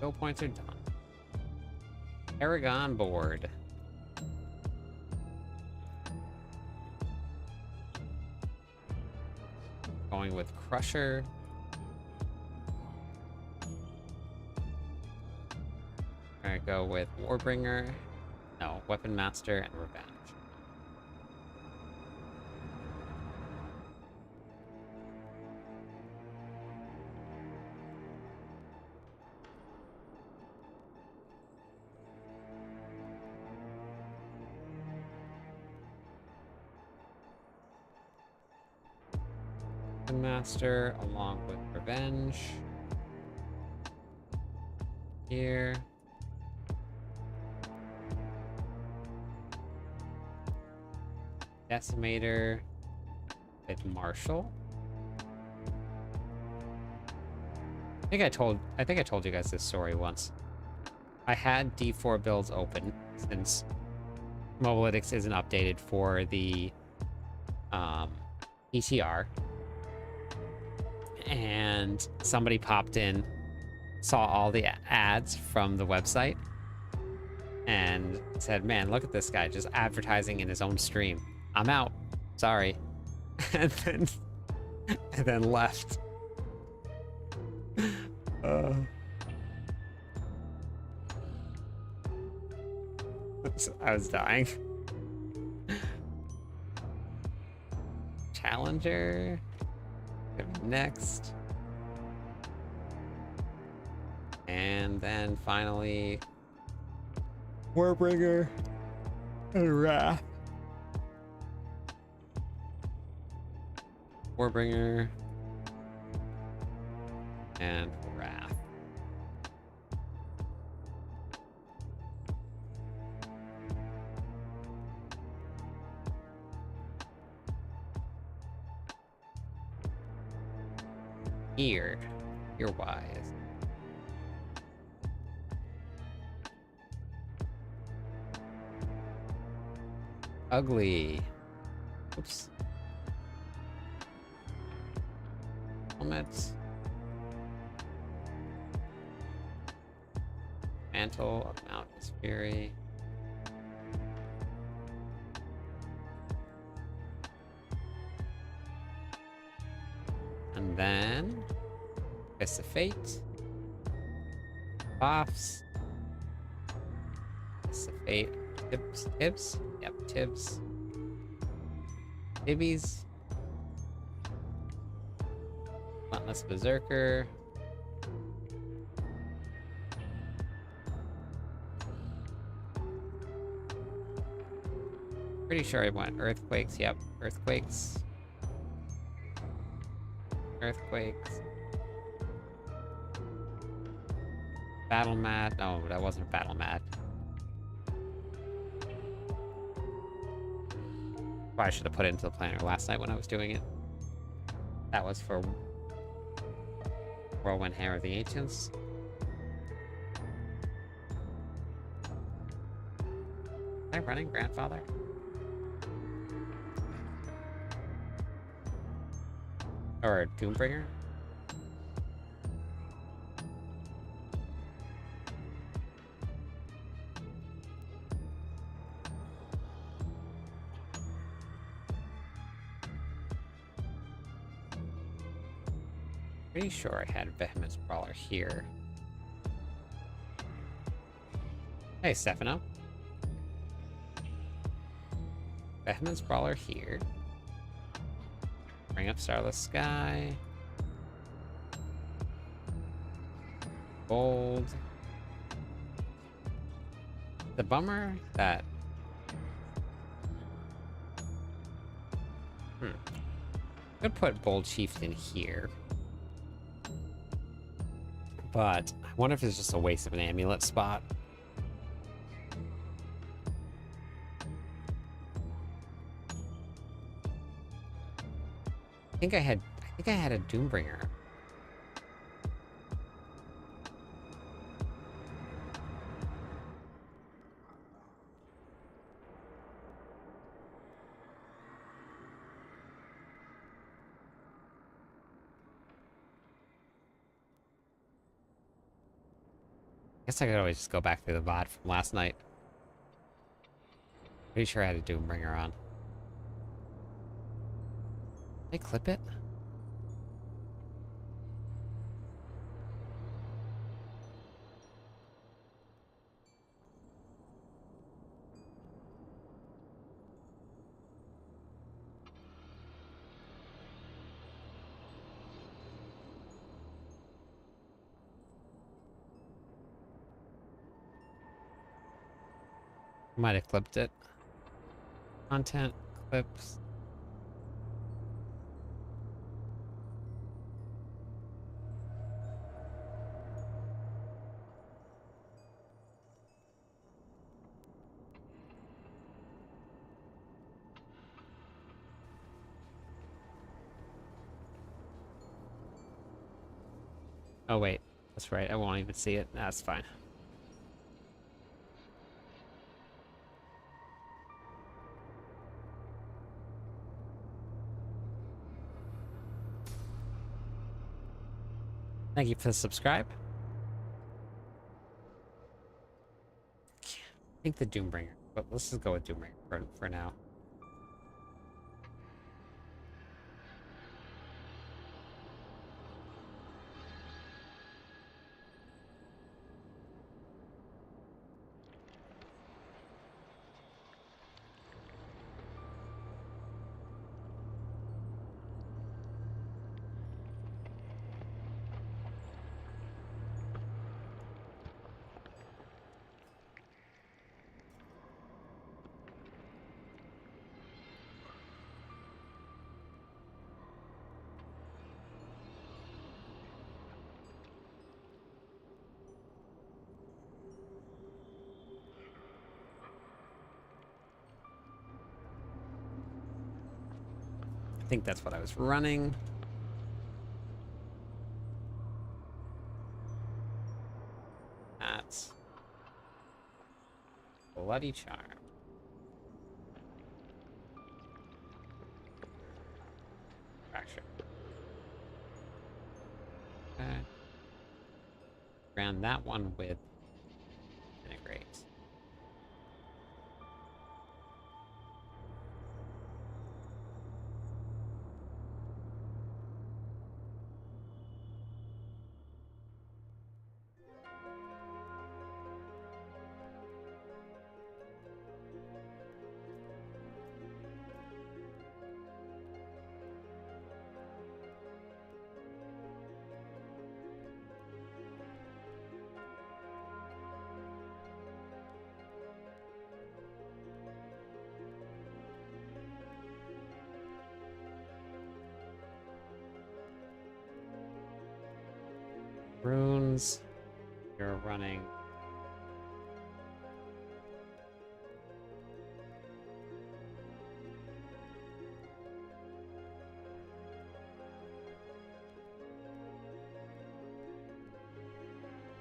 S1: No points are done. Paragon board. Going with Crusher. Gonna go with Warbringer. No, Weapon Master and Revenge. Weapon Master along with Revenge. Here. Decimator with Marshall. I think I told you guys this story once. I had D4 builds open since Mobalytics isn't updated for the ETR. And somebody popped in, saw all the ads from the website, and said, "Man, look at this guy just advertising in his own stream. I'm out. Sorry." and then left. I was dying. Challenger. Next. And then finally Warbringer and Wrath. Warbringer and Wrath. Geared. You're wise. Ugly. Oops. Helmets. Mantle of Mountain's Fury. And then Fist of Fate. Buffs. Fist of Fate. Tibbs? Yep, Tibbs. Tibbies. Relentless Berserker. Pretty sure I went Earthquakes. Yep, Earthquakes. Earthquakes. Battle Mat. No, that wasn't Battle Mat. Probably should have put it into the planner last night when I was doing it. That was for Whirlwind Hammer of the Ancients. Am I running Grandfather? Or Doombringer? Pretty sure I had Vehement Brawler here. Hey, Stefano. Vehement Brawler here. Bring up Starless Sky. Gold. The bummer that... Could put Bold Chieftain here. But I wonder if it's just a waste of an amulet spot. I think I had a Doombringer. Guess I could always just go back through the VOD from last night. Pretty sure I had a Doombringer on. Did I clip it? Might have clipped it. Content, clips. Oh wait, that's right, I won't even see it. That's fine. Thank you for the subscribe. I think the Doombringer, but let's just go with Doombringer for now. I think that's what I was running. That's Bloody Charm. Fracture. Okay. Ran that one with integrate. Runes. You're running.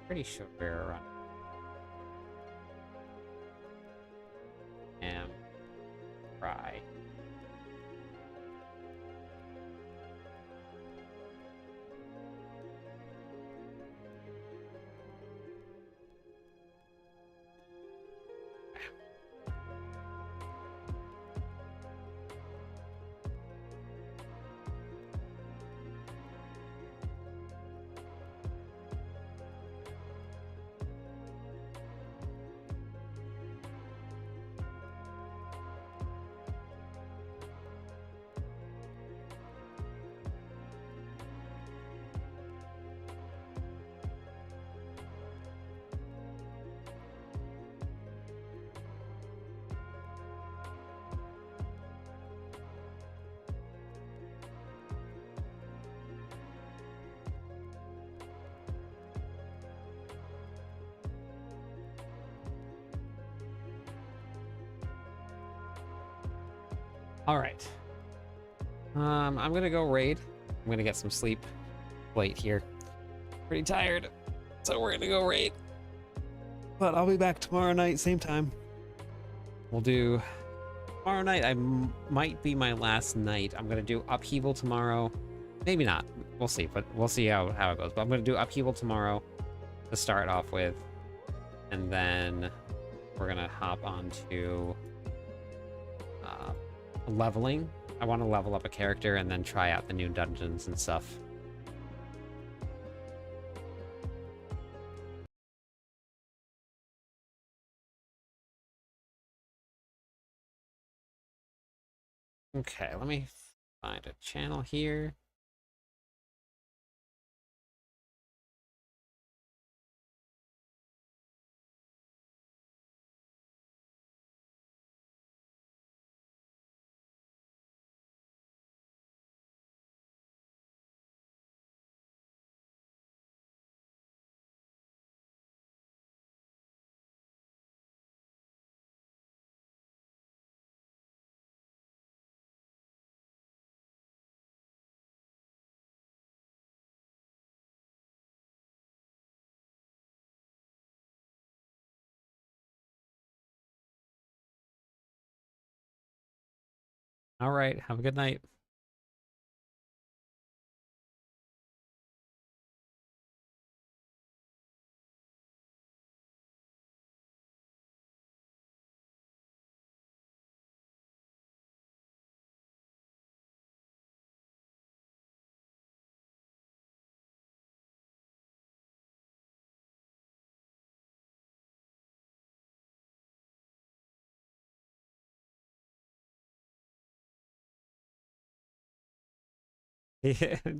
S1: Pretty sure we're running. Am. Fry. All right. I'm gonna go raid. I'm gonna get some sleep late here. Pretty tired, so we're gonna go raid. But I'll be back tomorrow night, same time. We'll do tomorrow night. Might be my last night. I'm gonna do Upheaval tomorrow. Maybe not. We'll see. But we'll see how it goes. But I'm gonna do Upheaval tomorrow to start off with, And then we're gonna hop onto leveling. I want to level up a character and then try out the new dungeons and stuff. Okay, let me find a channel here. All right, have a good night.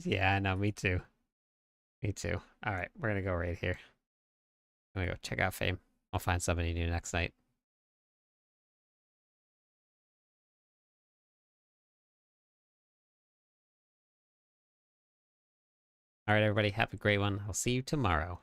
S1: Yeah, no, me too. Me too. All right, we're gonna go right here. I'm gonna go check out Fame. I'll find somebody new next night. All right, everybody, have a great one. I'll see you tomorrow.